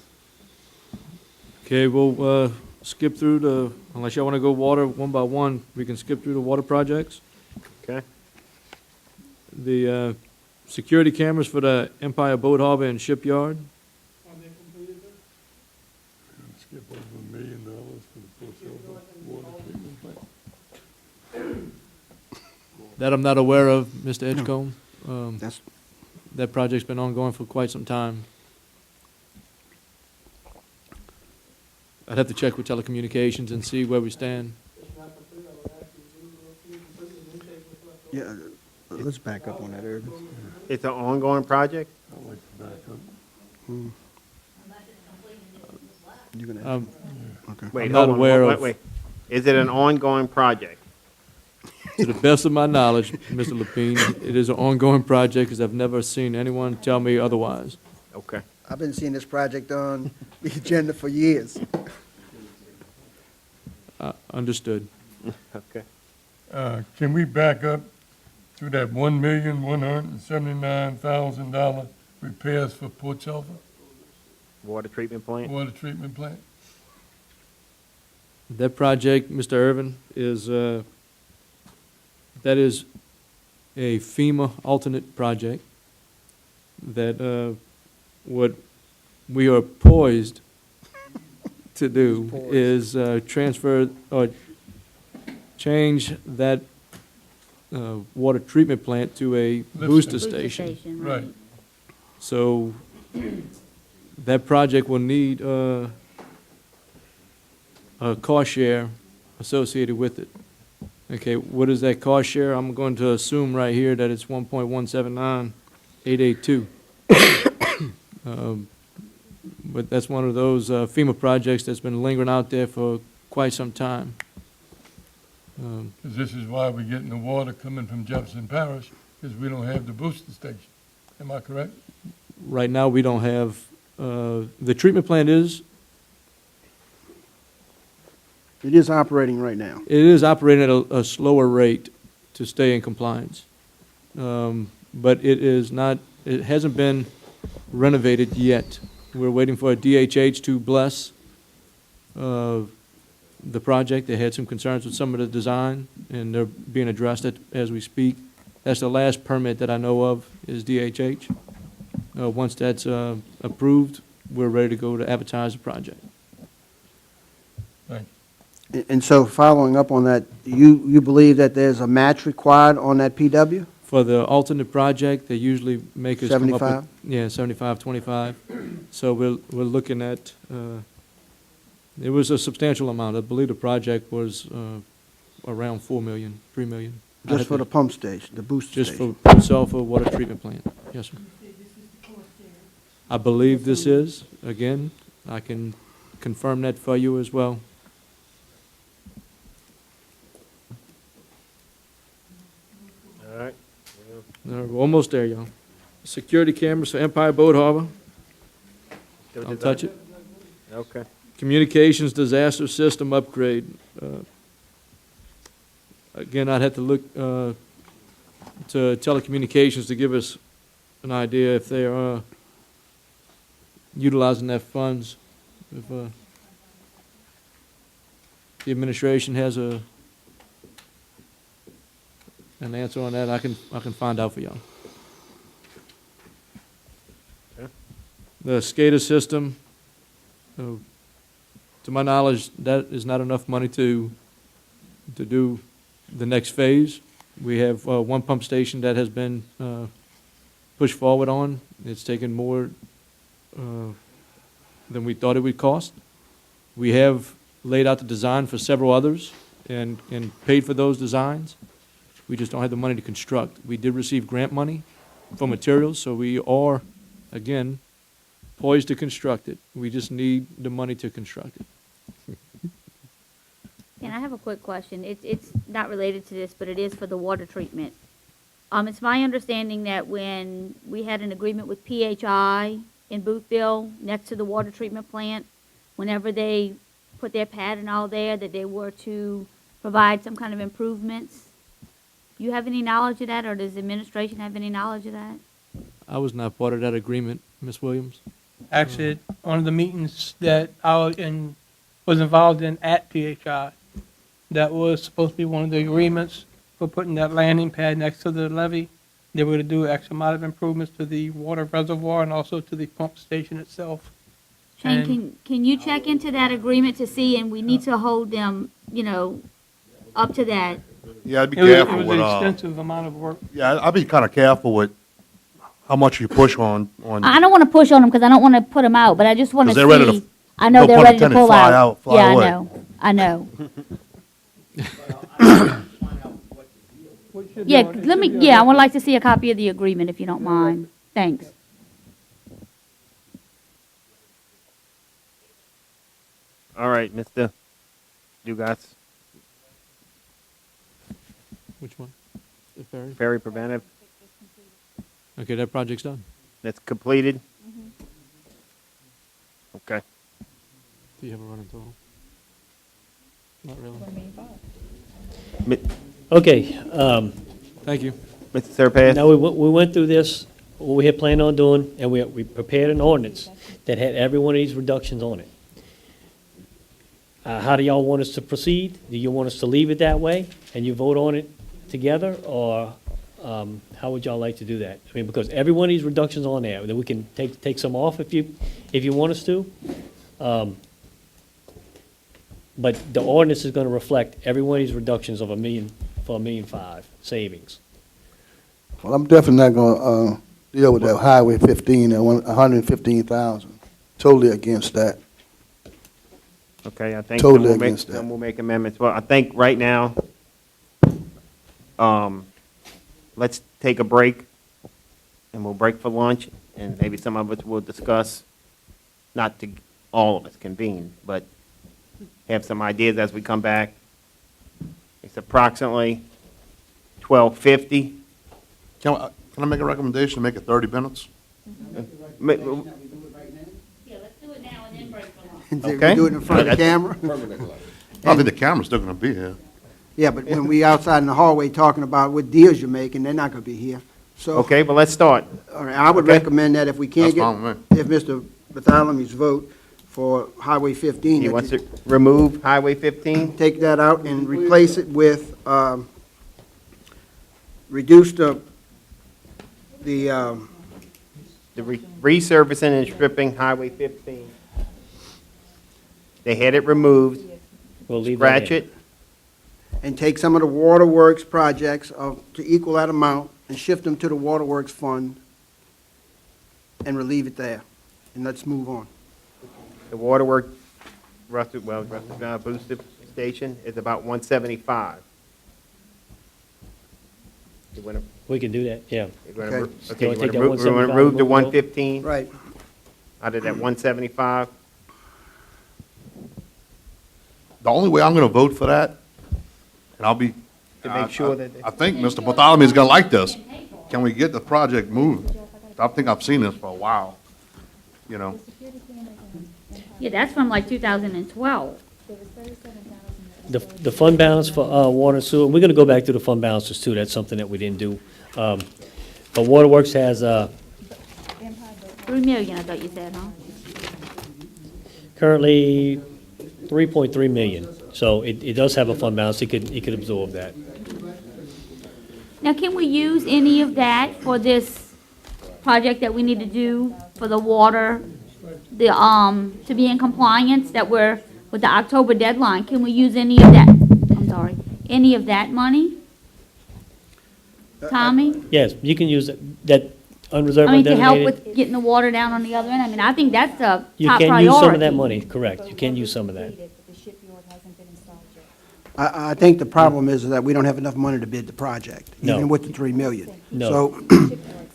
Okay, we'll skip through unless y'all want to go water one by one, we can skip through the water projects. Okay. The security cameras for the Empire Boat Harbor and Shipyard, Skip over $1 million for the Port Silver water treatment plant. that I'm not aware of, Mr. Edgecombe. That's, That project's been ongoing for quite some time. I'd have to check with telecommunications and see where we stand. yeah, let's back up on that, Irvin. It's an ongoing project? I'd like to back up. You're gonna have Um, okay. Wait, I'm not hold on, aware wait, of- wait. Is it an ongoing project? To the best of my knowledge, Mr. Lapine, it is an ongoing project, because I've never seen anyone tell me otherwise. Okay. I've been seeing this project on the agenda for years. Understood. Okay. Can we back up to that $1,179,000 repairs for Port Silver Water treatment plant? water treatment plant? That project, Mr. Irvin, is, that is a FEMA alternate project that, what we are poised to do is transfer or change that water treatment plant to a booster station. Right. So that project will need a cost share associated with it. Okay, what is that cost share? I'm going to assume right here that it's 1.179882. But that's one of those FEMA projects that's been lingering out there for quite some time. 'Cause this is why we're getting the water coming from Jefferson Parish, because we don't have the booster station. Am I correct? Right now, we don't have, the treatment plant is, It is operating right now. it is operating at a slower rate to stay in compliance. But it is not, it hasn't been renovated yet. We're waiting for a DHH to bless the project. They had some concerns with some of the design, and they're being addressed as we speak. That's the last permit that I know of, is DHH. Once that's approved, we're ready to go to advertise the project. And so following up on that, you believe that there's a match required on that PW? For the alternate project, they usually make us come up with. 75? Yeah, 75, 25. So we're looking at, it was a substantial amount. I believe the project was around 4 million, 3 million. Just for the pump station, the booster Just station? for itself, a water treatment plant. Yes, sir. I believe this is. Again, I can confirm that for you as well. All right. We're almost there, y'all. Security cameras for Empire Boat Harbor. Don't touch it. Okay. Communications disaster system upgrade. Again, I'd have to look to telecommunications to give us an idea if they are utilizing their funds. If the administration has an answer on that, I can find out for y'all. Okay. The SCADA system, to my knowledge, that is not enough money to do the next phase. We have one pump station that has been pushed forward on. It's taken more than we thought it would cost. We have laid out the design for several others and paid for those designs. We just don't have the money to construct. We did receive grant money for materials, so we are, again, poised to construct it. We just need the money to construct it. And I have a quick question. It's not related to this, but it is for the water treatment. It's my understanding that when we had an agreement with PHI in Boothville, next to the water treatment plant, whenever they put their pad and all there, that they were to provide some kind of improvements. Do you have any knowledge of that, or does the administration have any knowledge of that? I was not part of that agreement, Ms. Williams. Actually, one of the meetings that I was involved in at PHI, that was supposed to be one of the agreements for putting that landing pad next to the levee. They were to do X amount of improvements to the water reservoir and also to the pump station itself. Shane, can you check into that agreement to see, and we need to hold them, up to that? Yeah, I'd be It was careful an with, extensive amount of work. yeah, I'd be kind of careful with how much you push on. I don't want to push on them because I don't want to put them out, but I just want to 'Cause they're ready to- see. I know no they're pun ready to intended, pull fly out. out, fly Yeah, away. I know. Yeah, I would like to see a copy of the agreement if you don't mind. Thanks. All right, Mr. Dugas, Which one? The ferry? ferry preventive, Okay, that project's done. that's completed? Okay. Do you have a running total? Not really. Okay, Thank you. Mr. Surpass? now we went through this, what we had planned on doing, and we prepared an ordinance that had every one of these reductions on it. How do y'all want us to proceed? Do you want us to leave it that way, and you vote on it together, or how would y'all like to do that? I mean, because every one of these reductions on there, then we can take some off if you want us to. But the ordinance is gonna reflect every one of these reductions of $1 million, for $1.5 million savings. Well, I'm definitely not gonna, deal with that Highway 15 at 115,000. Totally against that. Okay, I think Totally then against that. then we'll make amendments. Well, I think right now, let's take a break, and we'll break for lunch, and maybe some of us will discuss, not to, all of us convene, but have some ideas as we come back. It's approximately 12:50. Can I make a recommendation to make it 30 minutes? Ma- Yeah, let's do it now and then break for lunch. We Okay. do it in front of the camera? I think the camera's still gonna be here. Yeah, but when we outside in the hallway talking about what deals you're making, they're not gonna be here. So, Okay, but let's start. all right, I would Okay. recommend that if we can't That's get, fine with if Mr. Bartholomew's vote for Highway 15, He that wants you to remove Highway 15? take that out and replace it with, reduce the resurfacing and stripping Highway 15. They had it removed, We'll leave that scratch in. it, And take some of the waterworks projects to equal that amount and shift them to the waterworks fund and relieve it there. And let's move on. the waterwork, Russell Drive Booster Station is about 175. You wanna- We can do that, yeah. you're gonna Okay. re- Still Okay, you take wanna that remove 175 the and move it over? 115 Right. out of that 175? The only way I'm gonna vote for that, and I'll be. To make sure that- I think Mr. Bartholomew is gonna like this. Can we get the project moved? I think I've seen this for a while, you know. Yeah, that's from like 2012. The fund balance for water and sewer, we're going to go back to the fund balances too, that's something that we didn't do. But Waterworks has 3 million, I thought you said, huh? currently 3.3 million, so it does have a fund balance, it could absorb that. Now, can we use any of that for this project that we need to do for the water, to be in compliance, that we're, with the October deadline? Can we use any of that, I'm sorry, any of that money? Tommy? Yes, you can use that unreserved I mean, to help undesignated. with getting the water down on the other end? I mean, I think that's a You top can priority. use some of that money, correct, you can use some of that. I think the problem is that we don't have enough money to bid the project, No. even with the 3 million. No. So,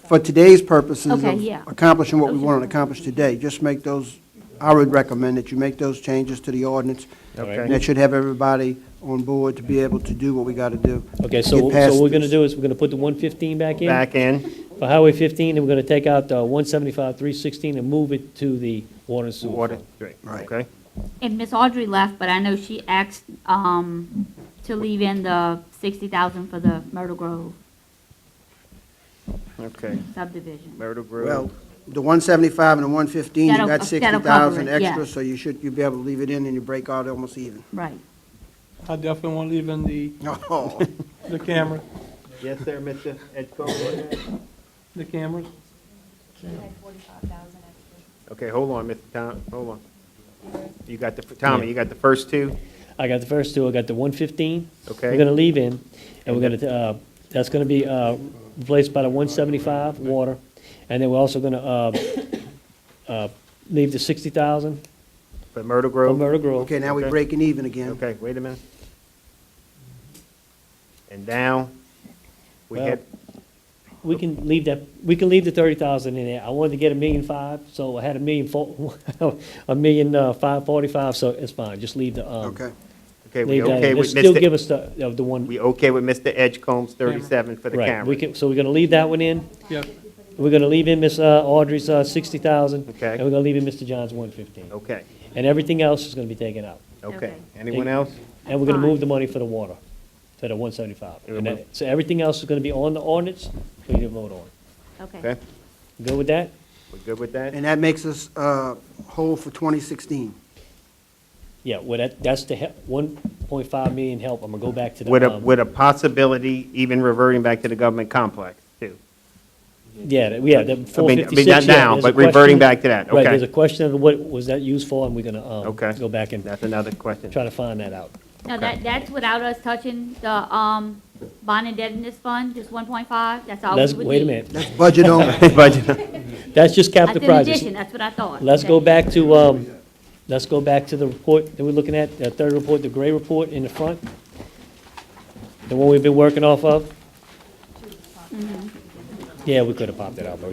for today's purposes Okay, of yeah. accomplishing what we want to accomplish today, just make those, I would recommend that you make those changes to the ordinance. Okay. And that should have everybody on board to be able to do what we got to do. Okay, Get so past what we're going to this. do is, we're going to put the 115 back in? Back in, For Highway 15, and we're going to take out 175, 316, and move it to the water and sewer. water, fund. Right. okay? And Miss Audrey left, but I know she asked, to leave in the 60,000 for the Myrtle Grove Okay, subdivision. Myrtle Grove. Well, the 175 and the 115, you That'll- got that'll cover 60,000 it, yeah. extra, so you'll be able to leave it in and you break out almost even. Right. I definitely want to leave in Oh, the camera, Yes, sir, Mr. Edco. the cameras. Okay, hold on, Mr. Tom, hold on. You got the, Tommy, you got the first two? I got the first two, I got the 115. Okay. We're going to leave in, and we're going to, that's going to be replaced by the 175 water, and then we're also going to leave the 60,000 For Myrtle for Grove? Myrtle Grove. okay, now we're Okay. breaking even again. Okay, wait a minute. And now, we Well, had, We can leave that, we can leave the 30,000 in there. I wanted to get 1,000,005, so I had 1,545, so it's fine, just leave the, Okay. okay, we leave that okay in. with Still Mr. give us the one, We okay with Mr. Edgecombe's 37 for the right, camera? we can, so we're gonna leave that one in. Yep. We're gonna leave in Miss Audrey's 60,000. Okay. And we're gonna leave in Mr. John's 115. Okay, And everything else is gonna be taken out. okay. Okay. Anyone else? And we're gonna Fine. move the money for the water, to the 175. We'll And move- that, so everything else is gonna be on the ordinance, we need to vote on. Okay. Okay, Good with that? we're good with that? And that makes us whole for 2016. Yeah, well, that's the 1.5 million help. I'm gonna go back to the. With a possibility even reverting back to the government complex, too? Yeah, the I mean, 456, not yeah, now, there's a but reverting question- back to that, Right, okay. there's a question of what was that used for, and we're gonna, Okay. go back and That's another question. try to find that out. Now, that's without us touching the, bond indebtedness fund, just 1.5? That's all we Let's, would wait a need? minute, That's budget only. Budget. that's just That's capital in projects. addition, that's what I thought. Let's Okay. go back to, let's go back to the report that we're looking at, the third report, the gray report in the front. The one we've been working off of. Mm-hmm. Yeah, we could have popped it out, but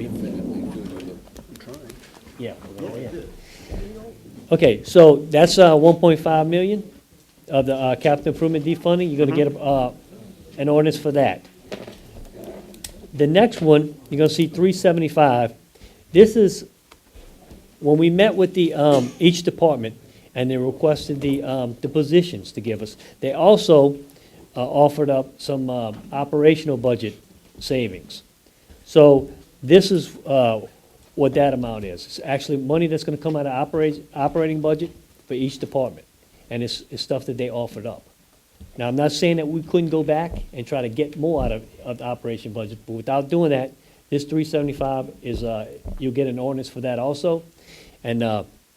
yeah. Okay, so that's 1.5 million of the capital improvement defunding. You're gonna get an ordinance for that. The next one, you're gonna see 375. This is, when we met with the, each department, and they requested the positions to give us, they also offered up some operational budget savings. So this is what that amount is. It's actually money that's gonna come out of operating budget for each department, and it's stuff that they offered up. Now, I'm not saying that we couldn't go back and try to get more out of the operation budget, but without doing that, This 375 is, you'll get an ordinance for that also, and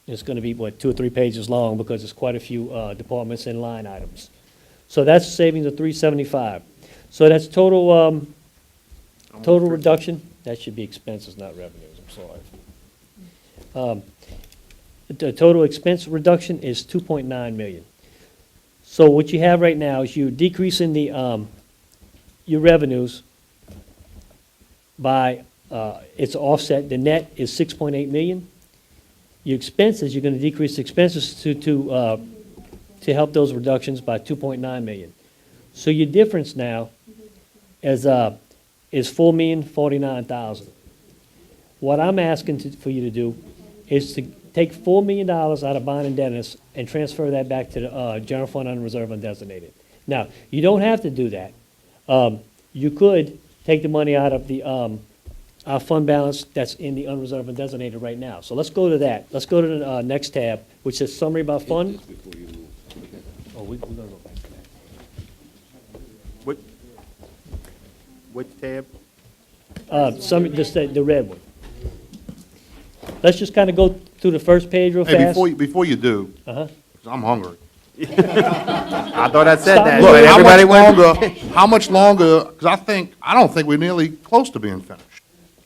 it's going to be, what, 2 or 3 pages long because there's quite a few departments and line items. So that's a savings of 375. So that's total, total reduction. That should be expenses, not revenues, I'm sorry. The total expense reduction is 2.9 million. So what you have right now is you decreasing the, your revenues by, it's offset, the net is 6.8 million. Your expenses, you're gonna decrease expenses to help those reductions by 2.9 million. So your difference now is 4,049,000. What I'm asking for you to do is to take $4 million out of bond indebtedness and transfer that back to the general fund unreserved undesignated. Now, you don't have to do that. You could take the money out of the our fund balance that's in the unreserved undesignated right now. So let's go to that. Let's go to the next tab, which says summary by fund. Oh, we're gonna go back to that. Which tab? Summary, the red one. Let's just kind of go through the first page real Hey, fast. before you do, Uh-huh. 'cause I'm hungry. I thought I said that, Look, but how everybody much went. longer, how much longer, because I don't think we're nearly close to being finished.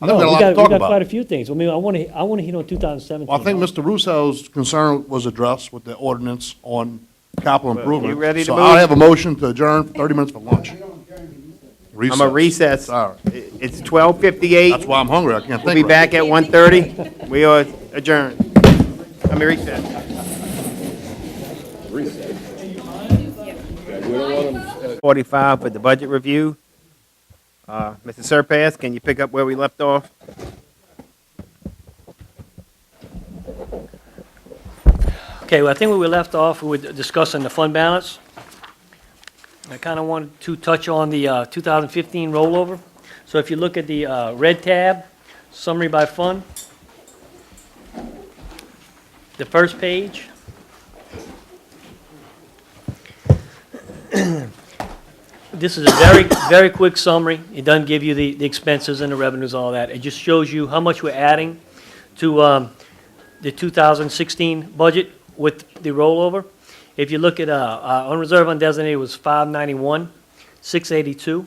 I think we got a lot to we talk got quite a about. few things. I mean, I want to hit on 2017. Well, I think Mr. Russo's concern was addressed with the ordinance on capital improvement. you ready to So move? I have a motion to adjourn for 30 minutes for lunch. I'm a recess. Sorry. It's 12:58. That's why I'm hungry. I can't We'll think be right. back at 1:30. We are adjourned. I mean, recess. 45 for the budget review. Mr. Surpass, can you pick up where we left off? Okay, well, I think where we left off, we were discussing the fund balance. I kind of wanted to touch on the 2015 rollover. So if you look at the red tab, summary by fund, the first page. This is a very, very quick summary. It doesn't give you the expenses and the revenues, all that. It just shows you how much we're adding to the 2016 budget with the rollover. If you look at our unreserved undesignated was 591, 682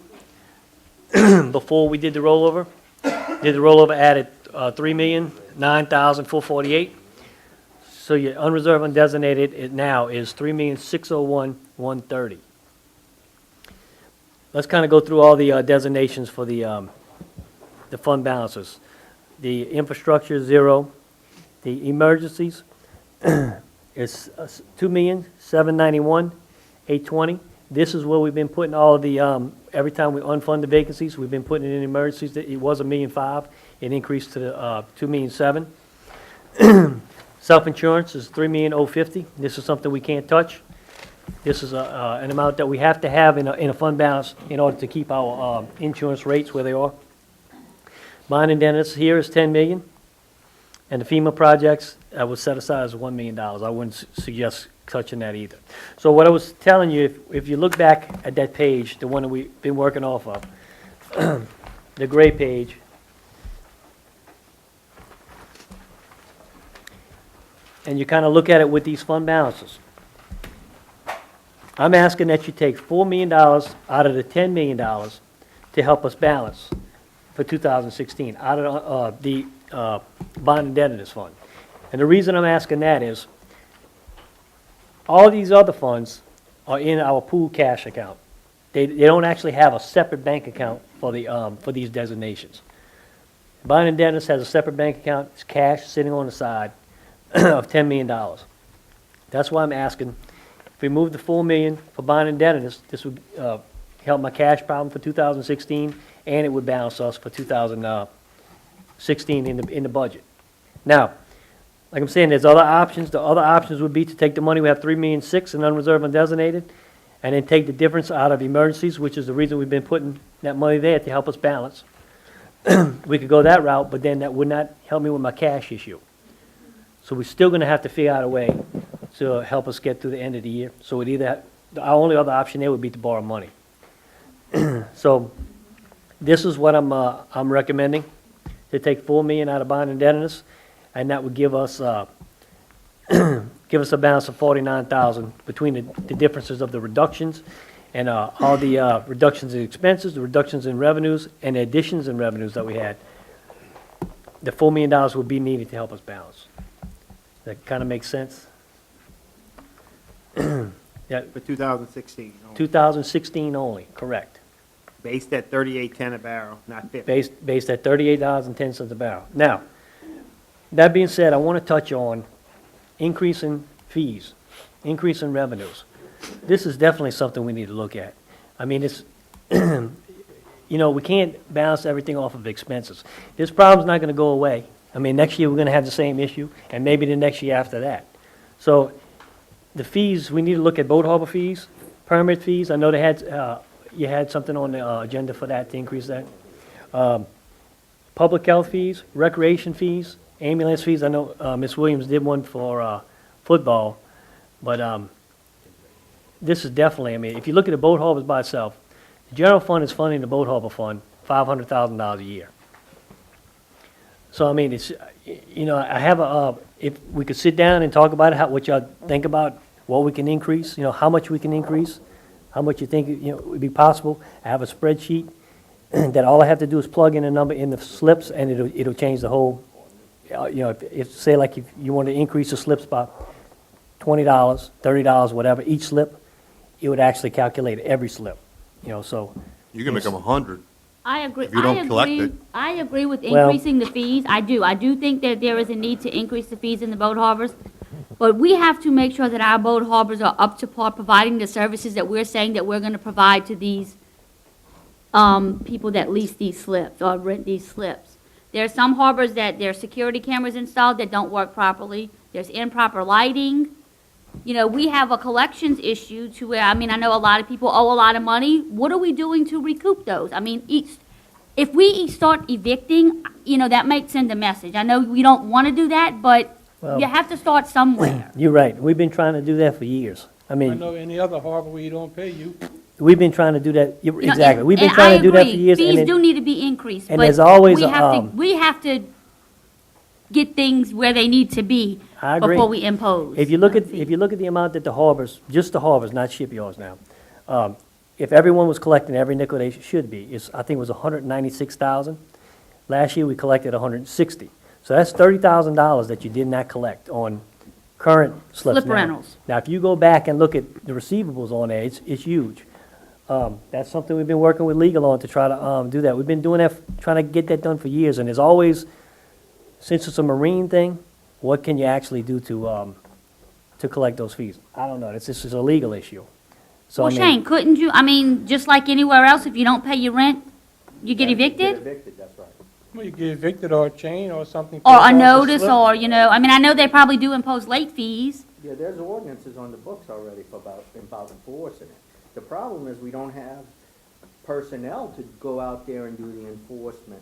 before we did the rollover. Did the rollover added 3,009,448. So your unreserved undesignated it now is 3,601,130. Let's kind of go through all the designations for the fund balances. The infrastructure is 0. The emergencies is 2,791,820. This is where we've been putting all of the every time we unfund the vacancies, we've been putting it in emergencies. It was $1,005,000. It increased to $2,007,000. Self-insurance is $3,050,000. This is something we can't touch. This is an amount that we have to have in a fund balance in order to keep our insurance rates where they are. Bond indebtedness here is $10 million, and the FEMA projects was set aside as $1 million. I wouldn't suggest touching that either. So what I was telling you, if you look back at that page, the one that we've been working off of, the gray page, and you kind of look at it with these fund balances. I'm asking that you take $4 million out of the $10 million to help us balance for 2016 out of the bond indebtedness fund. And the reason I'm asking that is all these other funds are in our pool cash account. They don't actually have a separate bank account for these designations. Bond indebtedness has a separate bank account. It's cash sitting on the side of $10 million. That's why I'm asking. If we move the $4 million for bond indebtedness, this would help my cash problem for 2016, and it would balance us for 2016 in the budget. Now, like I'm saying, there's other options. The other options would be to take the money, we have $3,006,000 in unreserved undesignated, and then take the difference out of emergencies, which is the reason we've been putting that money there to help us balance. We could go that route, but then that would not help me with my cash issue. So we're still going to have to figure out a way to help us get through the end of the year. So it either, our only other option there would be to borrow money. So this is what I'm recommending, to take 4 million out of bond indebtedness, and that would give us, give us a balance of 49,000 between the differences of the reductions and all the reductions in expenses, the reductions in revenues, and the additions in revenues that we had. The $4 million would be needed to help us balance. That kind of makes sense? Yeah, For 2016, 2016 only, correct. based at 38.10 a barrel, not 50. Based at $38.10 a barrel. Now, that being said, I want to touch on increase in fees, increase in revenues. This is definitely something we need to look at. I mean, it's, you know, we can't balance everything off of expenses. This problem's not going to go away. I mean, next year we're going to have the same issue, and maybe the next year after that. So the fees, we need to look at boat harbor fees, permit fees. I know they had, you had something on the agenda for that, to increase that. Public health fees, recreation fees, ambulance fees. I know Ms. Williams did one for football, but this is definitely, I mean, if you look at the boat harbors by itself, the general fund is funding the boat harbor fund $500,000 a year. So, I mean, it's, you know, I have a, if we could sit down and talk about it, how, what y'all think about what we can increase, you know, how much we can increase, how much you think, you know, would be possible. I have a spreadsheet that all I have to do is plug in a number in the slips, and it'll change the whole, you know, if say like if you want to increase the slips by $20, $30, whatever, each slip, it would actually calculate every slip, you know, so. You can make them 100. I agree. If you don't collect it. I agree with Well- increasing the fees. I do think that there is a need to increase the fees in the boat harbors. But we have to make sure that our boat harbors are up to par, providing the services that we're saying that we're gonna provide to these, people that lease these slips or rent these slips. There are some harbors that there are security cameras installed that don't work properly. There's improper lighting. You know, we have a collections issue to where, I mean, I know a lot of people owe a lot of money. What are we doing to recoup those? I mean, if we start evicting, you know, that might send a message. I know we don't want to do that, but Well- you have to start somewhere. You're right, we've been trying to do that for years. I I mean, know any other harbor where you don't pay you. we've been trying to do that, You know, exactly, we've been and trying I to do that for agree. years. and Fees then- do need to be increased, and but there's always we a, have to get things where they need to be I agree. before we impose. If you look at the amount that the harbors, just the harbors, not shipyards now, if everyone was collecting every nickel they should be, I think it was 196,000. Last year, we collected 160. So that's $30,000 that you did not collect on current slips. Slip now. rentals. Now, if you go back and look at the receivables on there, it's huge. That's something we've been working with legal on to try to do that. We've been doing that, trying to get that done for years, and there's always, since it's a marine thing, what can you actually do to collect those fees? I don't know. This is a legal issue. So, Well, I mean, Shane, couldn't you, I mean, just like anywhere else, if you don't pay your rent, you get evicted? Well, you get evicted or a chain or something. Or put a on the notice, slip. or, you know, I mean, I know they probably do impose late fees. Yeah, there's ordinances on the books already about enforcing it. The problem is we don't have personnel to go out there and do the enforcement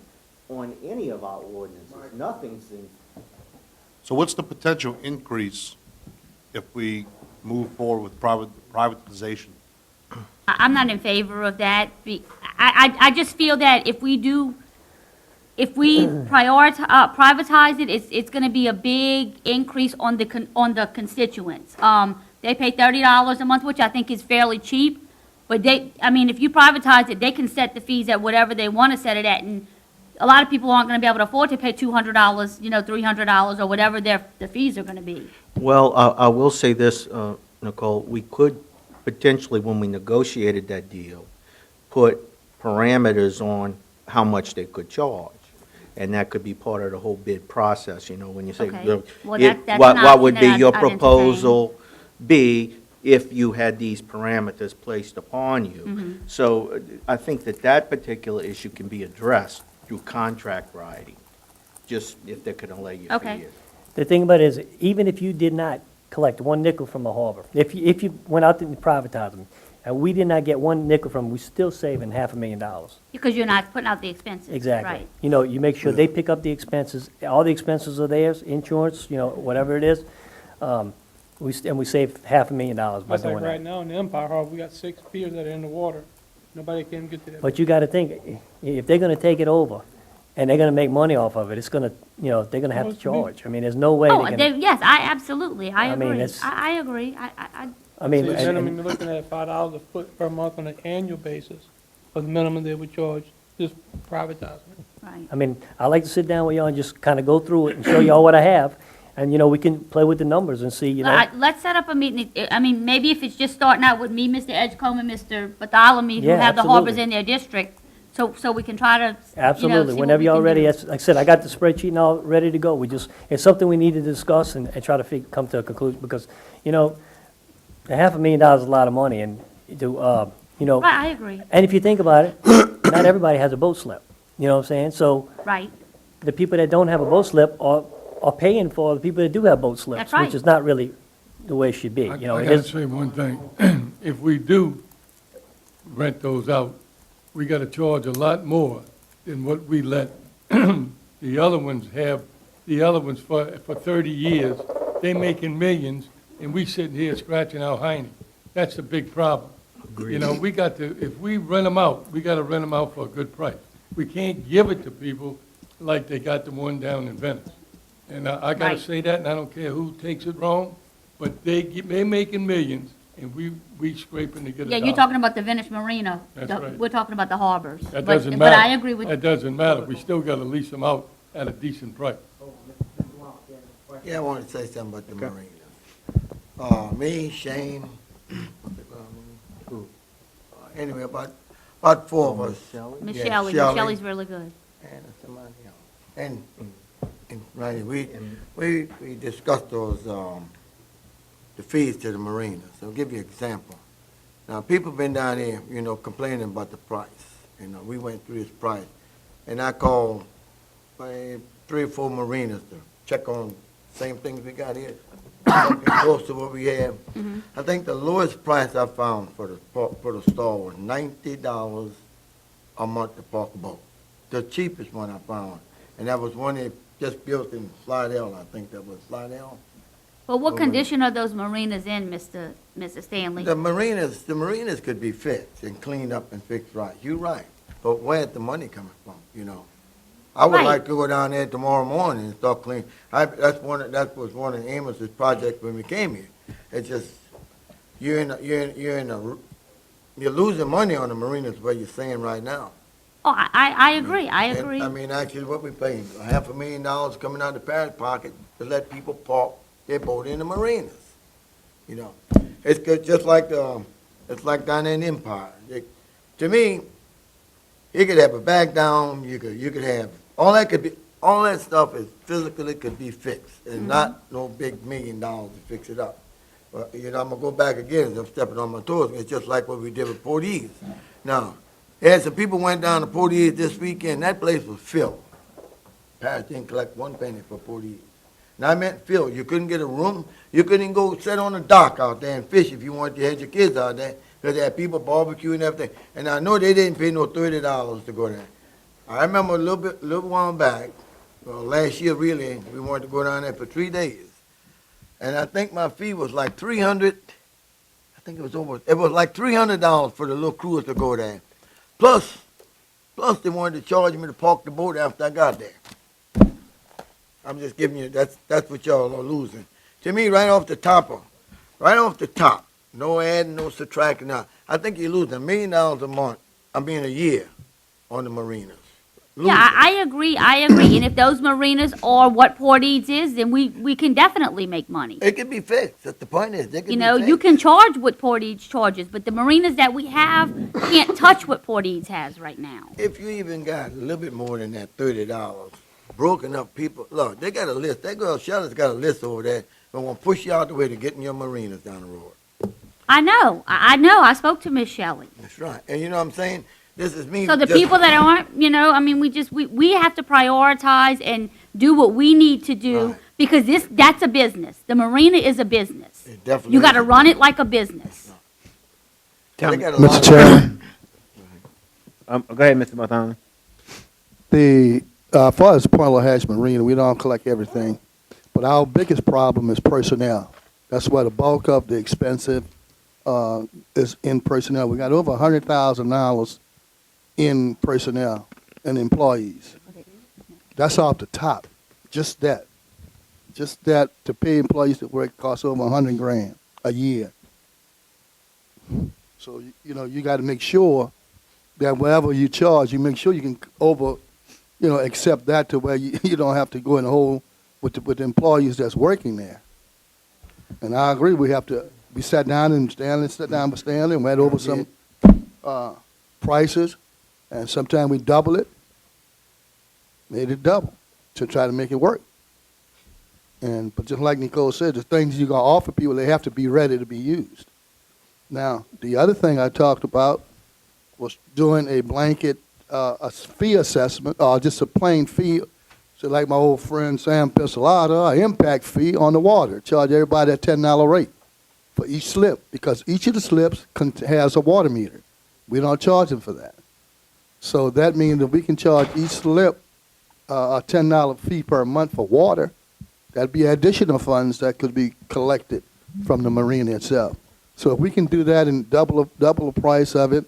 on any of our ordinances. Nothing's in. So what's the potential increase if we move forward with privatization? I'm not in favor of that. I just feel that if we privatize it, it's gonna be a big increase on the constituents. They pay $30 a month, which I think is fairly cheap, but I mean, if you privatize it, they can set the fees at whatever they wanna set it at, and a lot of people aren't gonna be able to afford to pay $200, you know, $300, or whatever the fees are gonna be. Well, I will say this, Nicole, we could potentially, when we negotiated that deal, put parameters on how much they could charge. And that could be part of the whole bid process, you know, when you say, Okay. look, Well, if- that's what an would be option your that I'd entertain. proposal be if you had these parameters placed upon you? Mhm. So I think that particular issue can be addressed through contract writing, just if they're gonna lay you for Okay. years. the thing about it is, even if you did not collect one nickel from a harbor, if you went out and privatized them, and we did not get one nickel from them, we're still saving $500,000. Because you're not putting out the expenses. Exactly. Right. You know, you make sure they pick up the expenses, all the expenses are theirs, insurance, you know, whatever it is. We save $500,000 by That's like doing right that. now in the Empire Harbor, we got 6 piers that are in the water. Nobody can get to that. But you gotta think, if they're gonna take it over, and they're gonna make money off of it, it's gonna, they're gonna have to charge. I mean, there's no way Oh, they can, yes, I absolutely, I I mean, agree. it's- I agree. I mean, See, and- gentlemen, you're looking at $5 a foot per month on an annual basis for the minimum they would charge, just privatizing it. Right. I mean, I like to sit down with y'all and just kinda go through it and show y'all what I have, and, we can play with the numbers and see, Let's set up a meeting. I mean, maybe if it's just starting out with me, Mr. Edgecombe, and Mr. Bartholomew, who Yeah, have the harbors absolutely. in their district, so we can try to, Absolutely, see whenever what we y'all can ready, do. like I said, I got the spreadsheet and all ready to go. It's something we need to discuss and try to come to a conclusion, because, $500,000 is a lot of money, and Right, I agree. and if you think about it, not everybody has a boat slip, you know what I'm saying? So Right. the people that don't have a boat slip are paying for the people that do have boat slips, That's right. which is not really the way it should be, I it gotta is. say one thing. If we do rent those out, we gotta charge a lot more than what we let the other ones have. The other ones for 30 years, they making millions, and we sitting here scratching our hiney. That's a big problem. We got to, if we rent them out, we gotta rent them out for a good price. We can't give it to people like they got the one down in Venice. And I gotta Right. say that, and I don't care who takes it wrong, but they making millions, and we scraping to get a Yeah, dollar. you're talking about the Venice Marina. That's right. We're talking about the harbors. That But- doesn't But matter. I agree with, That doesn't matter. We still gotta lease them out at a decent price. Yeah, I wanted to say something about the marinas. Me, Shane, anyway, about four of us. Miss Yeah, Shelley. Miss Shelley's really good. And somebody else. And Randy, we discussed those, the fees to the marinas. So I'll give you an example. Now, people been down here, complaining about the price. We went through this price. And I called 3 or 4 marinas to check on same things we got here, something close to what we have. I think the lowest price I found for the store was $90 a month to park a boat. The cheapest one I found, and that was one they just built in Slidell. I think that was Slidell. Well, what Okay. condition are those marinas in, Mr. Stanley? The marinas could be fixed and cleaned up and fixed right. You're right, but where's the money coming from? I would Right. like to go down there tomorrow morning and start cleaning. That was one of Amos's projects when we came here. It's just you're losing money on the marinas. What you're saying right now. Oh, I agree. I And, agree. I mean, actually, what we paying, $500,000 coming out of the parish pocket to let people park their boat in the marinas. It's good, just like it's like down there in Empire. To me, you could have a back down. You could have all that stuff is physically could be fixed, and not no big $1 million to fix it up. But I'm gonna go back again. As I'm stepping on my toes. It's just like what we did with Port East. Now, some people went down to Port East this weekend. That place was filled. Parish didn't collect 1 penny for Port East. And I meant filled. You couldn't get a room. You couldn't even go sit on the dock out there and fish if you wanted to have your kids out there, because they had people barbecuing and everything. And I know they didn't pay no $30 to go there. I remember a little while back, last year really, we wanted to go down there for 3 days. And I think my fee was like $300. I think it was like $300 for the little cruise to go there. Plus they wanted to charge me to park the boat after I got there. I'm just giving you, that's what y'all are losing. To me, right off the top, no adding, no subtracting. Now, I think you're losing $1 million a year on the marinas. Yeah, I agree. And if those marinas are what Port Eads is, then we can definitely make money. It can be fixed. That's the point is, they can be fixed. You can charge what Port Eads charges, but the marinas that we have can't touch what Port Eads has right now. If you even got a little bit more than that $30, broken up people, look, they got a list. That girl Shelley's got a list over there. They want to push you out the way to get in your marinas down the road. I know. I spoke to Miss Shelley. That's right. And you know what I'm saying? This is me. So the just- people that aren't, we have to prioritize and do what we need to do Right. because that's a business. The marina is a business. It definitely You got to is. run it like a business. They got a lot Mr. of- Chairman, Go ahead, Mr. Bartholomew. as far as Point La Hatch Marina, we don't collect everything, but our biggest problem is personnel. That's where the bulk of the expensive is in personnel. We got over $100,000 in personnel and employees. That's off the top, just that. Just that to pay employees that work costs over $100,000 a year. So, you know, you got to make sure that whatever you charge, you make sure you can accept that to where you don't have to go in the hole with the employees that's working there. And I agree, we sat down with Stanley and went over some prices, and sometimes we double it, made it double to try to make it work. But just like Nicole said, the things you're going to offer people, they have to be ready to be used. Now, the other thing I talked about was doing a blanket a fee assessment, or just a plain fee, so like my old friend Sam Pistolata, an impact fee on the water. Charge everybody a $10 rate for each slip, because each of the slips has a water meter. We don't charge them for that. So that means that we can charge each slip a $10 fee per month for water. That'd be additional funds that could be collected from the marina itself. So if we can do that and double the price of it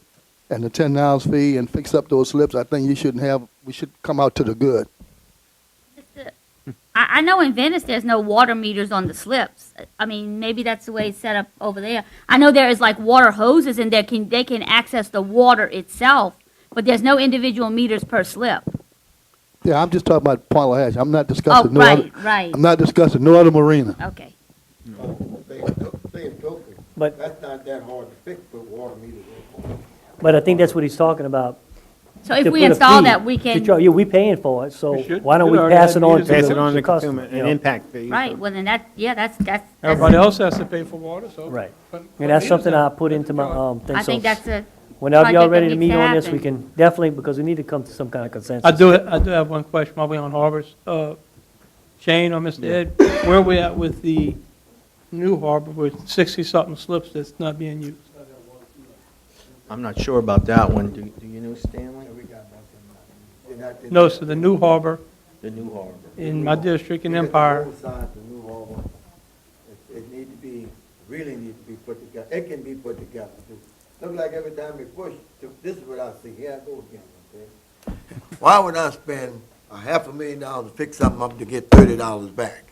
and the $10 fee and fix up those slips, I think we should come out to the good. I know in Venice there's no water meters on the slips. I mean, maybe that's the way it's set up over there. I know there is like water hoses and they can access the water itself, but there's no individual meters per slip. Yeah, I'm just talking about Point I'm not discussing right. I'm not discussing no other marina. Okay. But that's not that hard to fix, put water meters in. But I think that's what he's talking about. So if To we put a install fee that, we to can. charge- Yeah, we paying for it, so We should. why don't we We already pass have it on meters to in the the- Pass it on to customer? consumer, you an know? impact fee. Right, well then that's. Everybody else has to pay for water, so. Right. put And that's meters something in. I put into my, thing. I So think that's a whenever y'all project ready that to needs meet to on this, we happen. can definitely, because we need to come to some kind of consensus. I do have one question while we're on harbors. Shane or Mr. Ed, where are we at with the new harbor with 60-something slips that's not being used? I'm not sure about that one. Do you know, Stanley? No, so the new harbor The new harbor. in my district in Empire, Both sides, the new harbor, it need to be, really need to be put together. It can be put together. Look like every time we push, this is what I see, here I go again, okay? Why would I spend $500,000 to fix something up to get $30 back?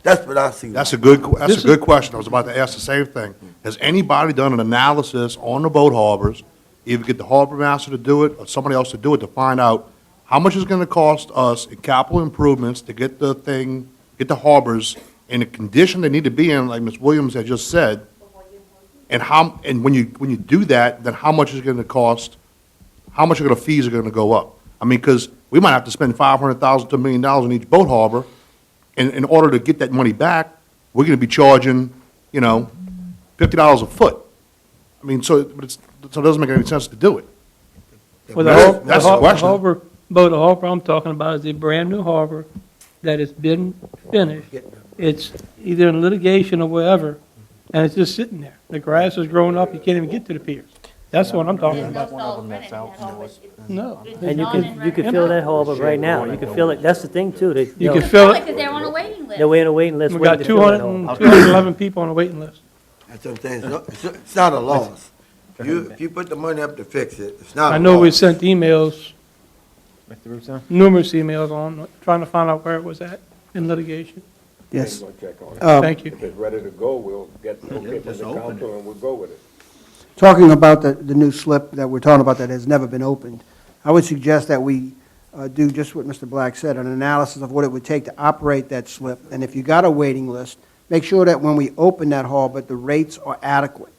That's what I see. That's a good question. I was about to ask the same thing. Has anybody done an analysis on the boat harbors, either get the harbor master to do it or somebody else to do it, to find out how much it's going to cost us in capital improvements to get the harbors in the condition they need to be in, like Ms. Williams had just said, and when you do that, then how much is it going to cost? How much are the fees going to go up? I mean, because we might have to spend $500,000 to $1 million in each boat harbor. And in order to get that money back, we're going to be charging, $50 a foot. I mean, so it doesn't make any sense to do it. well, That's the question. the harbor I'm talking about is a brand-new harbor that has been finished. It's either in litigation or wherever, and it's just sitting there. The grass is growing up, you can't even get to the piers. That's what I'm talking about. No. And you could fill that harbor right now. You can fill it, that's the thing too, that, You can fill it. Because they're on a waiting list. they're in a waiting list We waiting got to fill that harbor. 211 people on the waiting list. That's what I'm saying. It's not a loss. If you put the money up to fix it, it's not a loss. I know we sent emails, Mr. Russo? numerous emails on, trying to find out where it was at in litigation. Yes. Thank you. If it's ready to go, we'll get okay from the council and we'll go with it. Talking about the new slip that we're talking about that has never been opened, I would suggest that we do just what Mr. Black said, an analysis of what it would take to operate that slip. And if you got a waiting list, make sure that when we open that harbor, the rates are adequate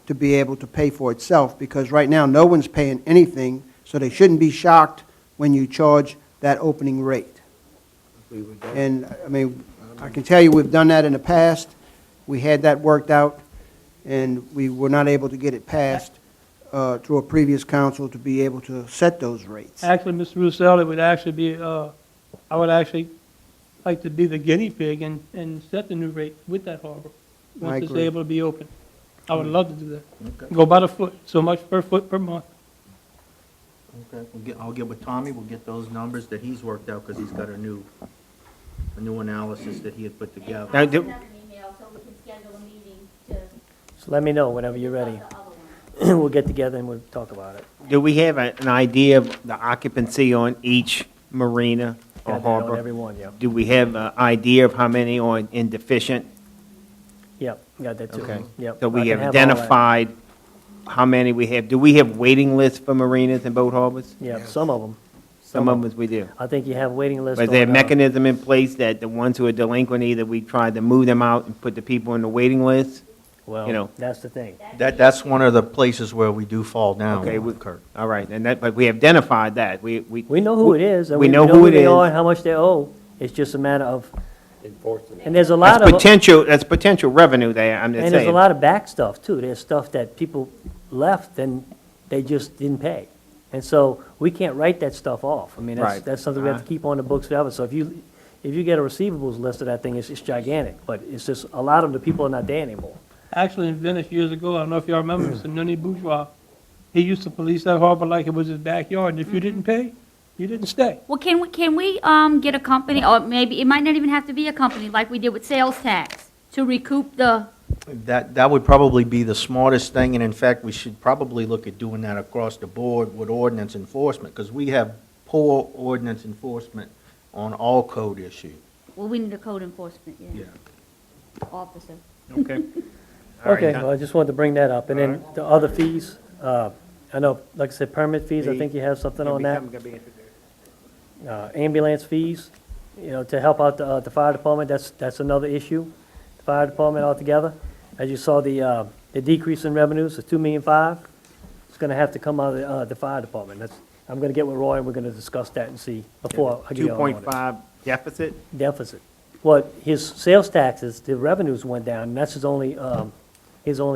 to be able to pay for itself, because right now, no one's paying anything, so they shouldn't be shocked when you charge that opening rate. And, I mean, I can tell you, we've done that in the past. We had that worked out, and we were not able to get it passed through a previous council to be able to set those rates. Actually, Mr. Roussel, it would actually be, I would actually like to be the guinea pig and set the new rate with that harbor, once it's agree. able to be open. I would love to do that. Go by the foot, so much per foot per month. Okay, I'll get with Tommy, we'll get those numbers that he's worked out, because he's got a new analysis that he had put together. Now, Send an email so we can schedule a meeting to. So let me know whenever you're ready. We'll get together and we'll talk about it. Do we have an idea of the occupancy on each marina or Got that on harbor? every one, yeah. Do we have an idea of how many on in deficient? Yep, got that too. Okay. Yep. So I we can have have all that. identified how many we have. Do we have waiting lists for marinas and boat harbors? Yeah, some of them. Some of them we do. I think you have a waiting list But is there a on, mechanism in place that the ones who are delinquent, either we try to move them out and put the people on the waiting list? Well, You know, that's the thing. That's one of the places where we do fall down, Okay, we- Kurt. all right, and that, but we have identified that. We We know who it is, and we we know know who who it they is. are and how much they owe. It's just a matter of, Enforcing. and there's a lot That's of, potential, that's potential revenue there, I'm just and there's a saying. lot of back stuff too. There's stuff that people left and they just didn't pay. And so we can't write that stuff off. I mean, Right. that's something we have to keep on the books forever. So if you get a receivables list of that thing, it's gigantic. But it's just, a lot of the people are not there anymore. Actually, in Venice years ago, I don't know if y'all remember, Mr. Nunny Bourgeois, he used to police that harbor like it was his backyard, and if you didn't pay, you didn't stay. Well, can we get a company, or maybe, it might not even have to be a company, like we did with sales tax, to recoup the, That would probably be the smartest thing, and in fact, we should probably look at doing that across the board with ordinance enforcement, because we have poor ordinance enforcement on all code issues. well, we need a code enforcement, yeah, officer. Okay. All right, Okay, Tom. well, I just wanted to bring that up. And then the other fees, I know, like I said, permit fees, I think you have something on that. Ambulance fees, you know, to help out the fire department, that's another issue. The fire department altogether. As you saw, the decrease in revenues is $2.5 million. It's gonna have to come out of the fire department. I'm gonna get with Roy, and we're gonna discuss that and see before I give you all on it. 2.5 deficit? Deficit. Well, his sales taxes, the revenues went down, and that's his only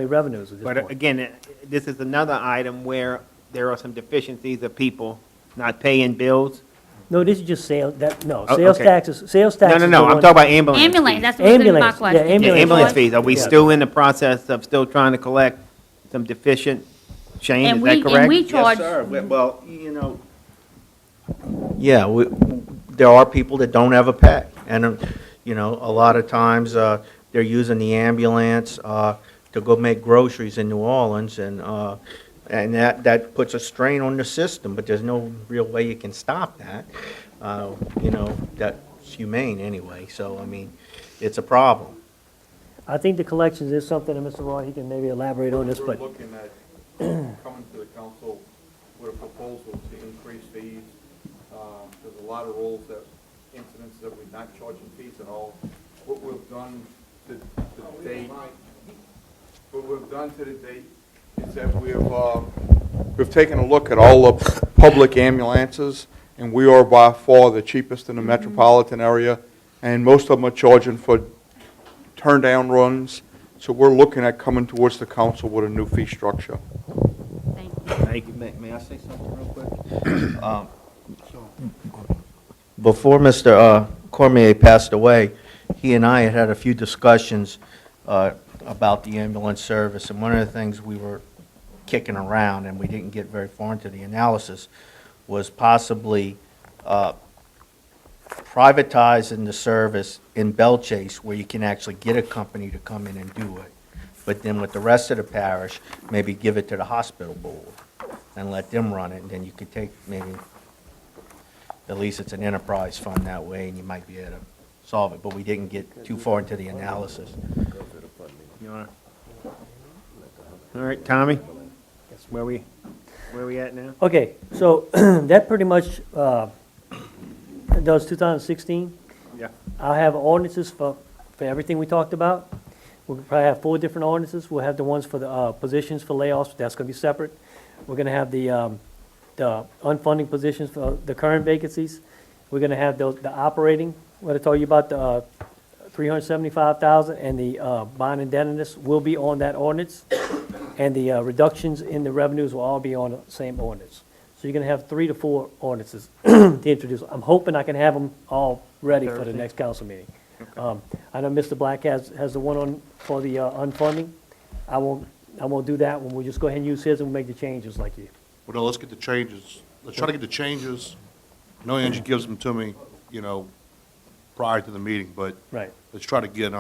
revenues at this But point. again, this is another item where there are some deficiencies of people not paying bills. No, this is just sales, Oh, sales okay. taxes, sales No, taxes. no, no, are I'm one- talking about ambulance fees. Ambulance, that's what was my Ambulance, question. yeah, ambulance. Ambulance fees, are we Yeah. still in the process of still trying to collect some deficient? Shane, And is we- that and correct? we charge- Yes, sir. Well, you know. Yeah, there are people that don't have a pet, and, you know, a lot of times, they're using the ambulance, to go make groceries in New Orleans, and that puts a strain on the system, but there's no real way you can stop that. You know, that's humane anyway, so, I mean, it's a problem. I think the collections is something, and Mr. Roy, he can maybe elaborate on this, but We're looking at coming to the council with a proposal to increase fees. There's a lot of rules that, incidents that we're not charging fees at all. What we've done to date, is that we've taken a look at all the public ambulances, and we are by far the cheapest in the metropolitan area, and most of them are charging for turn-down runs. So we're looking at coming towards the council with a new fee structure. Thank you. May I say something real quick? Before Mr. Cormier passed away, he and I had a few discussions about the ambulance service, and one of the things we were kicking around, and we didn't get very far into the analysis, was possibly privatizing the service in Belchase, where you can actually get a company to come in and do it. But then with the rest of the parish, maybe give it to the hospital board and let them run it, and then you could take maybe, at least it's an enterprise fund that way, and you might be able to solve it, but we didn't get too far into the analysis. You wanna- All right, Tommy, where we at now? Okay, so that pretty much does 2016. Yeah. I'll have ordinances for everything we talked about. We'll probably have 4 different ordinances. We'll have the ones for the positions for layoffs, that's gonna be separate. We're gonna have the unfunding positions for the current vacancies. We're gonna have the operating, what I told you about, the $375,000, and the bond indebtedness will be on that ordinance. And the reductions in the revenues will all be on the same ordinance. So you're gonna have 3 to 4 ordinances to introduce. I'm hoping I can have them all ready for the next council meeting. I know Mr. Black has the one on, for the unfunding. I won't do that one. We'll just go ahead and use his, and we'll make the changes like you. Well, no, let's get the changes. Let's try to get the changes. I know Angie gives them to me, you know, prior to the meeting, but Right. let's try to get,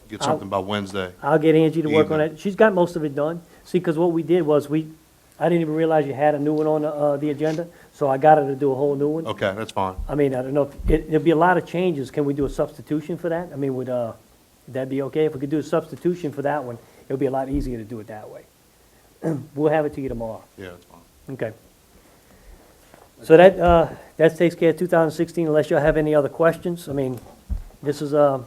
get something by Wednesday. I'll get Angie to work on Evening. it. She's got most of it done. See, because what we did was I didn't even realize you had a new one on the agenda, so I got her to do a whole new one. Okay, that's fine. I mean, I don't know, there'll be a lot of changes. Can we do a substitution for that? I mean, would that be okay? If we could do a substitution for that one, it'll be a lot easier to do it that way. We'll have it to you tomorrow. Yeah, that's fine. Okay. So that takes care of 2016, unless y'all have any other questions. I mean, this is the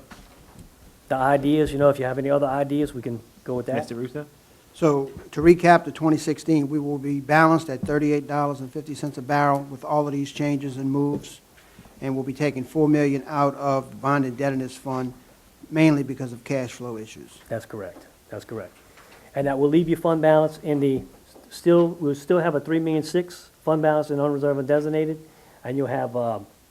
ideas, if you have any other ideas, we can go with that. Mr. Russo? So to recap the 2016, we will be balanced at $38.50 a barrel with all of these changes and moves, and we'll be taking $4 million out of the bond indebtedness fund, mainly because of cash flow issues. That's correct. That's correct. And that will leave your fund balance in we'll still have a $3.6 million fund balance in unreserved and designated, and you'll have,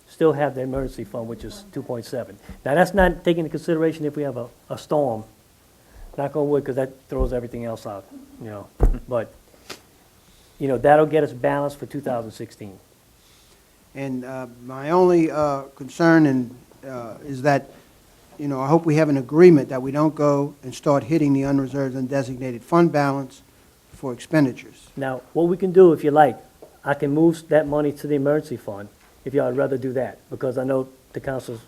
still have the emergency fund, which is 2.7. Now, that's not taking into consideration if we have a storm, knock on wood, because that throws everything else out, But, that'll get us balanced for 2016. And my only concern is that, I hope we have an agreement that we don't go and start hitting the unreserved and designated fund balance for expenditures. Now, what we can do, if you like, I can move that money to the emergency fund, if y'all would rather do that, because I know the council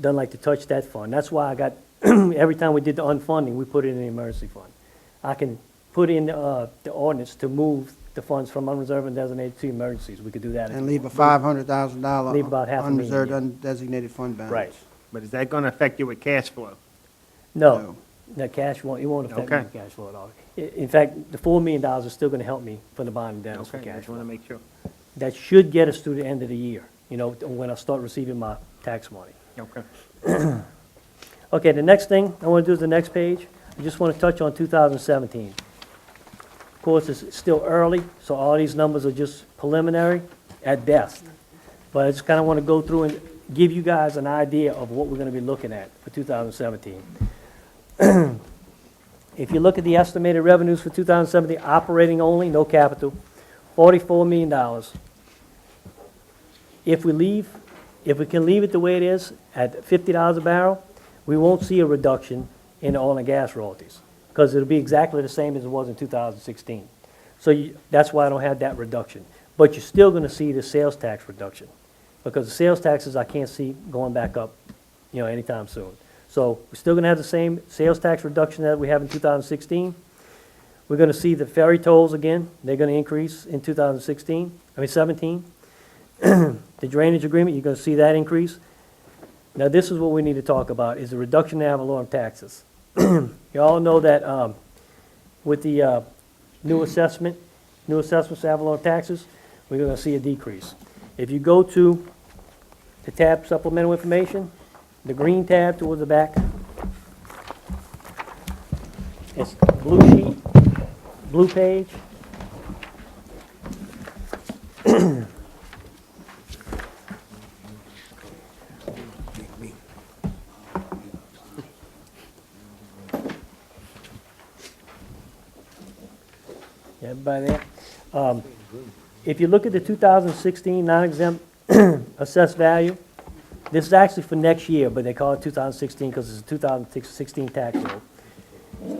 doesn't like to touch that fund. That's why I got, every time we did the unfunding, we put it in the emergency fund. I can put in the ordinance to move the funds from unreserved and designated to emergencies. We could do that. And leave a Leave $500,000 about half a million, unreserved, yeah. undesignated fund balance. Right. But is that going to affect you with cash flow? No, that cash it won't affect me Okay. with cash flow at all. In fact, the $4 million is still gonna help me for the bond indebtedness for Okay, I cash just want flow. to make sure. That should get us through the end of the year, when I start receiving my tax money. Okay. Okay, the next thing I want to do is the next page. I just want to touch on 2017. Of course, it's still early, so all these numbers are just preliminary at best. But I just kind of want to go through and give you guys an idea of what we're going to be looking at for 2017. If you look at the estimated revenues for 2017, operating only, no capital, $44 million. If we can leave it the way it is at $50 a barrel, we won't see a reduction in the oil and gas royalties, because it'll be exactly the same as it was in 2016. So that's why I don't have that reduction. But you're still going to see the sales tax reduction, because the sales taxes I can't see going back up, anytime soon. So we're still going to have the same sales tax reduction that we have in 2016. We're going to see the ferry tolls again. They're going to increase in 17. The drainage agreement, you're going to see that increase. Now, this is what we need to talk about, is the reduction in ad valorem taxes. You all know that with the new assessments, ad valorem taxes, we're going to see a decrease. If you go to the tab supplemental information, the green tab towards the back, it's blue sheet, blue page. Everybody there? If you look at the 2016 non-exempt assessed value, this is actually for next year, but they call it 2016 because it's a 2016 tax roll.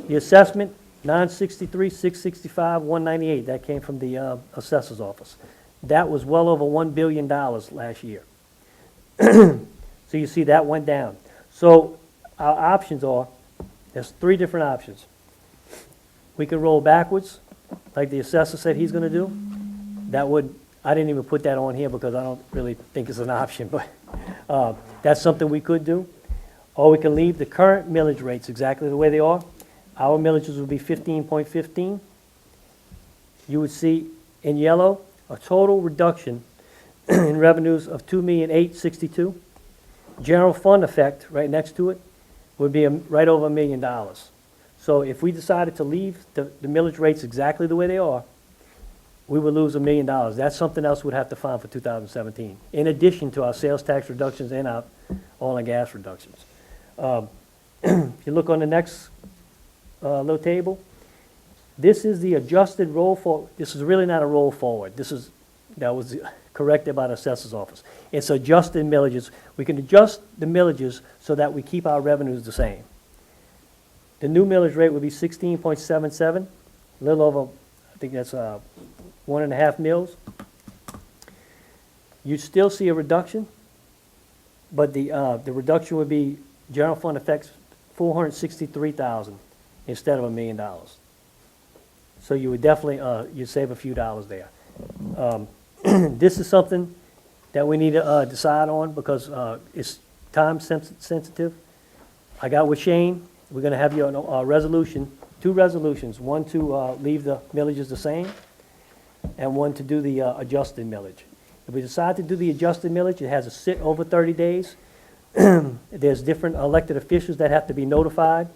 The assessment, 963, 665, 198, that came from the assessor's office. That was well over $1 billion last year. So you see that went down. So our options are, there's three different options. We can roll backwards, like the assessor said he's going to do. That would, I didn't even put that on here because I don't really think it's an option, but that's something we could do. Or we can leave the current millage rates exactly the way they are. Our millages would be 15.15. You would see in yellow a total reduction in revenues of $2,862,000. General fund effect right next to it would be right over $1 million. So if we decided to leave the millage rates exactly the way they are, we would lose $1 million. That's something else we'd have to find for 2017, in addition to our sales tax reductions and our oil and gas reductions. If you look on the next little table, this is the adjusted roll forward. This is really not a roll forward. That was corrected by the assessor's office. It's adjusted millages. We can adjust the millages so that we keep our revenues the same. The new millage rate would be 16.77, a little over, I think that's 1.5 mils. You'd still see a reduction, but the reduction would be general fund effects $463,000 instead of $1 million. So you would definitely, you'd save a few dollars there. This is something that we need to decide on because it's time sensitive. I got with Shane, we're gonna have you on a resolution, 2 resolutions, one to leave the millages the same, and one to do the adjusted millage. If we decide to do the adjusted millage, it has to sit over 30 days. There's different elected officials that have to be notified.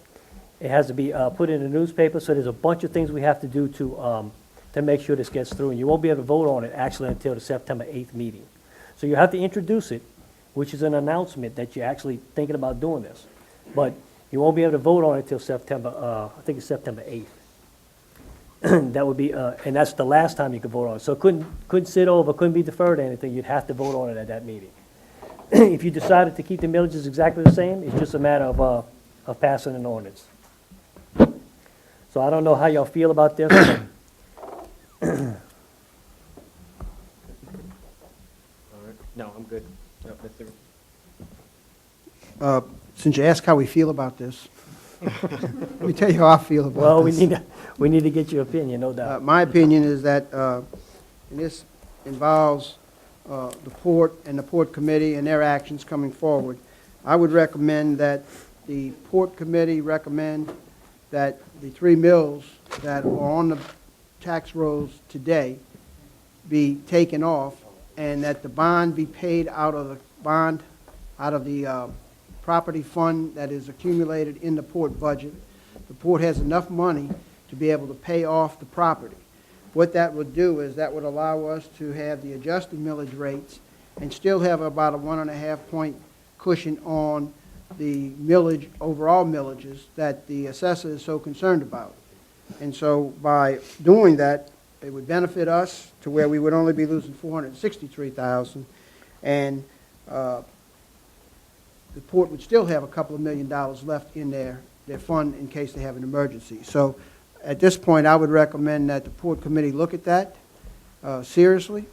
It has to be put in the newspaper, so there's a bunch of things we have to do to make sure this gets through. And you won't be able to vote on it actually until the September 8th meeting. So you have to introduce it, which is an announcement that you're actually thinking about doing this. But you won't be able to vote on it until September, I think it's September 8th. That would be, and that's the last time you could vote on it. So it couldn't sit over, couldn't be deferred or anything. You'd have to vote on it at that meeting. If you decided to keep the millages exactly the same, it's just a matter of passing an ordinance. So I don't know how y'all feel about this. No, I'm good. No, Mr. Since you asked how we feel about this, let me tell you how I feel about Well, this. we need to get your opinion, no doubt. My opinion is that, and this involves the port and the port committee and their actions coming forward. I would recommend that the port committee recommend that the 3 mills that are on the tax rolls today be taken off, and that the bond be paid out of the property fund that is accumulated in the port budget. The port has enough money to be able to pay off the property. What that would do is that would allow us to have the adjusted millage rates and still have about a 1.5 point cushion on the millage, overall millages that the assessor is so concerned about. And so by doing that, it would benefit us to where we would only be losing $463,000, and the port would still have a couple of $1 million left in their fund in case they have an emergency. So at this point, I would recommend that the port committee look at that seriously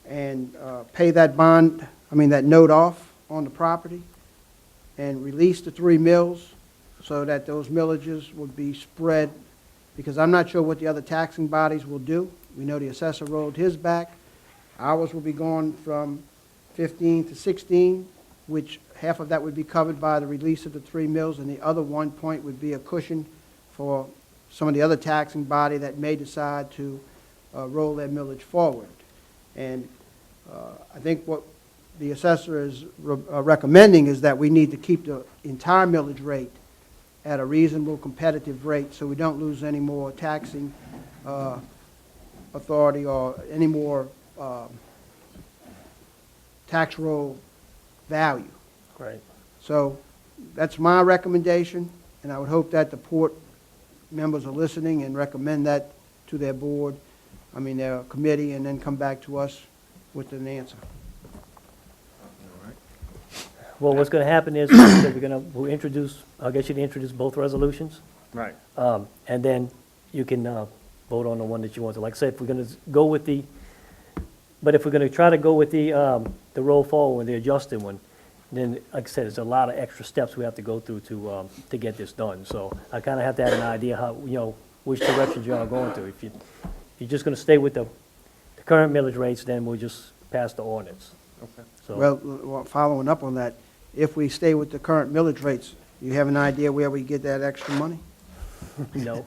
and pay that bond, that note off on the property and release the 3 mills so that those millages would be spread, because I'm not sure what the other taxing bodies will do. We know the assessor rolled his back. Ours will be going from 15 to 16, which half of that would be covered by the release of the 3 mills, and the other 1 point would be a cushion for some of the other taxing body that may decide to roll their millage forward. And I think what the assessor is recommending is that we need to keep the entire millage rate at a reasonable competitive rate so we don't lose any more taxing authority or any more tax roll value. Right. So that's my recommendation, and I would hope that the port members are listening and recommend that to their board, their committee, and then come back to us with an answer. Well, what's going to happen is that we'll introduce, I'll get you to introduce both resolutions. Right. And then you can vote on the one that you want to. Like I said, if we're going to go with but if we're going to try to go with the roll forward, the adjusted one, then, like I said, there's a lot of extra steps we have to go through to get this done. So I kind of have to have an idea how, which directions you are going to. If you're just going to stay with the current millage rates, then we'll just pass the ordinance. Okay. So, Well, following up on that, if we stay with the current millage rates, you have an idea where we get that extra money? no,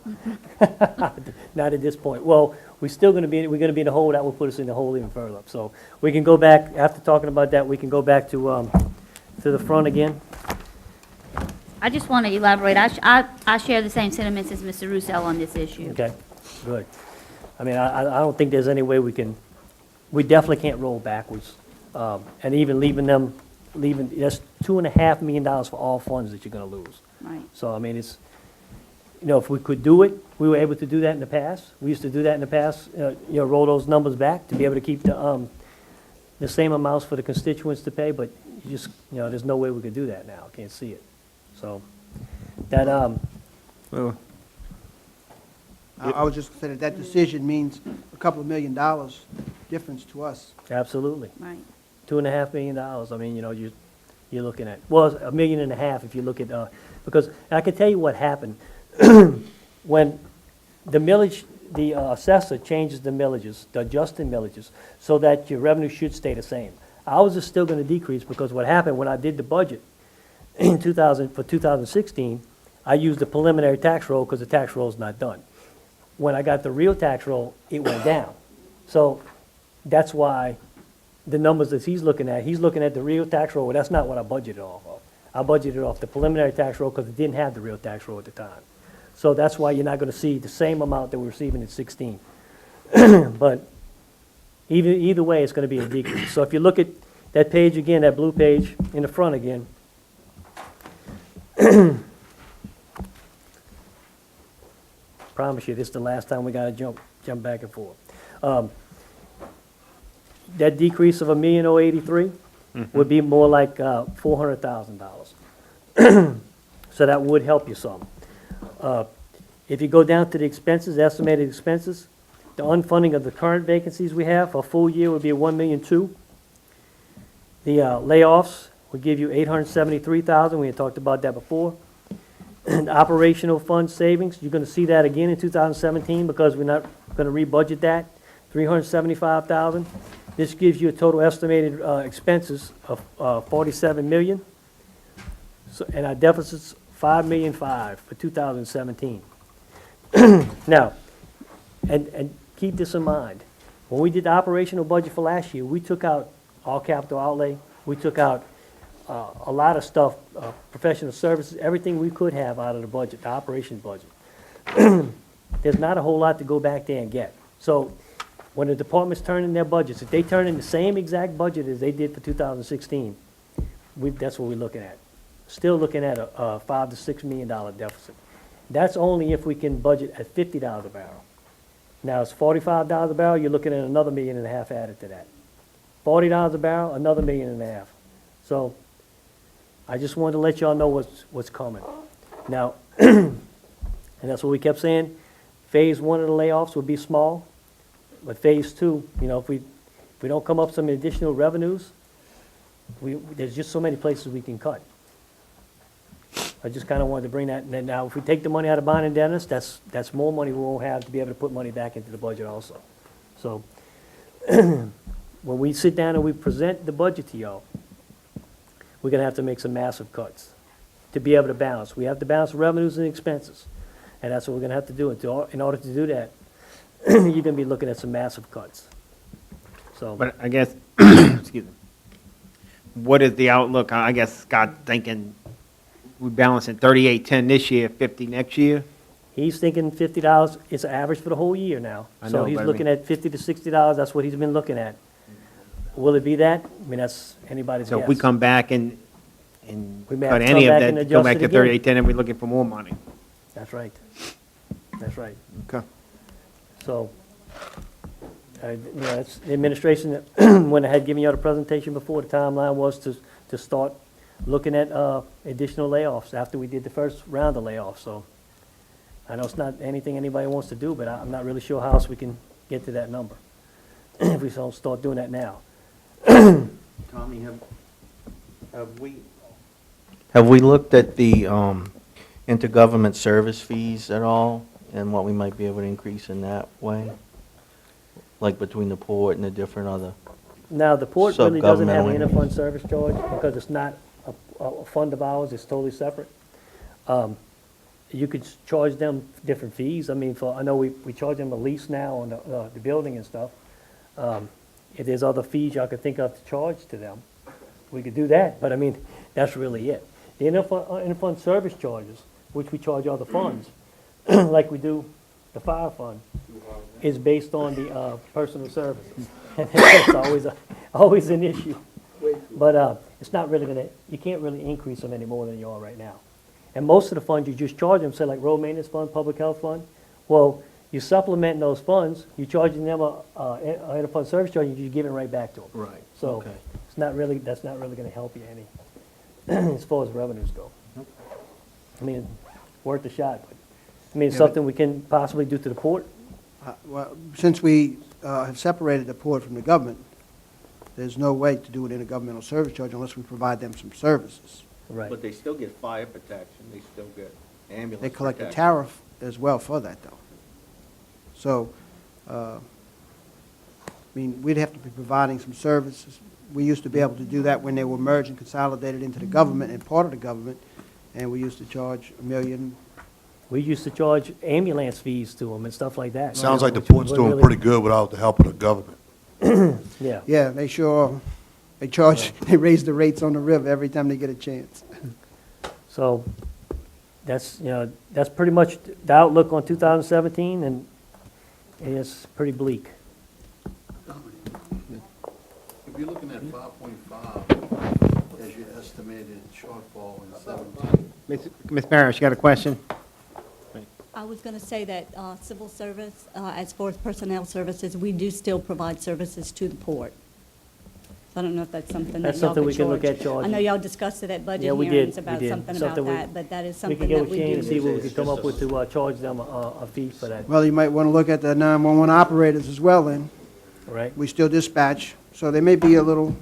not at this point. Well, we're going to be in the hole. That will put us in the hole even further. So we can go back, after talking about that, we can go back to the front again. I just want to elaborate. I share the same sentiments as Mr. Russo on this issue. Okay, good. I I don't think there's any way we definitely can't roll backwards. And even that's $2.5 million for all funds that you're going to lose. Right. So, it's, if we could do it, we were able to do that in the past. We used to do that in the past, roll those numbers back to be able to keep the same amounts for the constituents to pay, but there's no way we could do that now. Can't see it. So, that, Let Well, I was just saying that decision means a couple of $1 million difference to us. Absolutely. Right. $2.5 million, I mean, you're looking at, well, $1.5 million if you look at, because I can tell you what happened. When the millage, the assessor changes the millages, the adjusted millages, so that your revenue should stay the same. Ours is still gonna decrease, because what happened when I did the budget in 2016, I used the preliminary tax roll, because the tax roll is not done. When I got the real tax roll, it went down. So that's why the numbers that he's looking at the real tax roll, well, that's not what I budgeted off of. I budgeted off the preliminary tax roll because it didn't have the real tax roll at the time. So that's why you're not gonna see the same amount that we're receiving in 16. But either way, it's gonna be a decrease. So if you look at that page again, that blue page in the front again, promise you, this is the last time we gotta jump back and forth. That decrease of $1,083,000 would be more like $400,000. So that would help you some. If you go down to the expenses, estimated expenses, the unfunding of the current vacancies we have for a full year would be $1,200,000. The layoffs would give you $873,000. We had talked about that before. And operational fund savings, you're going to see that again in 2017 because we're not going to rebudget that, $375,000. This gives you a total estimated expenses of $47 million. So, and our deficit's $5,000,005 for 2017. Now, and keep this in mind. When we did the operational budget for last year, we took out all capital outlay. We took out a lot of stuff, professional services, everything we could have out of the budget, the operations budget. There's not a whole lot to go back there and get. So when the departments turn in their budgets, if they turn in the same exact budget as they did for 2016, that's what we're looking at. Still looking at a $5 to $6 million deficit. That's only if we can budget at $50 a barrel. Now it's $45 a barrel, you're looking at another $1.5 million added to that. $40 a barrel, another $1.5 million. So I just wanted to let y'all know what's coming. Now, and that's what we kept saying, phase one of the layoffs would be small, but phase two, if we don't come up with some additional revenues, there's just so many places we can cut. I just kind of wanted to bring that, and then now if we take the money out of bond and dentist, that's more money we won't have to be able to put money back into the budget also. So when we sit down and we present the budget to y'all, we're going to have to make some massive cuts to be able to balance. We have to balance revenues and expenses, and that's what we're going to have to do. In order to do that, you're going to be looking at some massive cuts. So, but I guess, excuse me, what is the outlook? I guess Scott thinking we're balancing 38.10 this year, 50 next year. he's thinking $50. It's an average for the whole year now. I So know, he's but I looking at $50 to $60. That's what he's been looking at. Will it be that? I mean, that's anybody's So guess. if we come back and We may have cut to any come of back and that, go adjust back it to again. 38.10, and we're looking for more money. That's right. That's right. Okay. So, it's the administration that went ahead giving you the presentation before. The timeline was to start looking at additional layoffs after we did the first round of layoffs. So I know it's not anything anybody wants to do, but I'm not really sure how else we can get to that number if we don't start doing that now. Tommy, have we looked at the intergovernment service fees at all, and what we might be able to increase in that way? Like between the port and the different other Now, the port really doesn't have an sub-governmental interfund service charge because it's not a fund of ours, it's totally separate. You could charge them different fees. I mean, I know we charge them a lease now on the building and stuff. If there's other fees y'all could think of to charge to them, we could do that, but I mean, that's really it. The interfund service charges, which we charge other funds, like we do the fire fund, is based on the personal service. It's always an issue. But it's not really gonna, you can't really increase them any more than you are right now. And most of the funds, you just charge them, say like road maintenance fund, public health fund. Well, you supplement those funds, you're charging them a interfund service charge, and you're giving it right back to them. Right. So Okay. that's not really gonna help you any, as far as revenues go. I mean, worth a shot, but I mean, Yeah, something we can possibly do to the port? Well, since we have separated the port from the government, there's no way to do an intergovernmental service charge unless we provide them some services. Right. But they still get fire protection, they still get ambulance They collect a protection. tariff as well for that, though. So, I mean, we'd have to be providing some services. We used to be able to do that when they were merged and consolidated into the government and part of the government, and we used to charge $1 million. We used to charge ambulance fees to them and stuff like that. Sounds like the Which port's was doing really- pretty good without the help of the government. Yeah. Yeah, they sure, they charge, they raise the rates on the river every time they get a chance. So that's, that's pretty much the outlook on 2017, and it's pretty bleak. If you're looking at 5.5 as your estimated shortfall in 17. Ms. Parrish, you got a question? I was going to say that civil service, as far as personnel services, we do still provide services to the port. So I don't know if that's something that That's y'all something could we can look charge. at charging. I know y'all discussed it at budget Yeah, we hearings did, about we did. something about Something we- that, but that is We something can get that with we Shane and see do. what we can come up with to charge them a fee for that, Well, you might want to look at the 911 operators as well, then. right? We still dispatch, so there may be a little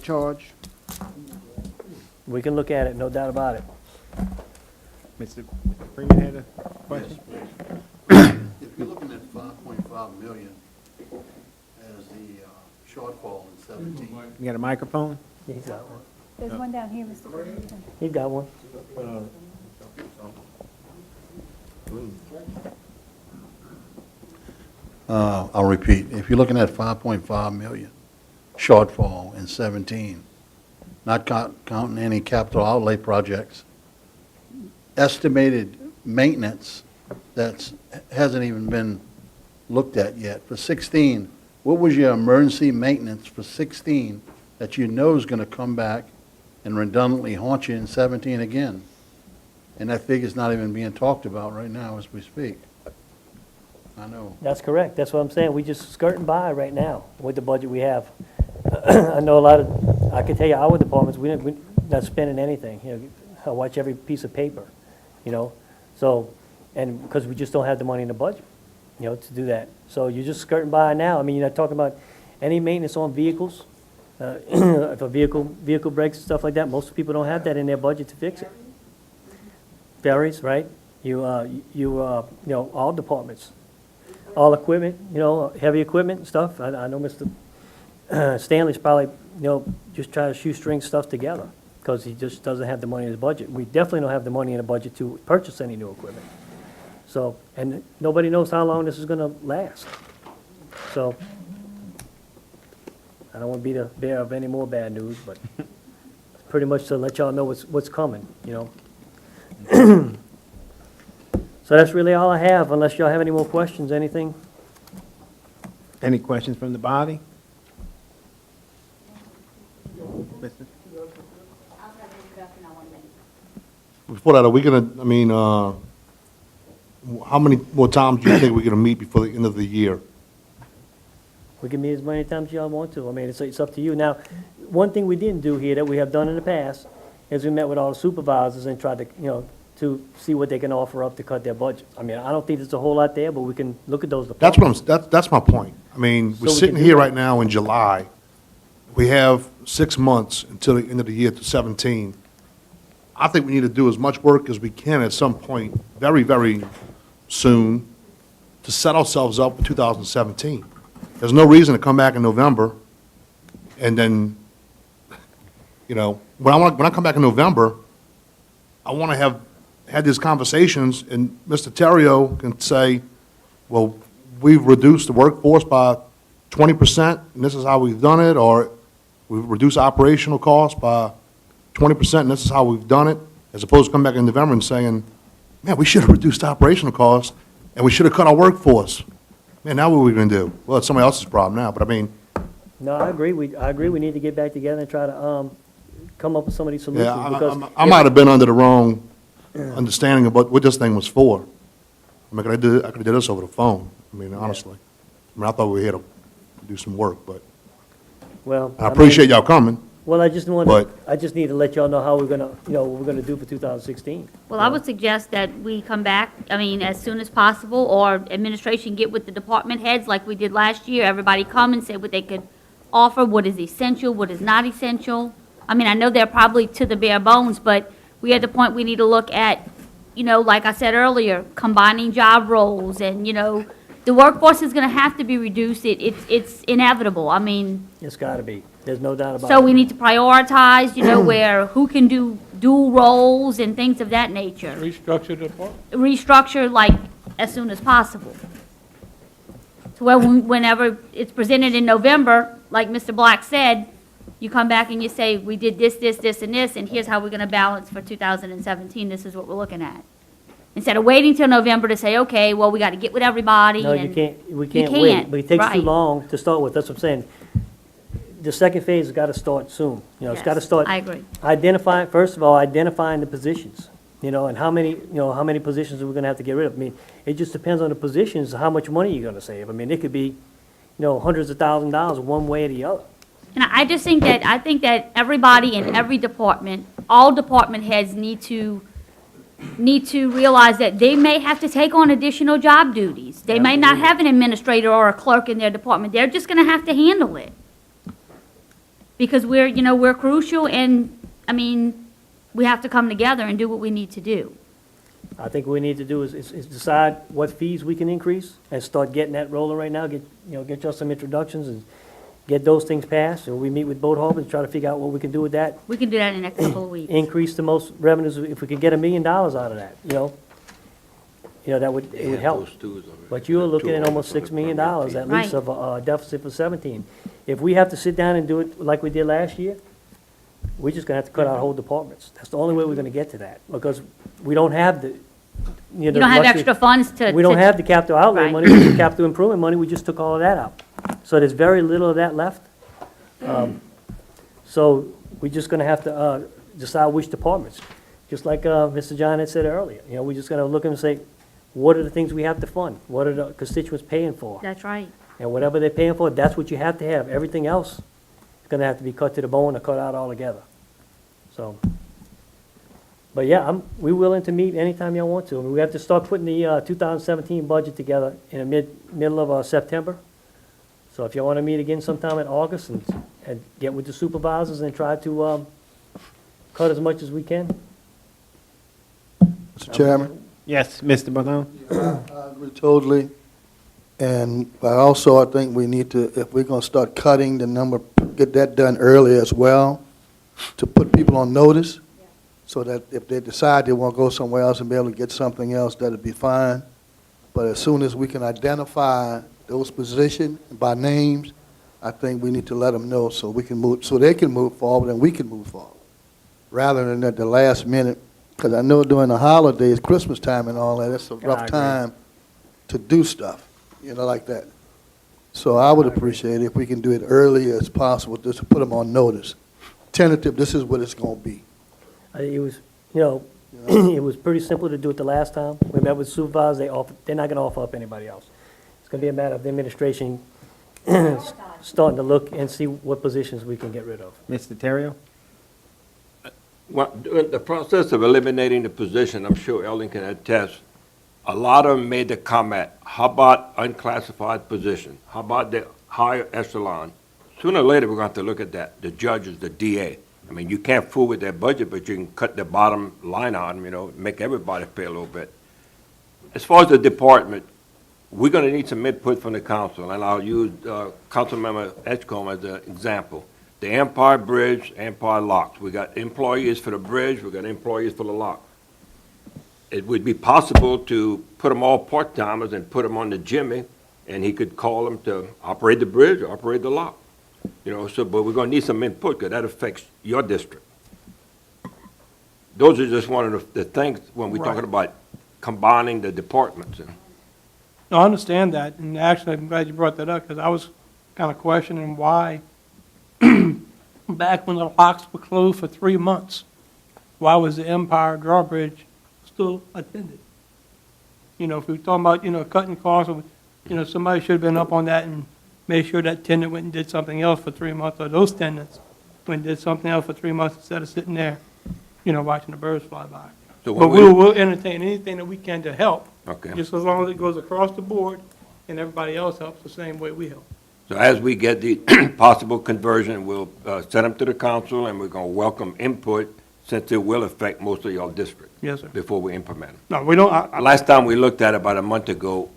charge. We can look at it, no doubt about it. Mr. Freeman had a question? If you're looking at 5.5 million as the shortfall in 17. You got a microphone? He's got one. There's one down here, Mr. President. He's got one. I'll repeat, if you're looking at 5.5 million shortfall in 17, not counting any capital outlay projects, estimated maintenance that hasn't even been looked at yet. For 16, what was your emergency maintenance for 16 that you know is going to come back and redundantly haunt you in 17 again? And that figure's not even being talked about right now as we speak. I know. That's correct, that's what I'm saying, we just skirting by right now with the budget we have. I know a lot of, I can tell you our departments, we're not spending anything, I watch every piece of paper, so, and because we just don't have the money in the budget, to do that. So you're just skirting by now, I mean, you're not talking about any maintenance on vehicles, if a vehicle breaks and stuff like that, most people don't have that in their budget to fix it. Ferries, right? All departments. All equipment, heavy equipment and stuff. I know Mr. Stanley's probably, just trying to shoestring stuff together because he just doesn't have the money in his budget. We definitely don't have the money in the budget to purchase any new equipment. So, and nobody knows how long this is going to last. So, I don't want to be the bearer of any more bad news, but pretty much to let y'all know what's coming, So that's really all I have, unless y'all have any more questions, anything? Any questions from the body? Before that, are we gonna, I mean, how many more times do you think we're gonna meet before the end of the year? We can meet as many times as y'all want to. I mean, it's up to you. Now, one thing we didn't do here that we have done in the past is we met with all the supervisors and tried to, to see what they can offer up to cut their budget. I mean, I don't think there's a whole lot there, but we can look at those That's departments. what that's my point. I mean, So we're we sitting can do here that. right now in July. We have 6 months until the end of the year to 17. I think we need to do as much work as we can at some point, very, very soon, to set ourselves up for 2017. There's no reason to come back in November and then, when I come back in November, I want to have had these conversations, and Mr. Terrio can say, well, we've reduced the workforce by 20%, and this is how we've done it, or we've reduced operational costs by 20%, and this is how we've done it, as opposed to coming back in November and saying, man, we should have reduced operational costs, and we should have cut our workforce. Man, now what are we going to do? Well, it's somebody else's problem now, but I mean, No, I agree. I agree we need to get back together and try to come up with some of these solutions. yeah, because I might have been under the wrong understanding of what this thing was for. I mean, I could have did this over the phone, I mean, honestly. I mean, I thought we were here to do some work, but Well, I appreciate y'all coming. Well, I just wanted, But- I just need to let y'all know how we're gonna, what we're gonna do for 2016. Well, I would suggest that we come back, I mean, as soon as possible, or administration get with the department heads like we did last year. Everybody come and say what they could offer, what is essential, what is not essential. I mean, I know they're probably to the bare bones, but we at the point we need to look at, like I said earlier, combining job roles and, the workforce is gonna have to be reduced. It's inevitable. I mean, It's gotta be. There's no doubt about it. so we need to prioritize, where, who can do dual roles and things of that nature. Restructure the department. Restructure like as soon as possible. To where whenever it's presented in November, like Mr. Black said, you come back and you say, we did this, this, this, and this, and here's how we're gonna balance for 2017, this is what we're looking at. Instead of waiting till November to say, okay, well, we gotta get with everybody. No, you and- can't, we You can't wait. can't, But it takes too right. long to start with, that's what I'm saying. The second phase has gotta start soon, it's gotta Yes, start. I agree. First of all, identifying the positions, and how many positions are we gonna have to get rid of? I mean, it just depends on the positions, how much money you're gonna save. I mean, it could be, hundreds of $1,000s one way or the other. And I just think that everybody in every department, all department heads need to realize that they may have to take on additional job duties. They may not have an administrator or a clerk in their department. They're just gonna have to handle it. Because we're crucial and, I mean, we have to come together and do what we need to do. I think what we need to do is decide what fees we can increase and start getting that rolling right now, get y'all some introductions and get those things passed, and we meet with Boat Harbor and try to figure out what we can do with that. We can do that in the next couple of weeks. Increase the most revenues, if we could get $1 million out of that, that would, it would help. But you're looking at almost $6 million at least Right. of a deficit for 17. If we have to sit down and do it like we did last year, we're just gonna have to cut out whole departments. That's the only way we're gonna get to that, because we don't have the, You don't have extra funds to. we don't have the capital outlay Right. money, the capital improvement money, we just took all of that out. So there's very little of that left. So we're just gonna have to decide which departments. Just like Mr. John had said earlier, we're just gonna look and say, what are the things we have to fund? What are the constituents paying for? That's right. And whatever they're paying for, that's what you have to have. Everything else is gonna have to be cut to the bone or cut out altogether. So, but yeah, we're willing to meet anytime y'all want to. I mean, we have to start putting the 2017 budget together in the middle of September. So if y'all wanna meet again sometime in August and get with the supervisors and try to cut as much as we can. Mr. Chairman? Yes, Mr. Malone? I agree totally. But also, I think we need to, if we're going to start cutting the number, get that done early as well, to put people on notice, so that if they decide they want to go somewhere else and be able to get something else, that'd be fine. But as soon as we can identify those positions by names, I think we need to let them know so we can move, so they can move forward and we can move forward, rather than at the last minute. Because I know during the holidays, Christmas time and all that, it's a I rough agree. time to do stuff, like that. So I would appreciate it if we can do it early as possible, just to put them on notice. Tentative, this is what it's going to be. It was, it was pretty simple to do it the last time. We met with supervisors, they're not gonna offer up anybody else. It's gonna be a matter of the administration starting to look and see what positions we can get rid of. Mr. Terrio? Well, during the process of eliminating the position, I'm sure Ellen can attest, a lot of them made the comment, how about unclassified position? How about the higher echelon? Sooner or later, we're going to have to look at that, the judges, the DA. I mean, you can't fool with their budget, but you can cut the bottom line on them, make everybody pay a little bit. As far as the department, we're going to need some input from the council, and I'll use Councilmember Edgecombe as an example. The Empire Bridge, Empire Locks. We got employees for the bridge, we got employees for the lock. It would be possible to put them all part-timers and put them on the Jimmy, and he could call them to operate the bridge or operate the lock. But we're gonna need some input, because that affects your district. Those are just one of the things when we're talking about combining the departments. No, I understand that, and actually, I'm glad you brought that up, because I was kind of questioning why, back when the locks were closed for 3 months, why was the Empire Drawbridge still attended? If we're talking about, cutting costs, somebody should have been up on that and made sure that tenant went and did something else for 3 months, or those tenants, went and did something else for 3 months instead of sitting there, watching the birds fly by. So But what we'll entertain anything that we can to help. Okay. Just as long as it goes across the board and everybody else helps the same way we help. So as we get the possible conversion, we'll send them to the council, and we're going to welcome input, since it will affect most of your district. Yes, sir. Before we implement them. No, we don't, Last time we looked at it about a month ago,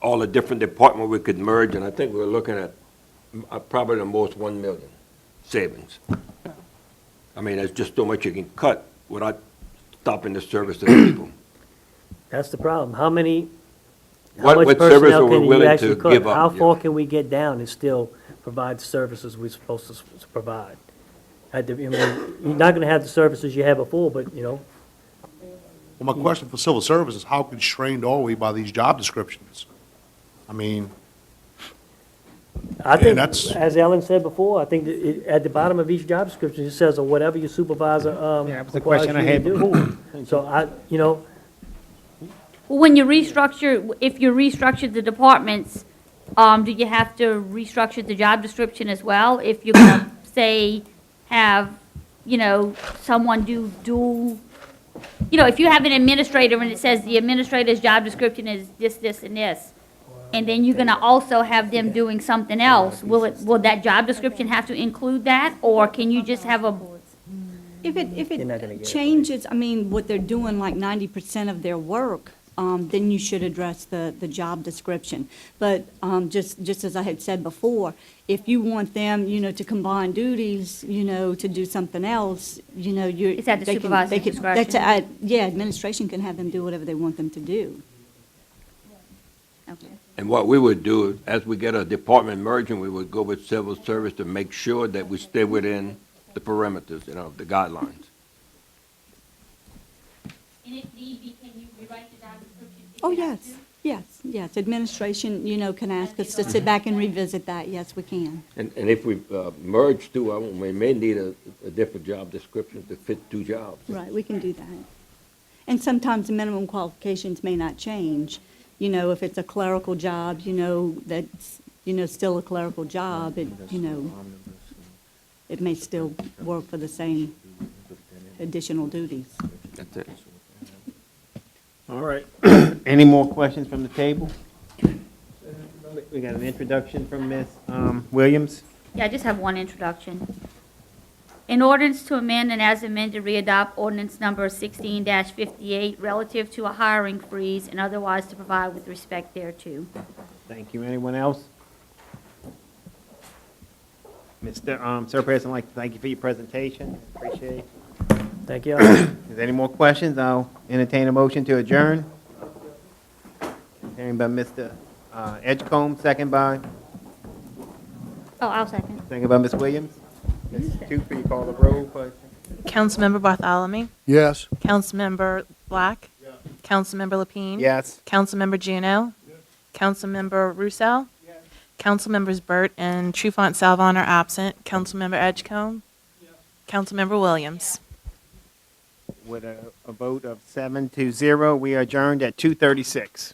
all the different departments we could merge, and I think we were looking at probably the most 1 million savings. I mean, there's just so much you can cut without stopping the service to the people. That's the problem. How much What service are personnel we can you willing actually to cut? give up? How Yeah. far can we get down and still provide the services we're supposed to provide? You're not gonna have the services you had before, but, Well, my question for civil service is, how constrained are we by these job descriptions? I mean, I think, that's- as Ellen said before, I think that at the bottom of each job description, it says, or whatever your supervisor, that was the requires question I you to had do. before. So Well, when you restructure, if you restructure the departments, do you have to restructure the job description as well? If you're gonna, say, have, someone do dual, if you have an administrator and it says the administrator's job description is this, this, and this, and then you're gonna also have them doing something else, will that job description have to include that? Or can you just have a, If You're not gonna it get it. changes, what they're doing, like 90% of their work, then you should address the job description. But just as I had said before, if you want them, to combine duties, to do something else, you're. It's at the they can- supervisor's they can- discretion. Yeah, administration can have them do whatever they want them to do. okay. And what we would do, as we get a department merging, we would go with civil service to make sure that we stay within the parameters, the guidelines. And if need be, can you rewrite the job description? Oh, yes. Administration, can ask us to sit back and revisit that. Yes, we can. And if we merge two of them, we may need a different job description to fit two jobs. Right, we can do that. And sometimes the minimum qualifications may not change. If it's a clerical job, that's, still a clerical job, it may still work for the same additional duties. That's it. All right. Any more questions from the table? We got an introduction from Ms. Williams. Yeah, I just have one introduction. An ordinance to amend and as amended readopt ordinance number 16-58 relative to a hiring freeze and otherwise to provide with respect thereto. Thank you. Anyone else? Mr. Sir President, I'd like to thank you for your presentation. Appreciate it. Thank you. Is there any more questions? I'll entertain a motion to adjourn. Hearing by Mr. Edgecombe, second by I'll second. Ms. Williams. Ms. Tooper, you call the roll, please. Councilmember Bartholomew, Yes. Councilmember Black, Councilmember Lapine. Yes. Councilmember Gino, Councilmember Roussel, Councilmembers Burt and Trufant Salvon are absent. Councilmember Edgecombe, Councilmember Williams. With a vote of 7-0, we are adjourned at 2:36.